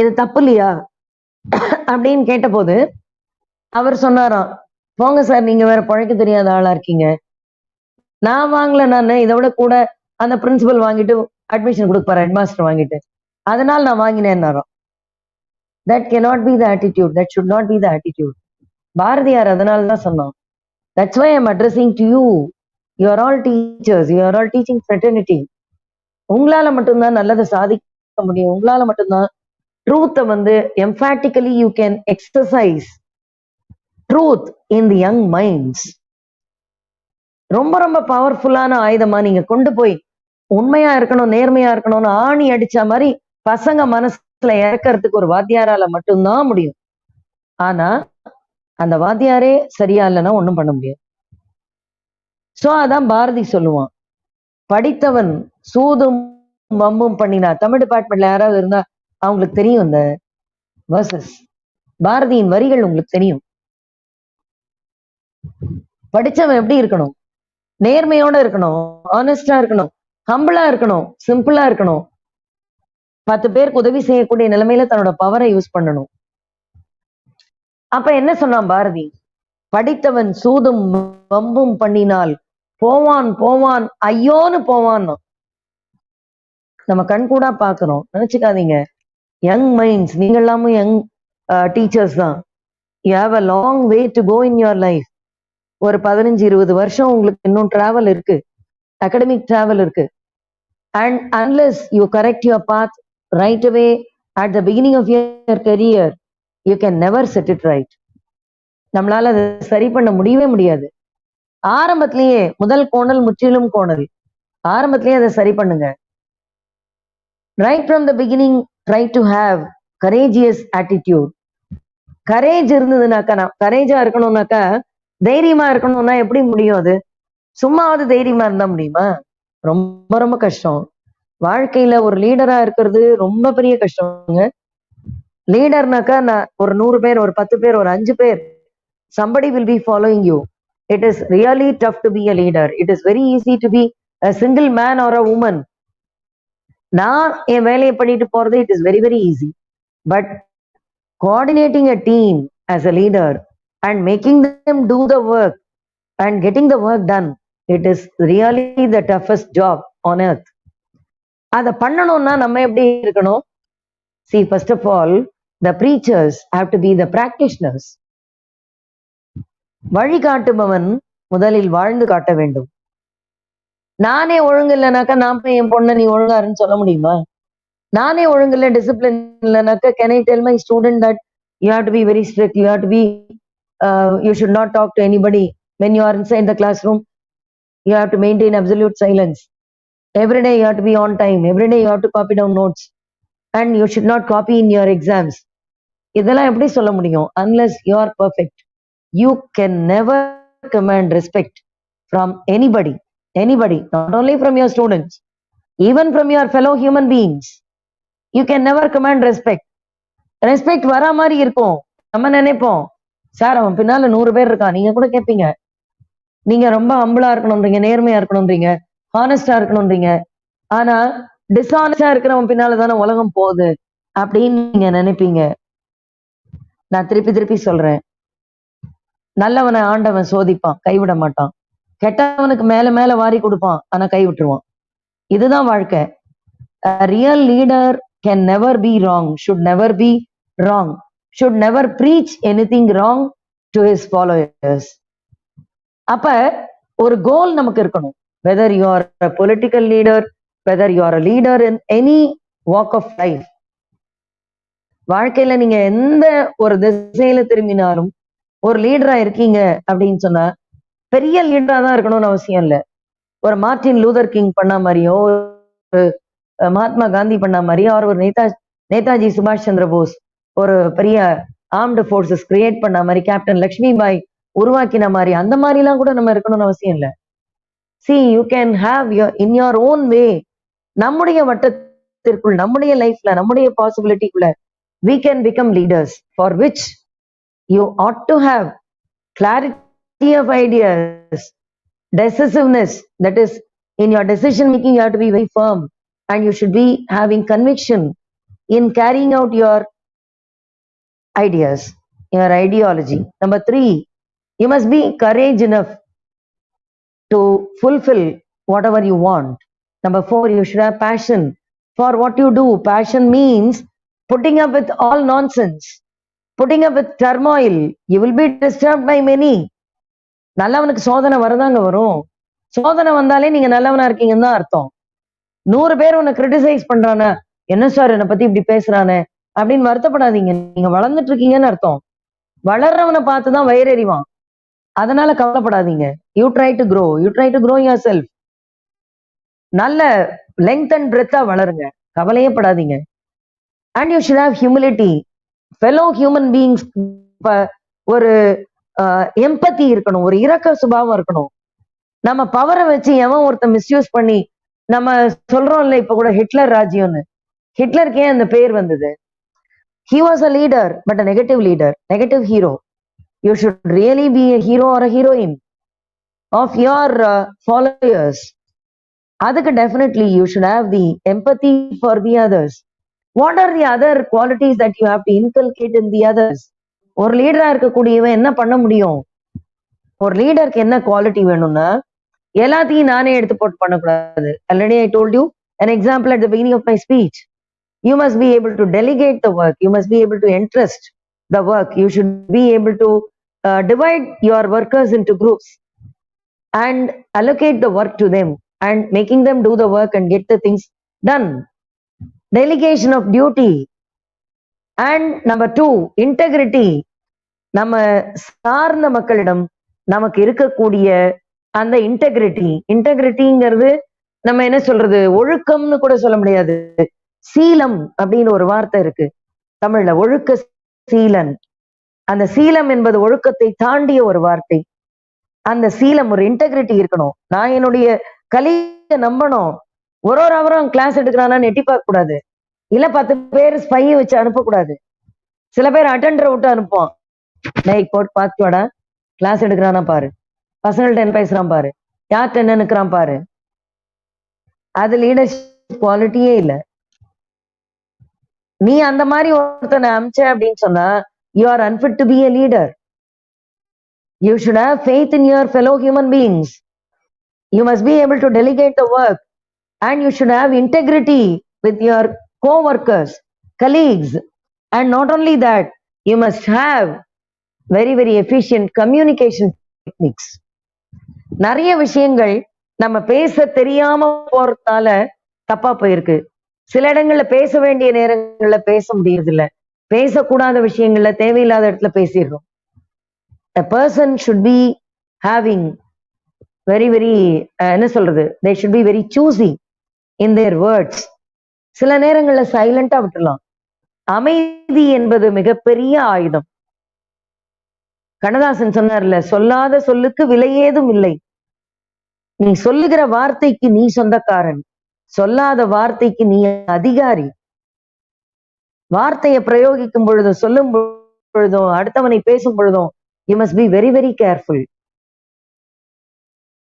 இது தப்பு இல்லையா அப்படின்னு கேட்ட போது அவர் சொன்னாராம், போங்க சார், நீங்க வேற பழக்க தெரியாத ஆளா இருக்கீங்க, நான் வாங்கல, நான் இதை விட கூட அந்த பிரின்சிபல் வாங்கிட்டு அட்மிஷன் கொடுப்பாரு, ஹெட் மாஸ்டர் வாங்கிட்டு, அதனால நான் வாங்கினேன்னாராம். That cannot be the attitude, that should not be the attitude. Bharathiyar அதனால தான் சொன்னான், that's why I'm addressing to you, you are all teachers, you are all teaching fraternity. உங்களால மட்டும்தான் நல்லதை சாதிக்க முடியும். உங்களால மட்டும்தான் ட்ரூத்தை வந்து emphatically you can exercise truth in the young minds. ரொம்ப ரொம்ப பவர்ஃபுல்லான ஆயுதமா நீங்க கொண்டு போய் உண்மையா இருக்கணும், நேர்மையா இருக்கணும்னு ஆணி அடிச்ச மாதிரி பசங்க மனசுல இறக்கிறதுக்கு ஒரு வாத்தியாரால மட்டும்தான் முடியும். ஆனா அந்த வாத்தியாரே சரியா இல்லைன்னா ஒண்ணும் பண்ண முடியாது. சோ அதான் பாரதி சொல்லுவான், படித்தவன் சூதும் வம்பும் பண்ணினா. தமிழ் டிபார்ட்மெண்ட்ல யாராவது இருந்தா அவங்களுக்கு தெரியும் இந்த வேர்சஸ், பாரதியின் வரிகள் உங்களுக்கு தெரியும். படிச்சவன் எப்படி இருக்கணும், நேர்மையோட இருக்கணும், ஆனஸ்டா இருக்கணும், ஹம்பிளா இருக்கணும், சிம்பிளா இருக்கணும், 10 பேருக்கு உதவி செய்யக்கூடிய நிலைமையில தன்னோட பவரை யூஸ் பண்ணணும். அப்ப என்ன சொன்னான் பாரதி, படித்தவன் சூதும் வம்பும் பண்ணினால் போவான் போவான் ஐயோன்னு போவான். நம்ம கண் கூட பாக்குறோம், நினைச்சுக்காதீங்க. யங் மைண்ட்ஸ், நீங்க எல்லாமும் யங் டீச்சர்ஸ் தான். You have a long way to go in your life. ஒரு 15-20 வருஷம் உங்களுக்கு இன்னும் டிராவல் இருக்கு, அகடமிக் டிராவல் இருக்கு. And unless you correct your path right away at the beginning of your career, you can never set it right. நம்மளால அதை சரி பண்ண முடியவே முடியாது. ஆரம்பத்திலேயே முதல் கோணல் முற்றிலும் கோணல், ஆரம்பத்திலேயே அதை சரி பண்ணுங்க. Right from the beginning try to have courageous attitude. Courage இருந்ததுனாக்கா, கரேஜா இருக்கணும்னாக்கா, தைரியமா இருக்கணும்னா எப்படி முடியும்? அது சும்மாவது தைரியமா இருந்தா முடியுமா? ரொம்ப ரொம்ப கஷ்டம். வாழ்க்கையில ஒரு லீடரா இருக்கிறது ரொம்ப பெரிய கஷ்டங்க. லீடர்னாக்கா நான் ஒரு 100 பேர், ஒரு 10 பேர், ஒரு 5 பேர், somebody will be following you. It is really tough to be a leader. It is very easy to be a single man or a woman. நான் என் வேலையை பண்ணிட்டு போறது, it is very very easy. But coordinating a team as a leader and making them do the work and getting the work done, it is really the toughest job on earth. அதை பண்ணணும்னா நம்ம எப்படி இருக்கணும்? See, first of all, The preachers have to be the practitioners. வழிகாட்டுபவன் முதலில் வாழ்ந்து காட்ட வேண்டும். நானே ஒழுங்கு இல்லைனாக்கா நான் போய் என் பொண்ணை நீ ஒழுங்காருன்னு சொல்ல முடியுமா? நானே ஒழுங்கு இல்லை, டிசிப்ளின் இல்லைனாக்கா can I tell my student that you have to be very strict, you have to be you should not talk to anybody when you are inside the classroom, you have to maintain absolute silence, every day you have to be on time, every day you have to copy down notes, and you should not copy in your exams. இதெல்லாம் எப்படி சொல்ல முடியும்? Unless you are perfect, you can never command respect from anybody, not only from your students, even from your fellow human beings. You can never command respect. Respect வரா மாதிரி இருக்கும். நம்ம நினைப்போம், sir அவன் பின்னால 100 பேர் இருக்கான், நீங்க கூட கேட்பீங்க, நீங்க ரொம்ப ஹம்பிளா இருக்கணும்ன்றீங்க, நேர்மையா இருக்கணும்ன்றீங்க, ஹானஸ்டா இருக்கணும்ன்றீங்க, ஆனா டிஸ்ஹானஸ்டா இருக்கிறவன் பின்னாலதானே உலகம் போகுது அப்படின்னு நீங்க நினைப்பீங்க. நான் திருப்பி சொல்றேன், நல்லவனை ஆண்டவன் சோதிப்பான், கைவிட மாட்டான். கெட்டவனுக்கு மேல மேல வாரி கொடுப்பான், ஆனா கை விட்டுருவான். இதுதான் வாழ்க்கை. A real leader can never be wrong, should never be wrong, should never preach anything wrong to his followers. அப்ப ஒரு கோல் நமக்கு இருக்கணும். Whether you are a political leader, whether you are a leader in any walk of life, வாழ்க்கையில நீங்க எந்த ஒரு திசையில திரும்பினாலும் ஒரு லீடரா இருக்கீங்க அப்படின்னு சொன்னா பெரிய லீடரா தான் இருக்கணும்னு அவசியம் இல்லை. ஒரு மார்ட்டின் லூதர் கிங் பண்ண மாதிரியோ, ஒரு மகாத்மா காந்தி பண்ண மாதிரியோ, ஒரு நேதாஜி சுபாஷ் சந்திர போஸ் ஒரு பெரிய ஆர்ம்டு ஃபோர்ஸஸ் கிரியேட் பண்ண மாதிரி, கேப்டன் லக்ஷ்மி பாய் உருவாக்கின மாதிரி, அந்த மாதிரிலாம் கூட நம்ம இருக்கணும்னு அவசியம் இல்லை. See, you can have in your own way, நம்முடைய வட்டத்திற்குள், நம்முடைய லைஃப்ல, நம்முடைய பாசிபிலிட்டிக்குள்ள we can become leaders, for which you ought to have clarity of ideas, decisiveness, that is, in your decision making you have to be very firm, and you should be having conviction in carrying out your ideas, your ideology. Number 3, you must be courage enough to fulfill whatever you want. Number 4, you should have passion for what you do. Passion means putting up with all nonsense, putting up with turmoil. You will be disturbed by many. நல்லவனுக்கு சோதனை வரதாங்க வரும். சோதனை வந்தாலே நீங்க நல்லவனா இருக்கீங்கன்னு தான் அர்த்தம். 100 பேர் உன்னை கிரிட்டிசைஸ் பண்றானே, என்ன சார் என்னை பத்தி இப்படி பேசுறானே அப்படின்னு வருத்தப்படாதீங்க, நீங்க வளர்ந்துட்டு இருக்கீங்கன்னு அர்த்தம். வளர்றவனை பார்த்துதான் வயிறறிவான், அதனால கவலைப்படாதீங்க. You try to grow your self. நல்ல லெங்த் அண்ட் பிரெத்தா வளருங்க, கவலையே படாதீங்க. And you should have humility. Fellow human beings ஒரு எம்பத்தி இருக்கணும், ஒரு இரக்க சுபாவம் இருக்கணும். நம்ம பவரை வச்சு எவன் ஒருத்த மிஸ்யூஸ் பண்ணி, நம்ம சொல்றோம்ல இப்ப கூட ஹிட்லர் ராஜ்யம்னு, ஹிட்லருக்கு ஏன் அந்த பேர் வந்தது? He was a leader, but a negative leader, negative hero. You should really be a hero or a heroine of your followers. அதுக்கு definitely you should have the empathy for the others. What are the other qualities that you have to inculcate in the others? ஒரு லீடரா இருக்கக்கூடியவன் என்ன பண்ண முடியும்? ஒரு லீடருக்கு என்ன quality வேணும்னா, எல்லாத்தையும் நானே எடுத்து போட்டு பண்ணக்கூடாது. Already I told you an example at the beginning of my speech. You must be able to delegate the work. You must be able to entrust the work. You should be able to divide your workers into groups and allocate the work to them and making them do the work and get the things done. Delegation of duty. And number 2, integrity. நம்ம சார்ந்த மக்களிடம் நமக்கு இருக்கக்கூடிய அந்த இன்டெகிரிட்டிங்கிறது நம்ம என்ன சொல்றது, ஒழுக்கம்னு கூட சொல்ல முடியாது. சீலம் அப்படின்னு ஒரு வார்த்தை இருக்கு தமிழ்ல, ஒழுக்க சீலன். அந்த சீலம் என்பது ஒழுக்கத்தை தாண்டிய ஒரு வார்த்தை. அந்த சீலம், ஒரு இன்டெகிரிட்டி இருக்கணும். நான் என்னுடைய கலீக நம்பணும். ஒரு அவரும் கிளாஸ் எடுக்கிறானான்னு எட்டி பார்க்க கூடாது, இல்ல 10 பேர் ஸ்பையை வச்சு அனுப்பக்கூடாது. சில பேர் அட்டெண்டரை விட்டு அனுப்புவான், லைக் போட்டு பார்த்துவாடா, கிளாஸ் எடுக்கிறானா பாரு, பசங்கள்ட்ட என்ன பேசுறான் பாரு, யார்கிட்ட என்ன நிற்கிறான் பாரு. அது லீடர்ஷிப் குவாலிட்டியே இல்லை. நீ அந்த மாதிரி ஒருத்தனை அமிச்ச அப்படின்னு சொன்னா you are unfit to be a leader. You should have faith in your fellow human beings. You must be able to delegate the work, and you should have integrity with your co-workers, colleagues. And not only that, you must have very, very efficient communication techniques. நிறைய விஷயங்கள் நம்ம பேச தெரியாம போறதுனால தப்பா போயிருக்கு. சில இடங்கள்ல பேச வேண்டிய நேரங்கள்ல பேச முடியறது இல்ல. பேசக்கூடாத விஷயங்கள்ல தேவையில்லாத இடத்துல பேசிடுறோம். A person should be having very, very என்ன சொல்றது, they should be very choosy in their words. சில நேரங்கள்ல சைலண்டா விட்டுலாம். அமைதி என்பது மிகப்பெரிய ஆயுதம். கண்ணதாசன் சொன்னார்ல, சொல்லாத சொல்லுக்கு விலையேதும் இல்லை. நீ சொல்லுகிற வார்த்தைக்கு நீ சொந்தக்காரன், சொல்லாத வார்த்தைக்கு நீ அதிகாரி. வார்த்தையை பிரயோகிக்கும் பொழுதும் சொல்லும் பொழுதும் அடுத்தவனை பேசும் பொழுதும் you must be very very careful.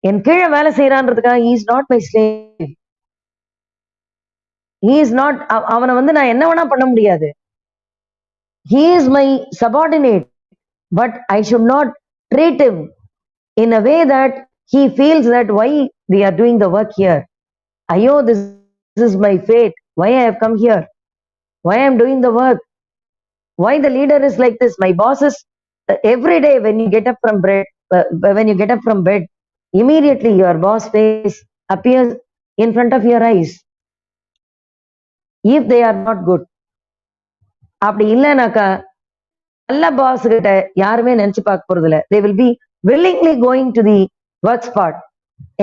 என் கீழே வேலை செய்யறான்றதுக்காக he is not my slave. he is not, அவனை வந்து நான் என்ன வேணா பண்ண முடியாது. he is my subordinate, but I should not treat him in a way that he feels that why we are doing the work here. Ayo, this is my fate. Why I have come here? Why I am doing the work? Why the leader is like this? My boss is every day when you get up from bed, immediately your boss face appears in front of your eyes. If they are not good, அப்படி இல்லைனாக்கா நல்ல pass கிட்ட யாருமே நினைச்சு பார்க்க போறது இல்ல. They will be willingly going to the work spot.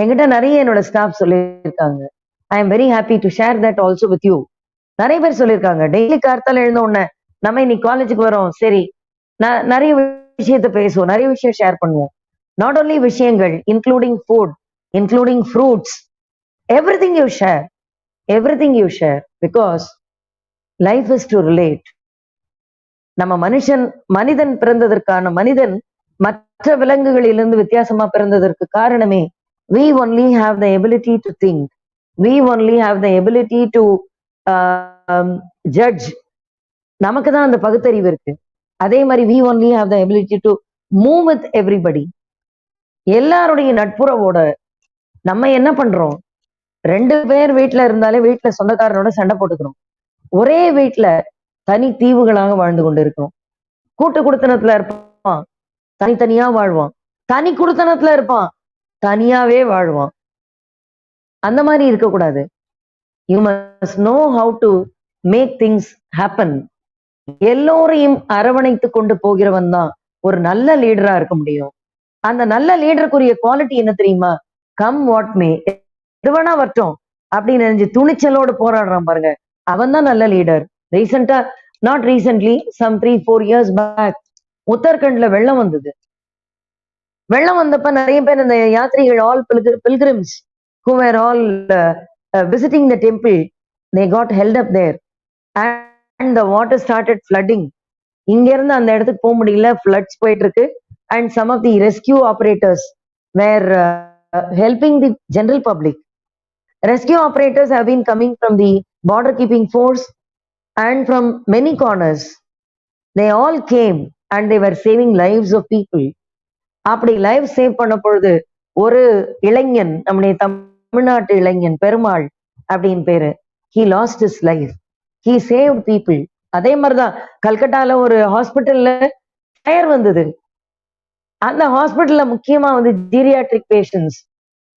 என்கிட்ட நிறைய என்னோட ஸ்டாஃப் சொல்லியிருக்காங்க. I am very happy to share that also with you. நிறைய பேர் சொல்லியிருக்காங்க, டெய்லி கார்த்தால எழுந்த உடனே நம்ம இன்னைக்கு காலேஜுக்கு வரோம், சரி நிறைய விஷயத்த பேசுவோம், நிறைய விஷயம் ஷேர் பண்ணுவோம். நாட் ஓன்லி விஷயங்கள், including food, including fruits, everything you share because life is to relate. நம்ம மனிதன் பிறந்ததற்கான, மனிதன் மற்ற விலங்குகளிலிருந்து வித்தியாசமா பிறந்ததற்கு காரணமே we only have the ability to think, we only have the ability to judge. நமக்கு தான் அந்த பகுத்தறிவு இருக்கு. அதே மாதிரி we only have the ability to move with everybody. எல்லாருடைய நட்புறவோட நம்ம என்ன பண்றோம், 2 பேர் வீட்டுல இருந்தாலே வீட்டுல சொந்தக்காரனோட சண்டை போட்டுக்கிறோம். ஒரே வீட்டுல தனி தீவுகளாக வாழ்ந்து கொண்டு இருக்கிறோம். கூட்டு குடுத்தனத்துல இருப்பான், தனித்தனியா வாழ்வான். தனி குடுத்தனத்துல இருப்பான், தனியாவே வாழ்வான். அந்த மாதிரி இருக்கக்கூடாது. You must know how to make things happen. எல்லோரையும் அரவணைத்து கொண்டு போகிறவன் தான் ஒரு நல்ல லீடரா இருக்க முடியும். அந்த நல்ல லீடருக்குரிய குவாலிட்டி என்ன தெரியுமா? கம் வாட் மே, எதுவனா வரட்டும் அப்படின்னு நினைஞ்சு துணிச்சலோடு போராடுறான் பாருங்க, அவன் தான் நல்ல லீடர். ரீசெண்டா, not recently, some 3-4 years back உத்தரகண்ட்ல வெள்ளம் வந்தது. வெள்ளம் வந்தப்ப நிறைய பேர் இந்த யாத்ரிகள், all pilgrims who were all visiting the temple, they got held up there and the water started flooding. இங்க இருந்து அந்த இடத்துக்கு போக முடியல, floods போயிட்டு இருக்கு. And some of the rescue operators were helping the general public. Rescue operators have been coming from the border keeping force and from many corners. They all came and they were saving lives of people. அப்படி life save பண்ண பொழுது ஒரு இளைஞன், நம்முடைய தமிழ்நாட்டு இளைஞன் பெருமாள் அப்படின்னு பேரு, he lost his life, he saved people. அதே மாதிரிதான் கல்கட்டால ஒரு ஹாஸ்பிட்டல்ல ஃபயர் வந்தது. அந்த ஹாஸ்பிட்டல்ல முக்கியமா வந்து ஜீரியாட்ரிக் பேஷண்ட்ஸ்,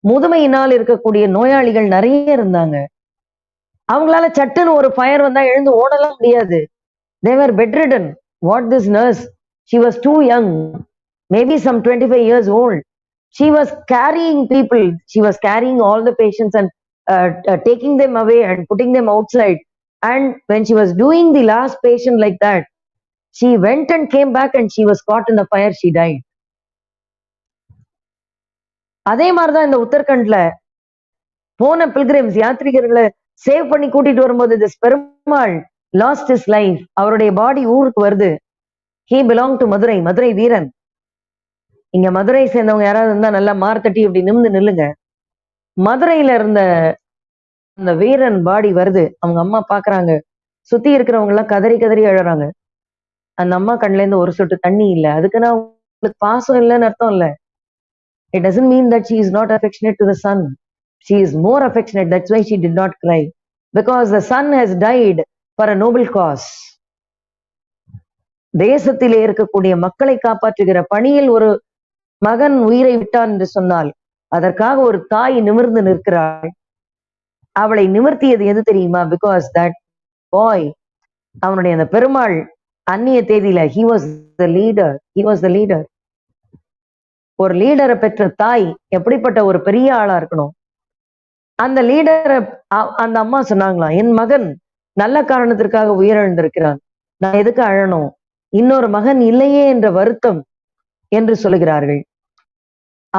முதுமையினால் இருக்கக்கூடிய நோயாளிகள் நிறைய இருந்தாங்க. அவங்களால சட்டுன்னு ஒரு ஃபயர் வந்தா எழுந்து ஓடலாம் முடியாது. they were bedridden. What this nurse, she was too young, maybe some 25 years old. She was carrying people, she was carrying all the patients and taking them away and putting them outside. And when she was doing the last patient like that, she went and came back and she was caught in the fire, she died. அதே மாதிரிதான் இந்த உத்தரகண்ட்ல போன Pilgrims, யாத்ரிகர்களை save பண்ணி கூட்டிட்டு வரும்போது this Perumal lost his life. அவருடைய பாடி ஊருக்கு வருது. he belonged to Madurai, Madurai Veeran. இங்க மதுரை சேர்ந்தவங்க யாராவது இருந்தா நல்லா மார்த்தட்டி இப்படி நில்லுங்க. மதுரையில இருந்த அந்த வீரன் பாடி வருது. அவங்க அம்மா பாக்குறாங்க, சுத்தி இருக்கிறவங்க எல்லாம் கதறி கதறி அழறாங்க. அந்த அம்மா கண்ணுல இருந்து ஒரு சொட்டு தண்ணி இல்ல. அதுக்குன்னா அவங்களுக்கு பாசம் இல்லைன்னு அர்த்தம் இல்ல. It doesn't mean that she is not affectionate to the son. She is more affectionate. That's why she did not cry, because the son has died for a noble cause. தேசத்திலே இருக்கக்கூடிய மக்களை காப்பாற்றுகிற பணியில் ஒரு மகன் உயிரை விட்டான் என்று சொன்னால் அதற்காக ஒரு தாய் நிமிர்ந்து நிற்கிறாள். அவளை நிமிர்த்தியது எது தெரியுமா? பிகாஸ் தட் பாய், அவனுடைய அந்த பெருமாள் அந்நிய தேதியில he was the leader. ஒரு லீடரை பெற்ற தாய் எப்படிப்பட்ட ஒரு பெரிய ஆளா இருக்கணும். அந்த லீடரை அந்த அம்மா சொன்னாங்களாம், என் மகன் நல்ல காரணத்திற்காக உயிரிழந்திருக்கிறான், நான் எதுக்கு அழணும், இன்னொரு மகன் இல்லையே என்ற வருத்தம் என்று சொல்லுகிறார்கள்.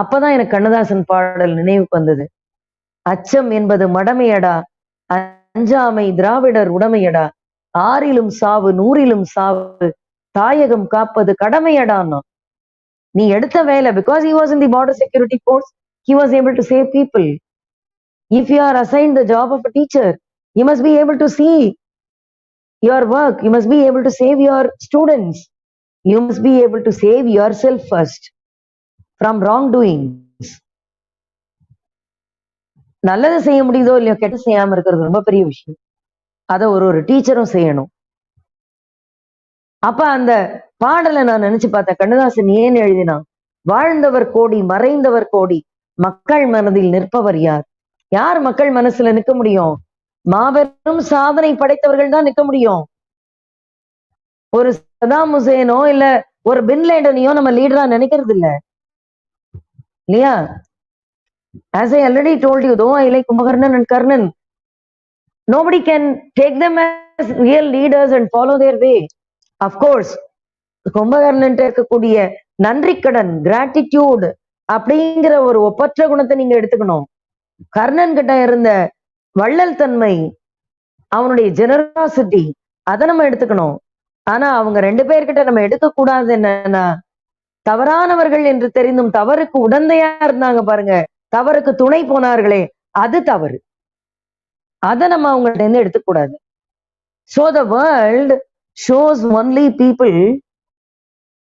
அப்பதான் எனக்கு கண்ணதாசன் பாடல் நினைவுக்கு வந்தது. அச்சம் என்பது மடமையடா, அஞ்சாமை திராவிடர் உடமையடா, ஆறிலும் சாவு நூறிலும் சாவு, தாயகம் காப்பது கடமையடான்னா. நீ எடுத்த வேலை, because he was in the border security force, he was able to save people. If you are assigned the job of a teacher, you must be able to see your work, you must be able to save your students, you must be able to save yourself first from wrongdoings. நல்லது செய்ய முடியுதோ இல்லையோ, கெட்ட செய்யாம இருக்கிறது ரொம்ப பெரிய விஷயம். அதை ஒரு டீச்சரும் செய்யணும். அப்ப அந்த பாடலை நான் நினைச்சு பார்த்தேன், கண்ணதாசன் ஏன் எழுதினான்? வாழ்ந்தவர் கோடி மறைந்தவர் கோடி, மக்கள் மனதில் நிற்பவர் யார்? யார் மக்கள் மனசுல நிற்க முடியும்? மாபெரும் சாதனை படைத்தவர்கள் தான் நிற்க முடியும். ஒரு சதாம் ஹுசேனோ இல்ல ஒரு பின் லேடனையோ நம்ம லீடரா நினைக்கிறது இல்ல இல்லையா? As I already told you, though I like Kumbhakarnan and Karnan, nobody can take them as real leaders and follow their way. Of course, Kumbakarnan இருக்கக்கூடிய நன்றி கடன், கிராட்டிடியூட் அப்படிங்கிற ஒரு ஒப்பற்ற குணத்தை நீங்க எடுத்துக்கணும். கர்ணன் கிட்ட இருந்த வள்ளல் தன்மை, அவனுடைய ஜெனராசிட்டி, அதை நம்ம எடுத்துக்கணும். ஆனா அவங்க ரெண்டு பேர்கிட்ட நம்ம எடுக்க கூடாது என்னன்னா, தவறானவர்கள் என்று தெரிந்தும் தவறுக்கு உடந்தையா இருந்தாங்க பாருங்க, தவறுக்கு துணை போனார்களே, அது தவறு. அதை நம்ம அவங்கள்ட்ட இருந்து எடுத்துக்கூடாது. So the world shows only people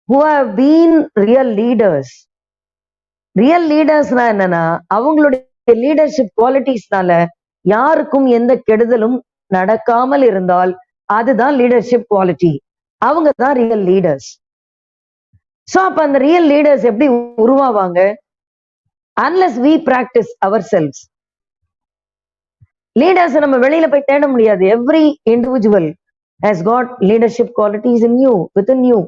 who have been real leaders. Real லீடர்ஸ்னா என்னன்னா, அவங்களுடைய லீடர்ஷிப் குவாலிட்டிஸ்னால யாருக்கும் எந்த கெடுதலும் நடக்காமல் இருந்தால் அதுதான் லீடர்ஷிப் குவாலிட்டி. அவங்க தான் ரியல் லீடர்ஸ். ஸோ அப்ப அந்த ரியல் லீடர்ஸ் எப்படி உருவாவாங்க? unless we practice ourselves. Leaders நம்ம வெளியில போய் தேட முடியாது. Every individual has got leadership qualities in you, within you.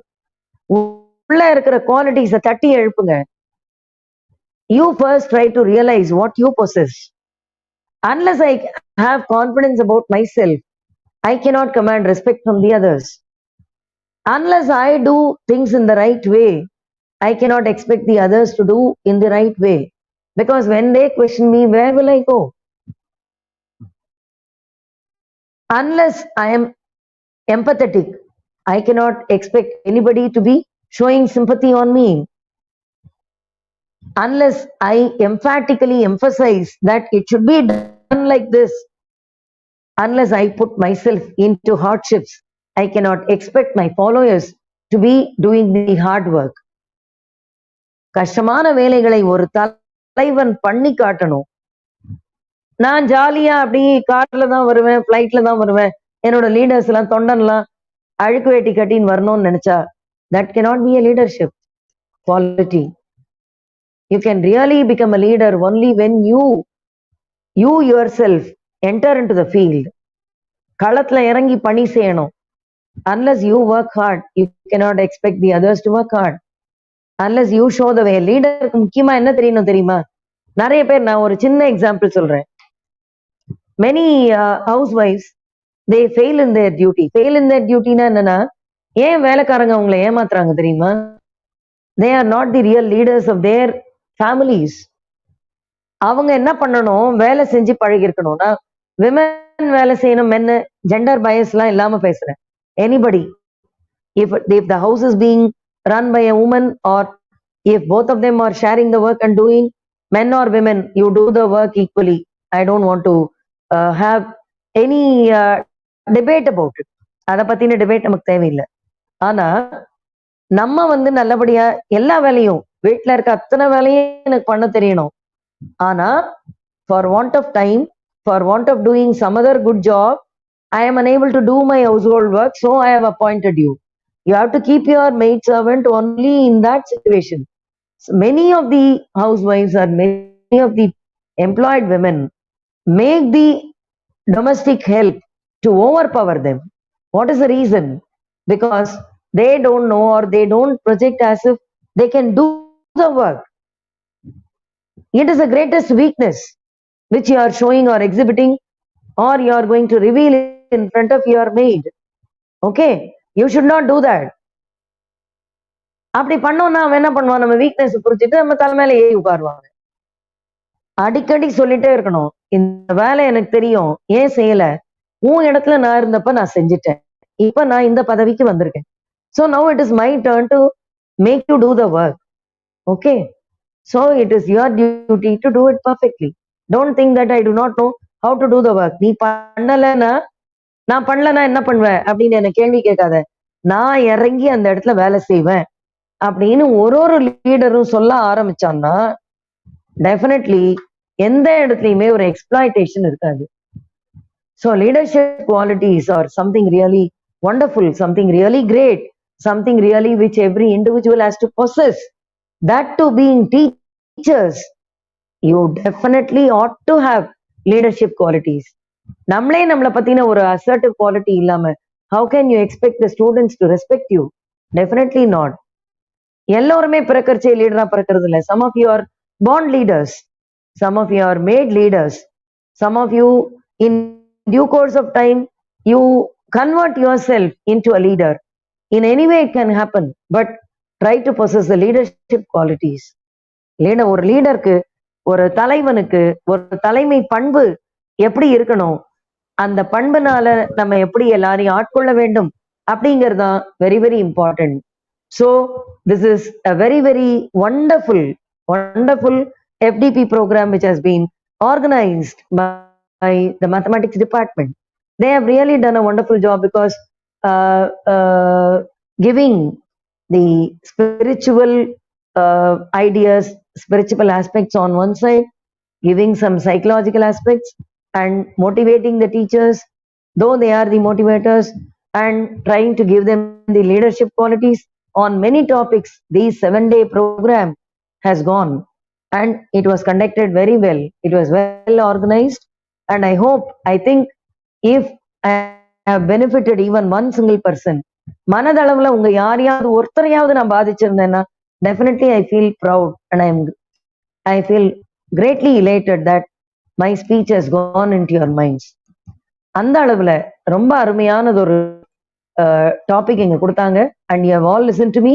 உள்ள இருக்கிற குவாலிட்டிஸை தட்டி எழுப்புங்க. You first try to realize what you possess. Unless I have confidence about myself, I cannot command respect from the others. Unless I do things in the right way, I cannot expect the others to do in the right way. Because when they question me, where will I go? Unless I am empathetic, I cannot expect anybody to be showing sympathy on me. Unless I emphatically emphasize that it should be done like this, unless I put myself into hardships, I cannot expect my followers to be doing the hard work. கஷ்டமான வேலைகளை ஒரு தலைவன் பண்ணி காட்டணும். நான் ஜாலியா அப்படி கார்ல தான் வருவேன், பிளைட்ல தான் வருவேன், என்னோட லீடர்ஸ் எல்லாம் தொண்டன்லாம் அழுக்கு வேட்டி கட்டின்னு வரணும்னு நினைச்சா, that cannot be a leadership quality. You can really become a leader only when you yourself enter into the field. களத்துல இறங்கி பணி செய்யணும். Unless you work hard, you cannot expect the others to work hard. Unless you show the way. லீடருக்கு முக்கியமா என்ன தெரியணும் தெரியுமா? நிறைய பேர், நான் ஒரு சின்ன எக்ஸாம்பிள் சொல்றேன். Many housewives, they fail in their duty. Fail in their duty னா என்னன்னா, ஏன் வேலைக்காரங்க அவங்களை ஏமாத்துறாங்க தெரியுமா? They are not the real leaders of their families. அவங்க என்ன பண்ணணும், வேலை செஞ்சு பழகி இருக்கணும்னா, விமன் வேலை செய்யணும், மென்னு ஜெண்டர் பயஸ் எல்லாம் இல்லாம பேசுறேன். Anybody, if the house is being run by a woman, or if both of them are sharing the work and doing, men or women, you do the work equally. I don't want to have any debate about it. அதை பத்தின debate நமக்கு தேவையில்லை. ஆனா நம்ம நல்லபடியா எல்லா வேலையும், வீட்டுல இருக்க அத்தனை வேலையும் எனக்கு பண்ண தெரியணும். ஆனா for want of time, for want of doing some other good job, I am unable to do my household work, so I have appointed you. You have to keep your maid servant only in that situation. So many of the housewives or many of the employed women make the domestic help to overpower them. What is the reason? Because they don't know or they don't project as if they can do the work. It is the greatest weakness which you are showing or exhibiting, or you are going to reveal in front of your maid. Okay, you should not do that. அப்படி பண்ணோம்னா அவன் என்ன பண்ணுவான், நம்ம weakness புரிஞ்சுட்டு நம்ம தலைமையில ஏறி உட்காருவாங்க. அடிக்கடி சொல்லிட்டே இருக்கணும், இந்த வேலை எனக்கு தெரியும், ஏன் செய்யல, உன் இடத்துல நான் இருந்தப்ப நான் செஞ்சுட்டேன், இப்ப நான் இந்த பதவிக்கு வந்திருக்கேன். So now it is my turn to make you do the work. Okay, so it is your duty to do it perfectly. Don't think that I do not know how to do the work. நீ பண்ணலன்னா, நான் பண்ணலன்னா என்ன பண்ணுவேன் அப்படின்னு என்ன கேள்வி கேட்காத. நான் இறங்கி அந்த இடத்துல வேலை செய்வேன் அப்படின்னு ஒரு லீடரும் சொல்ல ஆரம்பிச்சான்னா டெஃபினெட்லி எந்த இடத்துலயுமே ஒரு எக்ஸ்பிளாய்டேஷன் இருக்காது. So leadership qualities or something really wonderful, something really great, something really which every individual has to possess. That too being teachers, you definitely ought to have leadership qualities. நம்மளே நம்மளை பத்தின ஒரு assertive quality இல்லாம how can you expect the students to respect you? Definitely not. எல்லோருமே பிறக்கறச்சே லீடரா பிறக்கிறது இல்லை. Some of you are born leaders, some of you are made leaders, some of you in due course of time you convert yourself into a leader. In any way it can happen, but try to possess the leadership qualities. ஒரு லீடருக்கு, ஒரு தலைவனுக்கு ஒரு தலைமை பண்பு எப்படி இருக்கணும், அந்த பண்புனால நம்ம எப்படி எல்லாரையும் ஆட்கொள்ள வேண்டும் அப்படிங்கிறது தான் very very important. So this is a very very wonderful FDP program which has been organized by the mathematics department. They have really done a wonderful job because giving the spiritual ideas, spiritual aspects on one side, giving some psychological aspects and motivating the teachers, though they are the motivators, and trying to give them the leadership qualities on many topics. This 7-day program has gone and it was conducted very well. It was well organized, and I think if I have benefited even one single person, மனதளவுல உங்க யாரையாவது ஒருத்தரையாவது நான் பாதிச்சிருந்தேன்னா definitely I feel proud and I feel greatly elated that my speech has gone into your minds. அந்த அளவுல ரொம்ப அருமையானது ஒரு topic இங்க கொடுத்தாங்க, and you have all listened to me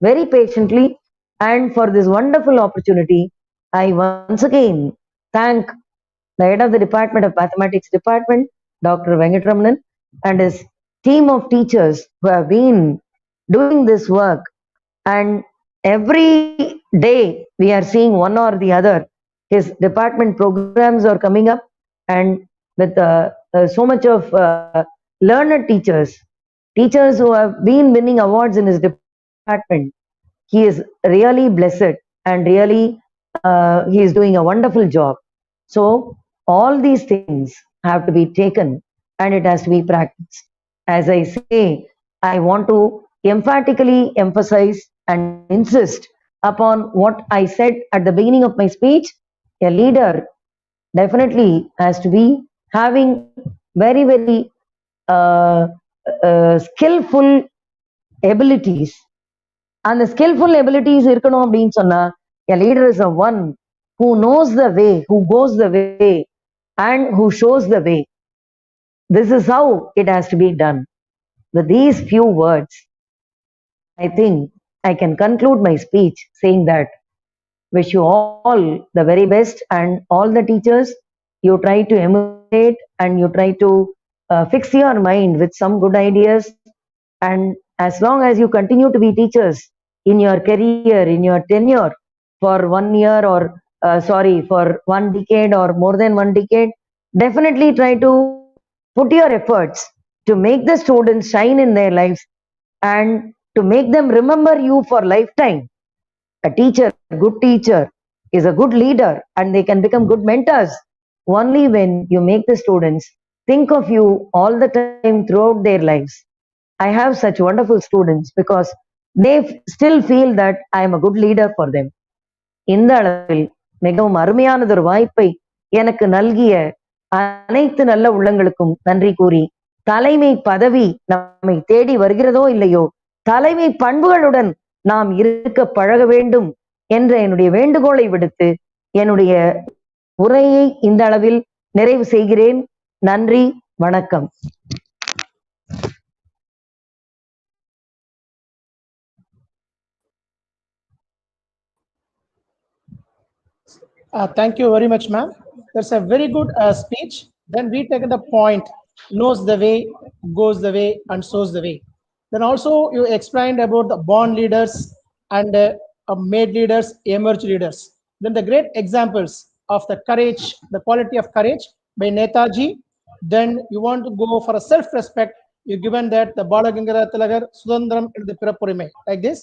very patiently, and for this wonderful opportunity I once again thank the head of the Department of Mathematics Department, Dr. Venkatramanan, and his team of teachers who have been doing this work, and every day we are seeing one or the other his department programs are coming up, and with so much of learned teachers who have been winning awards in his department. He is really blessed and really he is doing a wonderful job. So all these things have to be taken and it has to be practiced. As I say, I want to emphatically emphasize and insist upon what I said at the beginning of my speech. A leader definitely has to be having very very skillful abilities. And the skillful abilities இருக்கணும் அப்படின்னு சொன்னா, a leader is a one who knows the way, who goes the way and who shows the way. This is how it has to be done. With these few words, I think I can conclude my speech saying that wish you all the very best, and all the teachers, you try to emulate and you try to fix your mind with some good ideas, and as long as you continue to be teachers in your career, in your tenure for 1 year or for 1 decade or more than 1 decade, definitely try to put your efforts to make the students shine in their lives and to make them remember you for lifetime. A teacher, a good teacher is a good leader, and they can become good mentors only when you make the students think of you all the time throughout their lives. I have such wonderful students because they still feel that I am a good leader for them. இந்த அளவில் மிகவும் அருமையானதொரு வாய்ப்பை எனக்கு நல்கிய அனைத்து நல்ல உள்ளங்களுக்கும் நன்றி கூறி, தலைமை பதவி நம்மை தேடி வருகிறதோ இல்லையோ, தலைமை பண்புகளுடன் நாம் இருக்க பழக வேண்டும் என்ற என்னுடைய வேண்டுகோளை விடுத்து என்னுடைய உரையை இந்த அளவில் நிறைவு செய்கிறேன். நன்றி, வணக்கம். Thank you very much, ma'am. That's a very good speech. Then we take the point, knows the way, goes the way, and shows the way. Then also you explained about the born leaders and made leaders, emerged leaders. Then the great examples of the courage, the quality of courage by Netaji. Then you want to go for a self-respect. You given that the Balagangara Tilagar, Sudandram, and the Pirapurime, like this.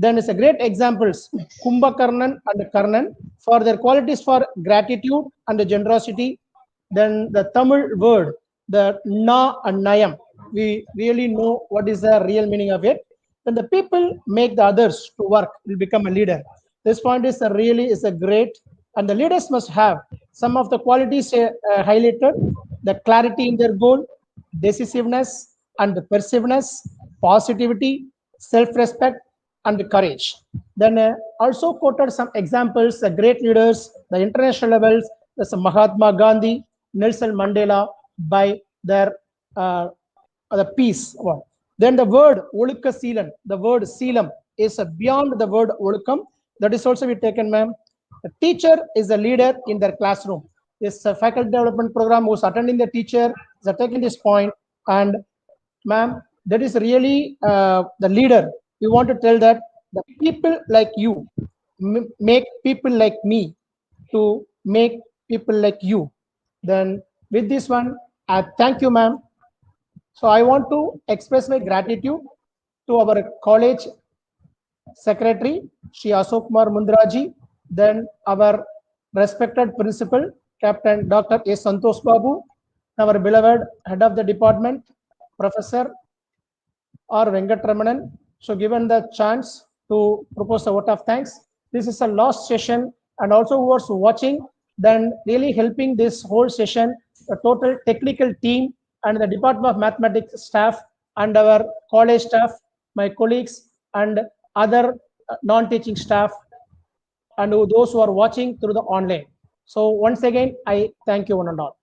Then it's a great examples, Kumbhakarnan and Karnan, for their qualities for gratitude and generosity. Then the Tamil word, the Na and Nayam, we really know what is the real meaning of it. Then the people make the others to work, will become a leader. This point is really is a great, and the leaders must have some of the qualities highlighted: the clarity in their goal, decisiveness and persiveness, positivity, self-respect, and courage. Then also quoted some examples, the great leaders, the international levels, there's Mahatma Gandhi, Nelson Mandela, by their the peace one. Then the word Olukka Seelan, the word Seelam is beyond the word Olukam. That is also be taken, ma'am. The teacher is a leader in their classroom. This faculty development program who's attending the teacher is taking this point, and ma'am, that is really the leader. We want to tell that the people like you make people like me to make people like you. Then with this one, I thank you, ma'am. So I want to express my gratitude to our college secretary, Shri Ashok Kumar Mundraji, then our respected principal, Captain Dr. A. Santosh Babu, our beloved head of the department, Professor R. Venkatramanan. So given the chance to propose a vote of thanks, this is a last session, and also who was watching, then really helping this whole session, the total technical team and the Department of Mathematics staff and our college staff, my colleagues and other non-teaching staff, and those who are watching through the online. So once again, I thank you one and all.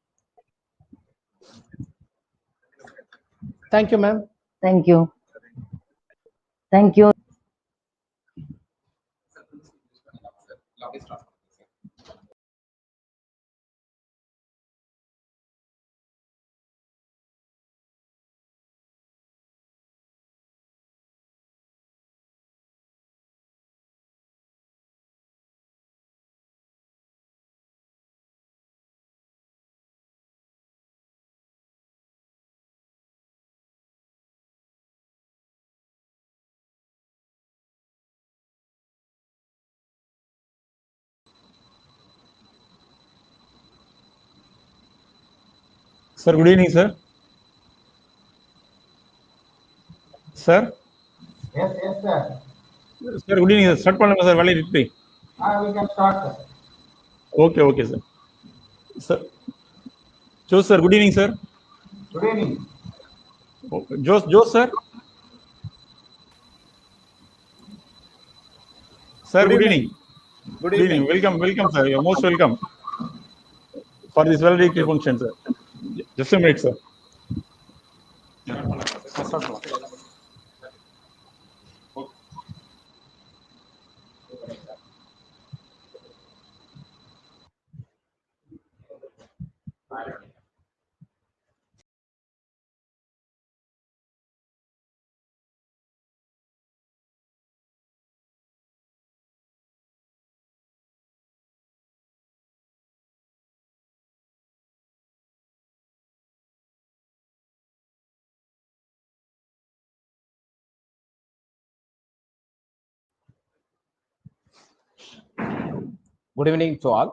Thank you, ma'am. Thank you. Thank you. Sir, good evening, sir. Sir? Yes, sir. Sir, good evening, sir. Start பண்ணுங்க sir, validity. We can start, sir. Okay, sir. Sir. Jose, sir, good evening, sir. Good evening. Okay. Jose, sir. Sir, good evening. Good evening. Welcome, sir. You're most welcome for this validity function, sir. Just a minute, sir. Good evening to all.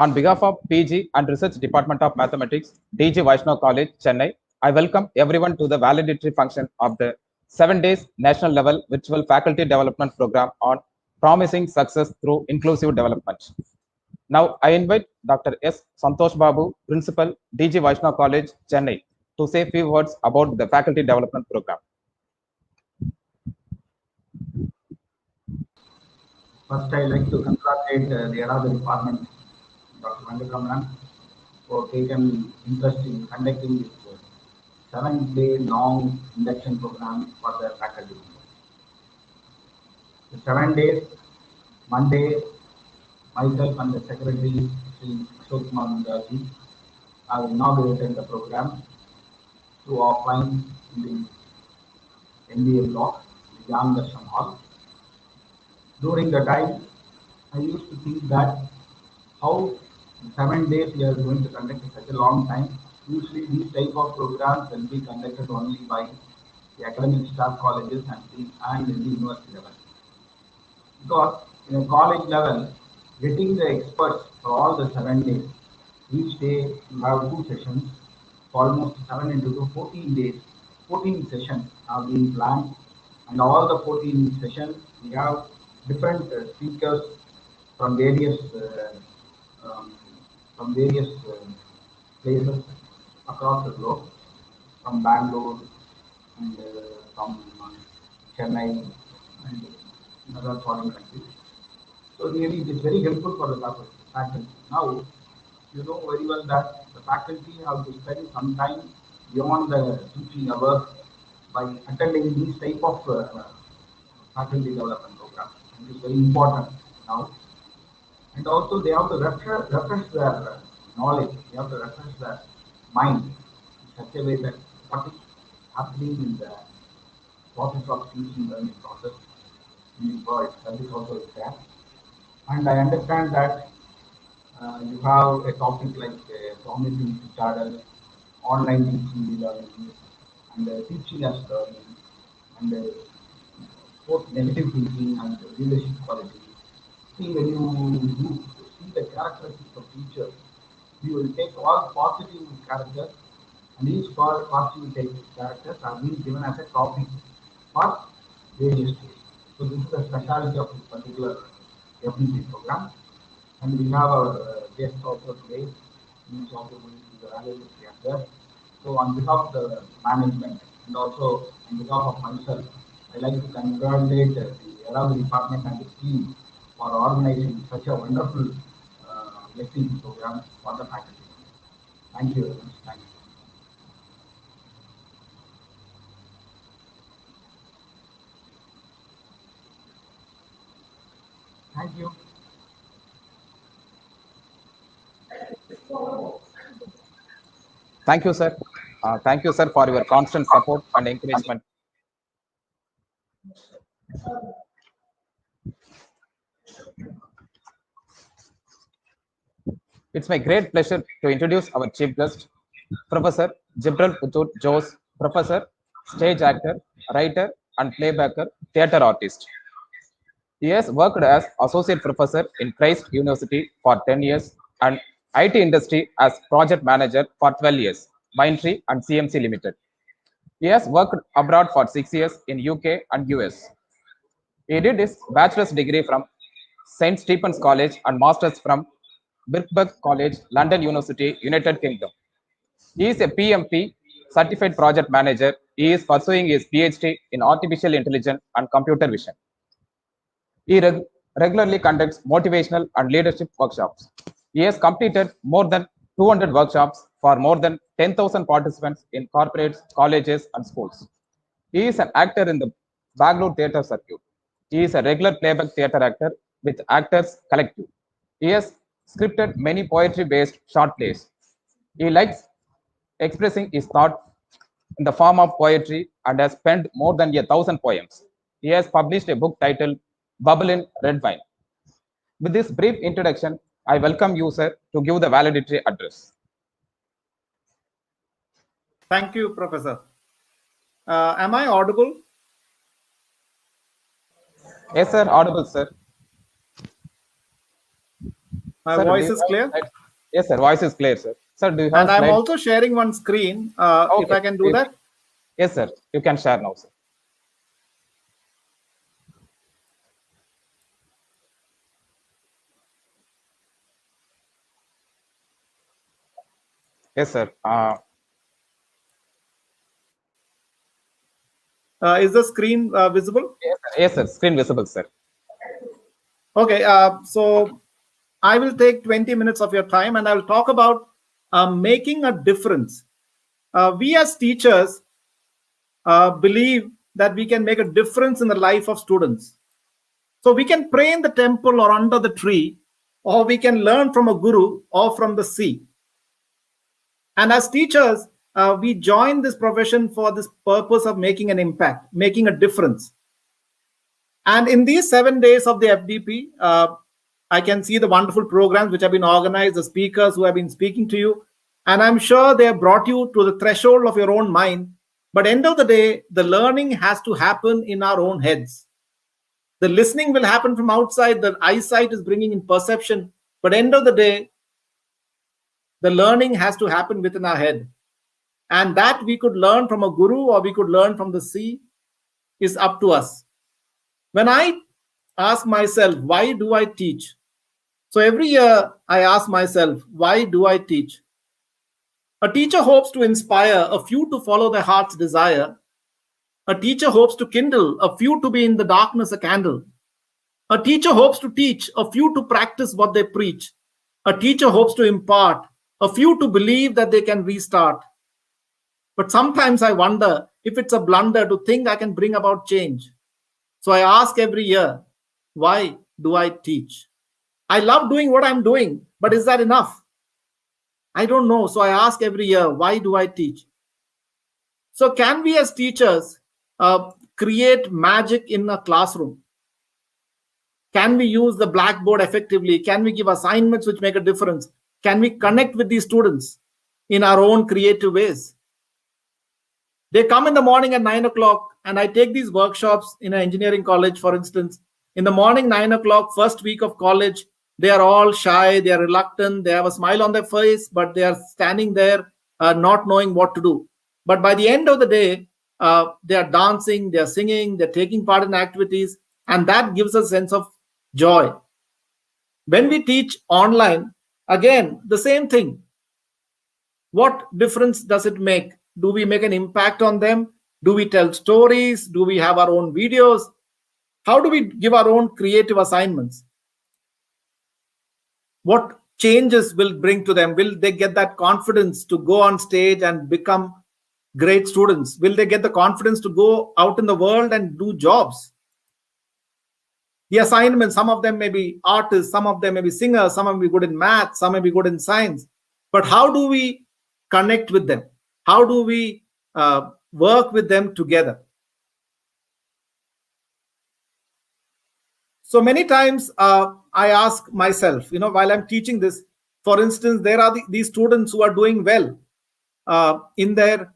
On behalf of PG and Research Department of Mathematics, DG VAISHNAV College, Chennai, I welcome everyone to the valedictory function of the 7 days national level virtual faculty development program on promising success through inclusive development. Now I invite Dr. S. Santosh Babu, Principal, DG Vaishnav College, Chennai, to say a few words about the faculty development program. First, I like to congratulate the Another Department, Dr. Vandakamaran, for taking interest in conducting this 7-day long induction program for the faculty. The 7 days, Monday, myself and the Secretary, Sri Ashok Mandaji, have inaugurated the program through offline in the MBA block, the Jan Darshan Hall. During the time, I used to think that how 7 days we are going to conduct in such a long time. Usually these type of programs will be conducted only by the academic staff colleges and in the university level. Because in a college level, getting the experts for all the 7 days, each day you have 2 sessions, almost 7 into 2, 14 days, 14 sessions are being planned, and all the 14 sessions we have different speakers from various places across the globe, from Bangalore and from Chennai and other foreign countries. So really it is very helpful for the faculty. Now, you know very well that the faculty have to spend some time beyond the teaching hours by attending these type of faculty development programs. It is very important now. And also they have to refresh their knowledge, they have to refresh their mind in such a way that what is happening in the process of teaching learning process in the world, that is also there. And I understand that you have a topic like promising starters, online teaching learning, and teaching as learning, and both negative thinking and leadership quality. See, when you see the characteristics of teachers, you will take all positive characters, and each positive characters are being given as a topic for various days. So this is the specialty of this particular FDP program. And we have our guest also today, who is also going to the valuable there. So on behalf of the management and also on behalf of myself, I like to congratulate the Another Department and the team for organizing such a wonderful lecture program for the faculty. Thank you very much. Thank you. Thank you. Thank you, sir. Thank you, sir, for your constant support and encouragement. It's my great pleasure to introduce our chief guest, Professor Jibril Putur Jose, Professor, stage actor, writer, and playbacker, theatre artist. He has worked as associate professor in Christ University for 10 years and IT industry as project manager for 12 years, Mindtree and CMC Limited. He has worked abroad for 6 years in UK and US. He did his bachelor's degree from St. Stephen's College and master's from Birkbeck College, London University, United Kingdom. He is a PMP certified project manager. He is pursuing his PhD in artificial intelligence and computer vision. He regularly conducts motivational and leadership workshops. He has completed more than 200 workshops for more than 10,000 participants in corporates, colleges, and schools. He is an actor in the Bangalore theatre circuit. He is a regular playback theatre actor with Actors Collective. He has scripted many poetry-based short plays. He likes expressing his thought in the form of poetry and has penned more than 1,000 poems. He has published a book titled Bubble in Red Wine. With this brief introduction, I welcome you, sir, to give the valedictory address. Thank you, Professor. Am I audible? Yes, sir, audible, sir. My Sir, voice is clear? Yes, sir, voice is clear, sir. Sir, do you have And I'm slides? also sharing one screen, if I can do that. Yes, sir, you can share now, sir. Yes, sir. Is the screen visible? Yes, sir. Screen visible, sir. Okay, so I will take 20 minutes of your time and I will talk about making a difference. We as teachers believe that we can make a difference in the life of students. So we can pray in the temple or under the tree, or we can learn from a guru or from the sea. And as teachers, we join this profession for this purpose of making an impact, making a difference. And in these 7 days of the FDP, I can see the wonderful programs which have been organized, the speakers who have been speaking to you. And I'm sure they have brought you to the threshold of your own mind. But end of the day, the learning has to happen in our own heads. The listening will happen from outside. The eyesight is bringing in perception. But end of the day, the learning has to happen within our head. And that we could learn from a guru or we could learn from the sea is up to us. When I ask myself, why do I teach? So every year I ask myself, why do I teach? A teacher hopes to inspire a few to follow their heart's desire. A teacher hopes to kindle a few to be in the darkness a candle. A teacher hopes to teach a few to practice what they preach. A teacher hopes to impart a few to believe that they can restart. But sometimes I wonder if it's a blunder to think I can bring about change. So I ask every year, why do I teach? I love doing what I'm doing, but is that enough? I don't know. So I ask every year, why do I teach? So can we as teachers create magic in a classroom? Can we use the blackboard effectively? Can we give assignments which make a difference? Can we connect with these students in our own creative ways? They come in the morning at 9 o'clock and I take these workshops in an engineering college, for instance. In the morning, 9 o'clock, first week of college, they are all shy, they are reluctant, they have a smile on their face, but they are standing there not knowing what to do. But by the end of the day, they are dancing, they are singing, they're taking part in activities, and that gives a sense of joy. When we teach online, again, the same thing. What difference does it make? Do we make an impact on them? Do we tell stories? Do we have our own videos? How do we give our own creative assignments? What changes will bring to them? Will they get that confidence to go on stage and become great students? Will they get the confidence to go out in the world and do jobs? The assignments, some of them may be artists, some of them may be singers, some may be good in math, some may be good in science. But how do we connect with them? How do we work with them together? So many times I ask myself, while I'm teaching this, for instance, there are these students who are doing well in their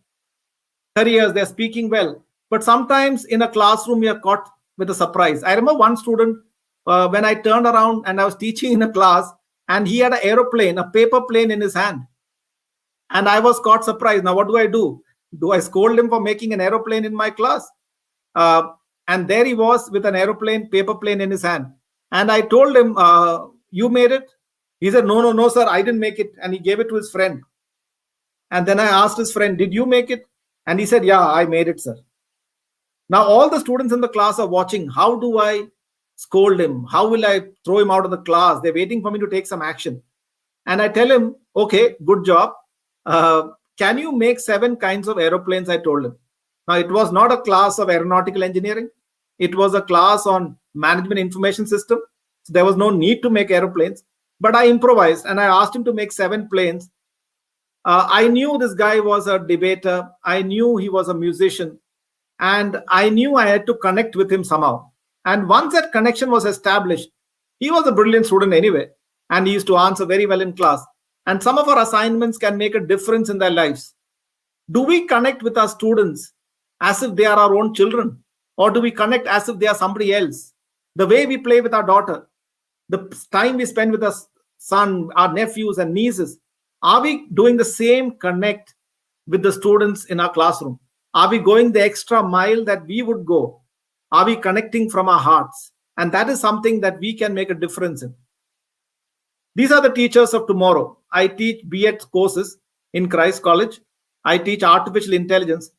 careers, they're speaking well. But sometimes in a classroom, you're caught with a surprise. I remember one student, when I turned around and I was teaching in a class, and he had an aeroplane, a paper plane in his hand. And I was caught surprised. Now, what do? Do I scold him for making an aeroplane in my class? And there he was with an aeroplane, paper plane in his hand. And I told him, you made it? He said, no, sir, I didn't make it. And he gave it to his friend. And then I asked his friend, did you make it? And he said, yeah, I made it, sir. Now, all the students in the class are watching. How do I scold him? How will I throw him out of the class? They're waiting for me to take some action. And I tell him, okay, good job. Can you make 7 kinds of aeroplanes? I told him. Now, it was not a class of aeronautical engineering. It was a class on management information system. So there was no need to make aeroplanes. But I improvised and I asked him to make 7 planes. I knew this guy was a debater. I knew he was a musician. And I knew I had to connect with him somehow. And once that connection was established, he was a brilliant student anyway. And he used to answer very well in class. And some of our assignments can make a difference in their lives. Do we connect with our students as if they are our own children? Or do we connect as if they are somebody else? The way we play with our daughter, the time we spend with our son, our nephews and nieces, are we doing the same connect with the students in our classroom? Are we going the extra mile that we would go? Are we connecting from our hearts? And that is something that we can make a difference in. These are the teachers of tomorrow. I teach B.Ed courses. in Christ College. I teach artificial intelligence.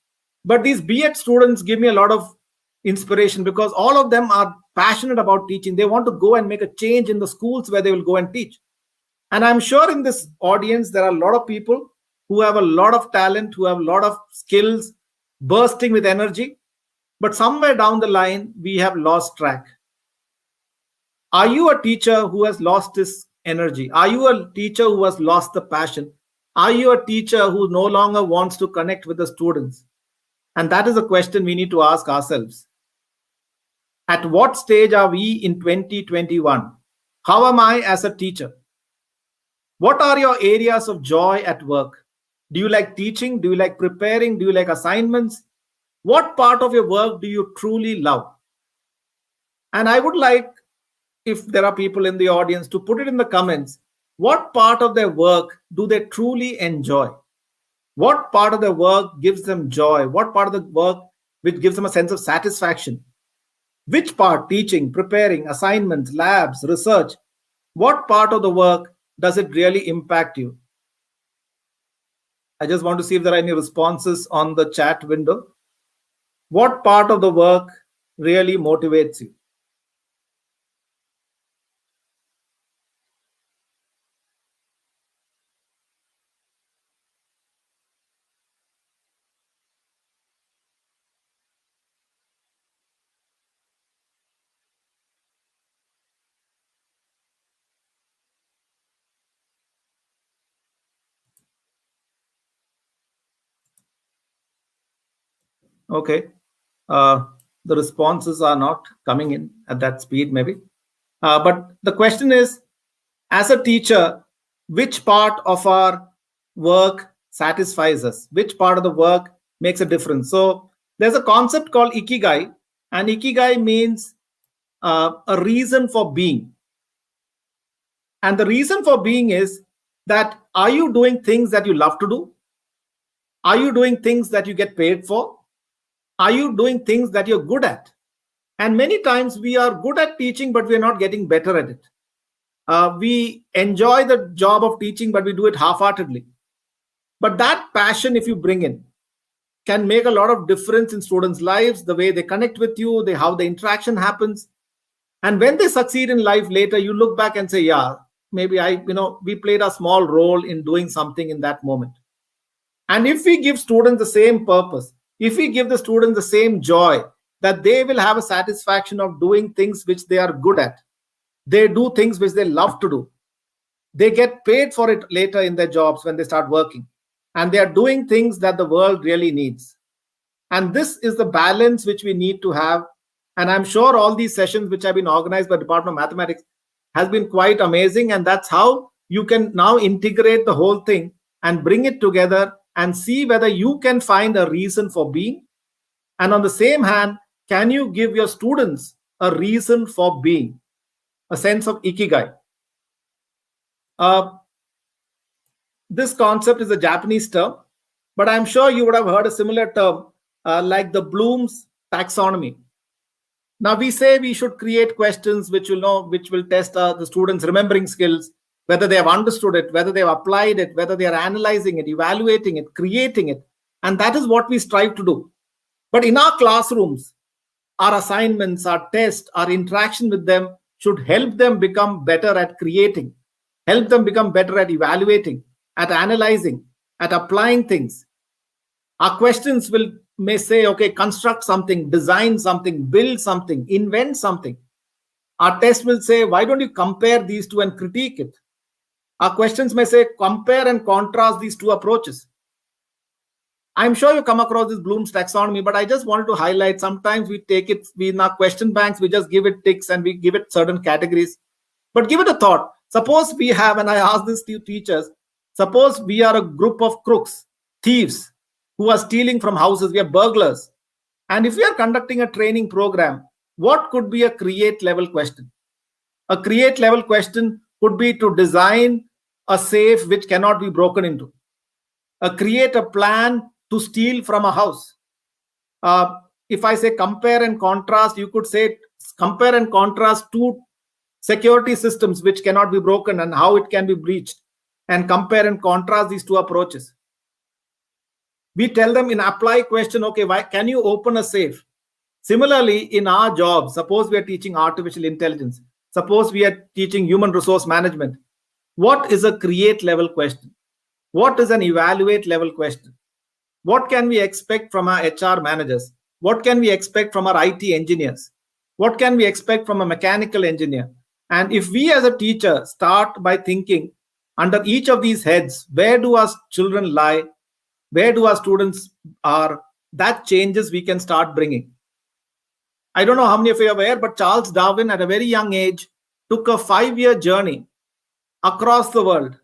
But these B.Ed students give me a lot of inspiration because all of them are passionate about teaching. They want to go and make a change in the schools where they will go and teach. And I'm sure in this audience, there are a lot of people who have a lot of talent, who have a lot of skills, bursting with energy. But somewhere down the line, we have lost track. Are you a teacher who has lost this energy? Are you a teacher who has lost the passion? Are you a teacher who no longer wants to connect with the students? And that is a question we need to ask ourselves. At what stage are we in 2021? How am I as a teacher? What are your areas of joy at work? Do you like teaching? Do you like preparing? Do you like assignments? What part of your work do you truly love? And I would like, if there are people in the audience, to put it in the comments. What part of their work do they truly enjoy? What part of their work gives them joy? What part of the work which gives them a sense of satisfaction? Which part, teaching, preparing, assignments, labs, research, what part of the work does it really impact you? I just want to see if there are any responses on the chat window. What part of the work really motivates you? Okay. The responses are not coming in at that speed, maybe. But the question is, as a teacher, which part of our work satisfies us? Which part of the work makes a difference? So there's a concept called ikigai, and ikigai means a reason for being. And the reason for being is that, are you doing things that you love to do? Are you doing things that you get paid for? Are you doing things that you're good at? And many times we are good at teaching, but we're not getting better at it. We enjoy the job of teaching, but we do it half-heartedly. But that passion, if you bring in, can make a lot of difference in students' lives, the way they connect with you, how the interaction happens. And when they succeed in life later, you look back and say, yeah, maybe we played a small role in doing something in that moment. And if we give students the same purpose, if we give the students the same joy, that they will have a satisfaction of doing things which they are good at. They do things which they love to do. They get paid for it later in their jobs when they start working. And they are doing things that the world really needs. And this is the balance which we need to have. And I'm sure all these sessions which have been organized by the Department of Mathematics has been quite amazing. And that's how you can now integrate the whole thing and bring it together and see whether you can find a reason for being. And on the same hand, can you give your students a reason for being, a sense of ikigai? This concept is a Japanese term, but I'm sure you would have heard a similar term like the Bloom's taxonomy. Now we say we should create questions which will test the students' remembering skills, whether they have understood it, whether they have applied it, whether they are analyzing it, evaluating it, creating it. And that is what we strive to do. But in our classrooms, our assignments, our tests, our interaction with them should help them become better at creating, help them become better at evaluating, at analyzing, at applying things. Our questions may say, okay, construct something, design something, build something, invent something. Our test will say, why don't you compare these two and critique it? Our questions may say, compare and contrast these two approaches. I'm sure you come across this Bloom's taxonomy, but I just wanted to highlight, sometimes we take it, in our question banks, we just give it ticks and we give it certain categories. But give it a thought. Suppose we have, and I ask this to teachers, suppose we are a group of crooks, thieves, who are stealing from houses, we are burglars. And if we are conducting a training program, what could be a create level question? A create level question could be to design a safe which cannot be broken into. Create a plan to steal from a house. If I say compare and contrast, you could say compare and contrast two security systems which cannot be broken and how it can be breached, and compare and contrast these two approaches. We tell them in apply question, okay, why can you open a safe? Similarly, in our jobs, suppose we are teaching artificial intelligence, suppose we are teaching human resource management. What is a create level question? What is an evaluate level question? What can we expect from our HR managers? What can we expect from our IT engineers? What can we expect from a mechanical engineer? And if we as a teacher start by thinking under each of these heads, where do our children lie? Where do our students are? That changes we can start bringing. I don't know how many of you are aware, but Charles Darwin at a very young age took a 5-year journey across the world.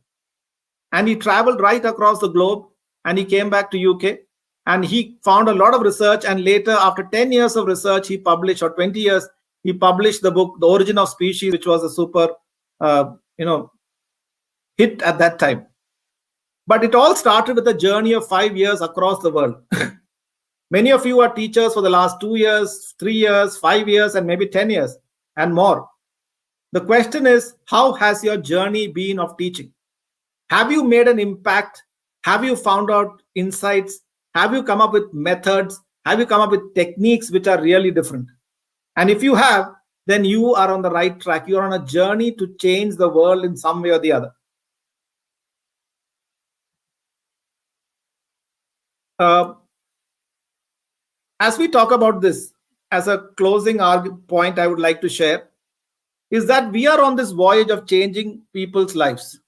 And he traveled right across the globe and he came back to UK and he found a lot of research. And later, after 10 years of research, he published, or 20 years, he published the book, The Origin of Species, which was a super, hit at that time. But it all started with a journey of 5 years across the world. Many of you are teachers for the last 2 years, 3 years, 5 years, and maybe 10 years and more. The question is, how has your journey been of teaching? Have you made an impact? Have you found out insights? Have you come up with methods? Have you come up with techniques which are really different? And if you have, then you are on the right track. You are on a journey to change the world in some way or the other. As we talk about this, as a closing point I would like to share is that we are on this voyage of changing people's lives.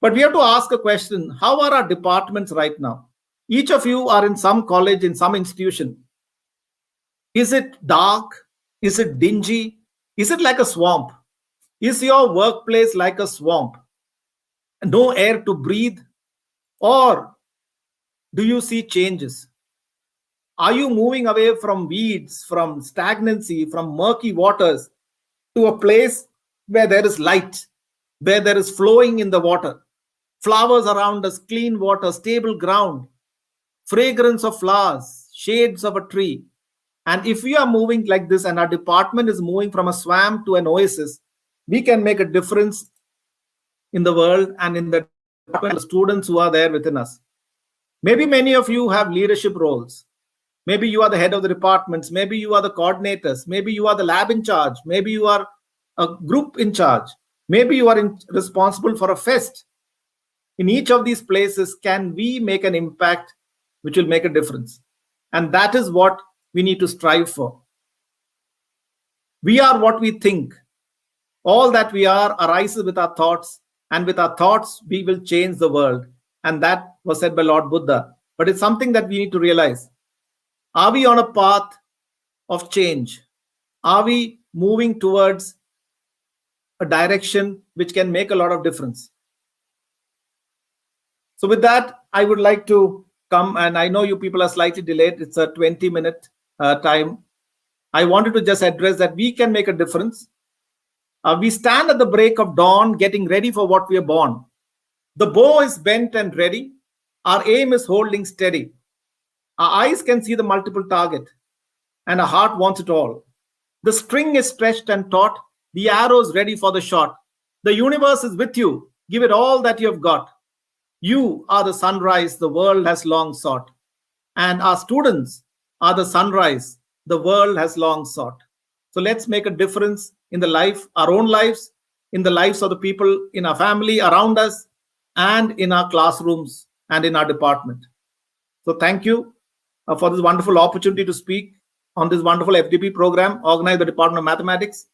But we have to ask a question, how are our departments right now? Each of you are in some college, in some institution. Is it dark? Is it dingy? Is it like a swamp? Is your workplace like a swamp? No air to breathe? Or do you see changes? Are you moving away from weeds, from stagnancy, from murky waters to a place where there is light, where there is flowing in the water, flowers around us, clean water, stable ground, fragrance of flowers, shades of a tree? And if we are moving like this and our department is moving from a swamp to an oasis, we can make a difference in the world and in the students who are there within us. Maybe many of you have leadership roles. Maybe you are the head of the departments. Maybe you are the coordinators. Maybe you are the lab in charge. Maybe you are a group in charge. Maybe you are responsible for a fest. In each of these places, can we make an impact which will make a difference? And that is what we need to strive for. We are what we think. All that we are arises with our thoughts, and with our thoughts, we will change the world. And that was said by Lord Buddha. But it's something that we need to realize. Are we on a path of change? Are we moving towards a direction which can make a lot of difference? So with that, I would like to come, and I know you people are slightly delayed. It's a 20-minute time. I wanted to just address that we can make a difference. We stand at the break of dawn, getting ready for what we are born. The bow is bent and ready. Our aim is holding steady. Our eyes can see the multiple target, and our heart wants it all. The string is stretched and taut. The arrow is ready for the shot. The universe is with you. Give it all that you have got. You are the sunrise the world has long sought. And our students are the sunrise the world has long sought. So let's make a difference in the life, our own lives, in the lives of the people in our family, around us, and in our classrooms and in our department. So thank you for this wonderful opportunity to speak on this wonderful FDP program organized by the Department of Mathematics.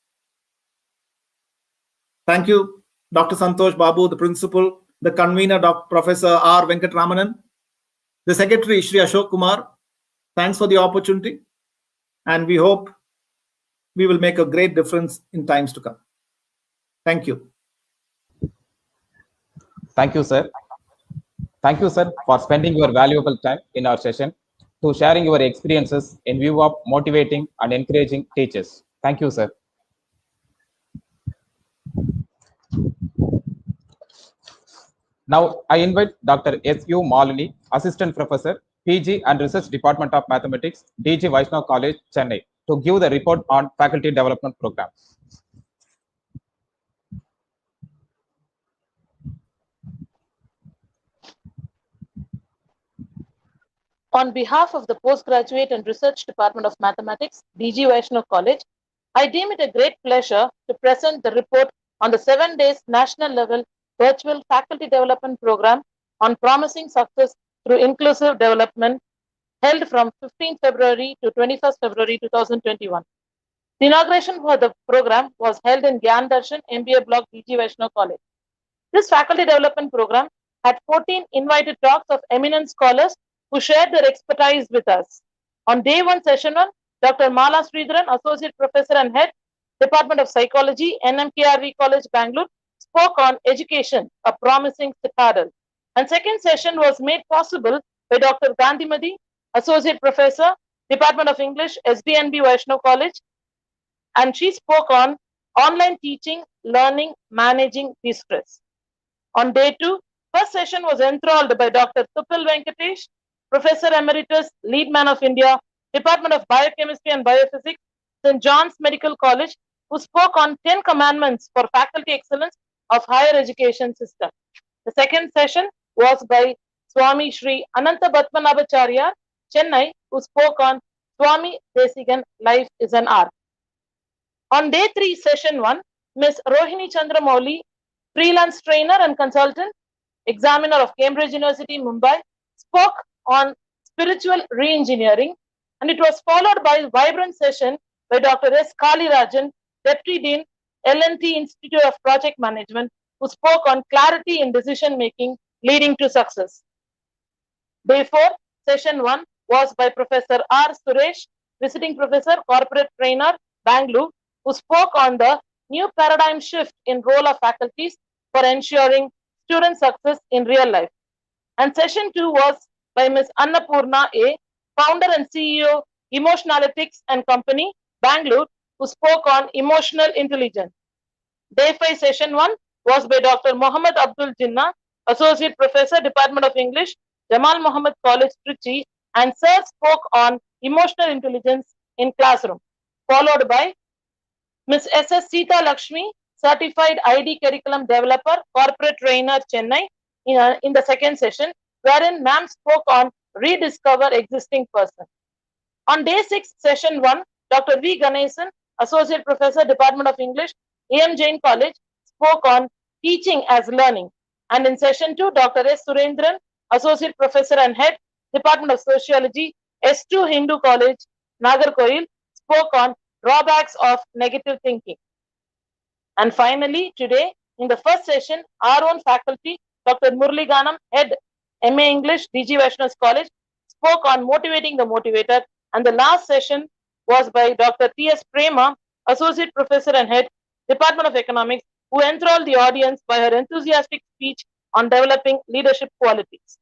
Thank you, Dr. Santosh Babu, the principal, the convener, Dr. Professor R. Venkatramanan, the secretary, Shri Ashok Kumar. Thanks for the opportunity. And we hope we will make a great difference in times to come. Thank you. Thank you, sir. Thank you, sir, for spending your valuable time in our session to sharing your experiences in view of motivating and encouraging teachers. Thank you, sir. Now, I invite Dr. S.U. Malini, Assistant Professor, PG and Research Department of Mathematics, DG VAISHNAV College, Chennai, to give the report on Faculty Development Program. On behalf of the Postgraduate and Research Department of Mathematics, DG Vaishnav College, I deem it a great pleasure to present the report on the 7 days national level virtual faculty development program on promising success through inclusive development held from 15 February to 21st February 2021. The inauguration for the program was held in Gyan Darshan MBA block DG Vaishnav College. This faculty development program had 14 invited talks of eminent scholars who shared their expertise with us. On day 1, session 1, Dr. Mala Sridharan, Associate Professor and Head, Department of Psychology, NMKRV College, Bangalore, spoke on education, a promising citadel. And second session was made possible by Dr. Gandhimati, Associate Professor, Department of English, SDNB Vaishnav College, and she spoke on online teaching, learning, managing distress. On day 2, first session was enthralled by Dr. Tupil Venkatesh, Professor Emeritus, Lead Man of India, Department of Biochemistry and Biophysics, St. John's Medical College, who spoke on 10 commandments for faculty excellence of higher education system. The second session was by Swami Shri Ananta Batmanabacharya, Chennai, who spoke on Swami Desigan, Life is an Art. On day 3, session 1, Ms. Rohini Chandramouli, freelance trainer and consultant, examiner of Cambridge University, Mumbai, spoke on spiritual re-engineering, and it was followed by a vibrant session by Dr. S. Kalirajan, Deputy Dean, L&T Institute of Project Management, who spoke on clarity in decision-making leading to success. Day 4, session 1 was by Professor R. Suresh, visiting professor, corporate trainer, Bangalore, who spoke on the new paradigm shift in role of faculties for ensuring student success in real life. And session 2 was by Ms. Annapurna A., founder and CEO, Emotionalytics and Company, Bangalore, who spoke on emotional intelligence. Day 5, session 1 was by Dr. Muhammad Abdul Jinnah, Associate Professor, Department of English, Jamal Muhammad College, Trichy, and Sir spoke on emotional intelligence in classroom, followed by Ms. S.S. Sita Lakshmi, Certified ID Curriculum Developer, Corporate Trainer, Chennai, in the second session, wherein ma'am spoke on rediscover existing person. On day 6, session 1, Dr. V. Ganesan, Associate Professor, Department of English, A.M. Jain College, spoke on teaching as learning. And in session 2, Dr. S. Surendran, Associate Professor and Head, Department of Sociology, S2 Hindu College, Nagarkoil, spoke on drawbacks of negative thinking. And finally, today, in the first session, our own faculty, Dr. Murli Ganam, Head, MA English, DG Vaishnav College, spoke on motivating the motivator. And the last session was by Dr. T.S. Prema, Associate Professor and Head, Department of Economics, who enthralled the audience by her enthusiastic speech on developing leadership qualities.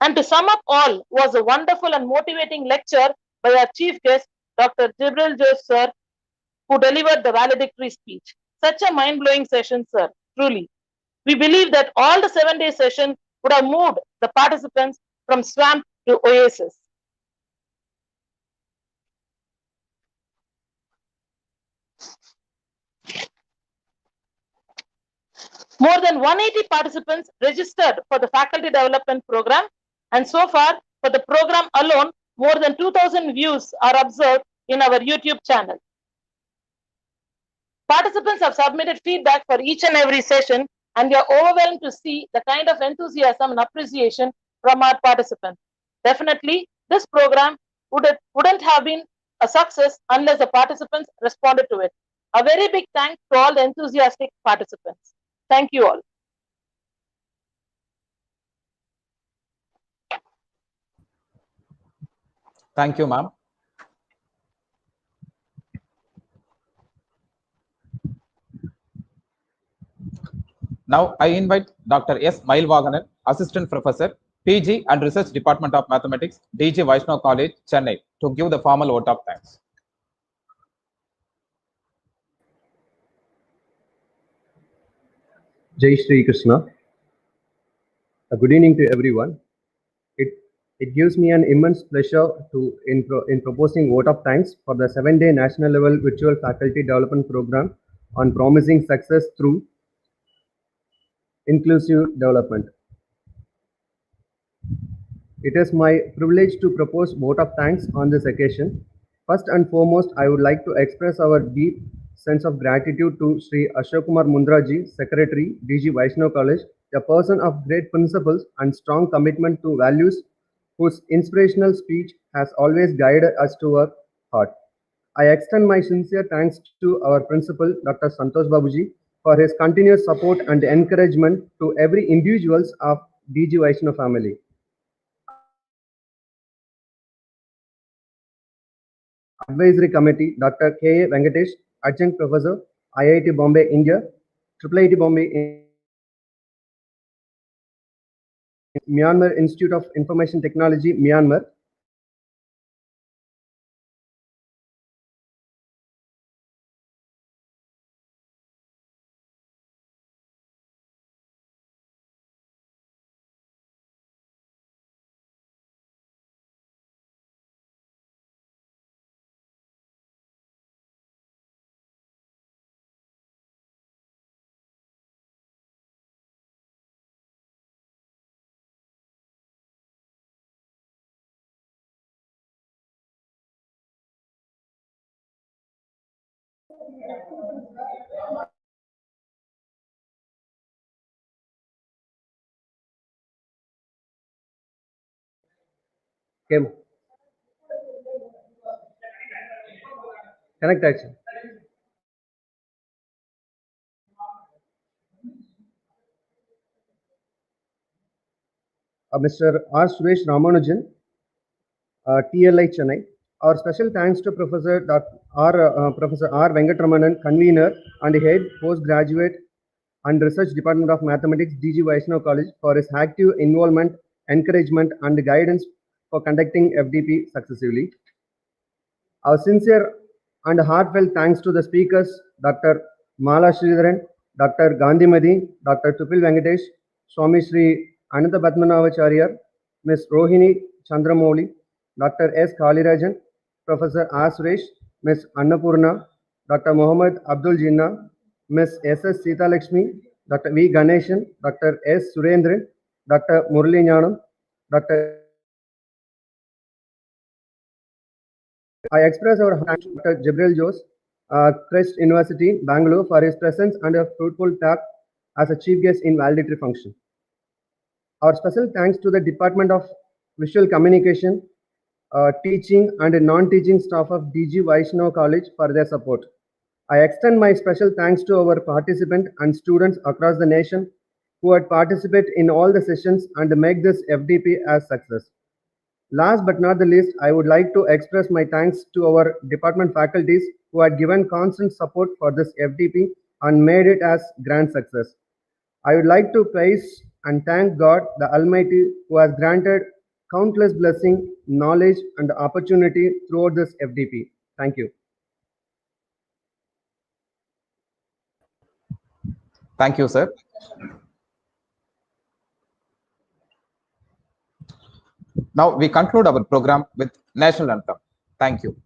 And to sum up all was a wonderful and motivating lecture by our chief guest, Dr. Jibril Jose, sir, who delivered the valedictory speech. Such a mind-blowing session, sir, truly. We believe that all the 7-day session would have moved the participants from swamp to oasis. More than 180 participants registered for the faculty development program, and so far for the program alone, more than 2,000 views are observed in our YouTube channel. Participants have submitted feedback for each and every session, and we are overwhelmed to see the kind of enthusiasm and appreciation from our participants. Definitely, this program wouldn't have been a success unless the participants responded to it. A very big thanks to all the enthusiastic participants. Thank you all. Thank you, ma'am. Now I invite Dr. S. Mailvaganan, Assistant Professor, PG and Research Department of Mathematics, DG Vaishnav College, Chennai, to give the formal vote of thanks. Jai Shri Krishna. Good evening to everyone. It gives me an immense pleasure to in proposing vote of thanks for the 7-day national level virtual faculty development program on promising success through inclusive development. It is my privilege to propose vote of thanks on this occasion. First and foremost, I would like to express our deep sense of gratitude to Sri Ashok Kumar Mundraji, Secretary, DG Vaishnav College, a person of great principles and strong commitment to values, whose inspirational speech has always guided us to work hard. I extend my sincere thanks to our principal, Dr. Santosh Babuji, for his continuous support and encouragement to every individuals of DG Vaishnav family. Advisory Committee, Dr. K.A. Venkatesh, Adjunct Professor, IIT Bombay, India, IIIT Bombay, Myanmar Institute of Information Technology, Myanmar, came. Connect action. Mr. R. Suresh Ramanujan, TLI Chennai. Our special thanks to Professor R. Venkatramanan, convener and head postgraduate and research department of mathematics, DG Vaishnav College, for his active involvement, encouragement and guidance for conducting FDP successively. Our sincere and heartfelt thanks to the speakers, Dr. Mala Sridharan, Dr. Gandhimadi, Dr. Tupil Venkatesh, Swami Sri Ananta Padmanabhacharya, Ms. Rohini Chandramouli, Dr. S. Kalirajan, Professor R. Suresh, Ms. Annapurna, Dr. Muhammad Abdul Jinnah, Ms. S.S. Sita Lakshmi, Dr. V. Ganeshan, Dr. S. Surendran, Dr. Murli Jnanam, Dr. I express our thanks to Dr. Jibril Jose, Christ University, Bangalore, for his presence and a fruitful talk as a chief guest in valedictory function. Our special thanks to the Department of Visual Communication, teaching and non-teaching staff of DG Vaishnav College for their support. I extend my special thanks to our participants and students across the nation who had participated in all the sessions and make this FDP as success. Last but not the least, I would like to express my thanks to our department faculties who had given constant support for this FDP and made it as grand success. I would like to praise and thank God, the Almighty, who has granted countless blessing, knowledge and opportunity throughout this FDP. Thank you. Thank you, sir. Now we conclude our program with national anthem. Thank you.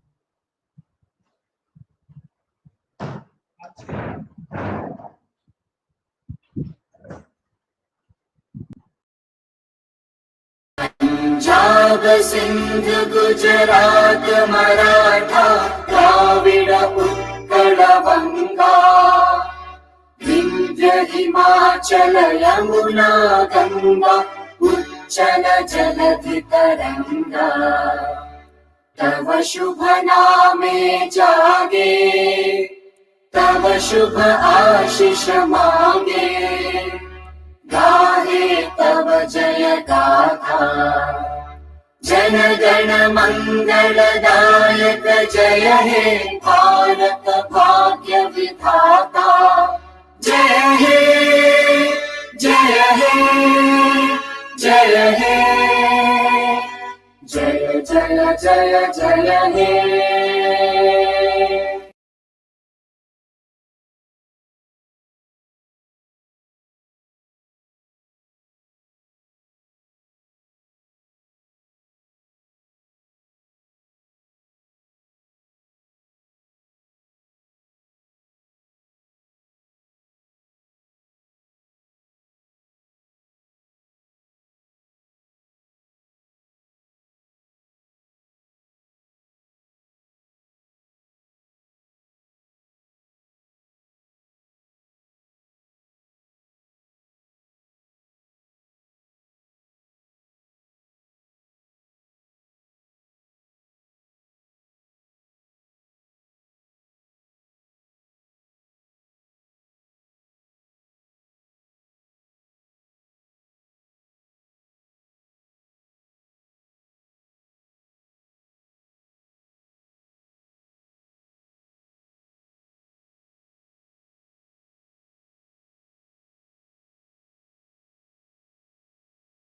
Punjab Sindh Gujarat Maratha Dravid Utkal बंगा विंध्य हिमाचल यमुना गंगा उच्चल जलधि तरंगा तव शुभ नामे जागे तव शुभ आशीष मांगे गाहे तव जय गाथा जन गण मंगलदायक जय हे भारत भाग्य विधाता जय हे जय हे जय हे जय जय जय जय हे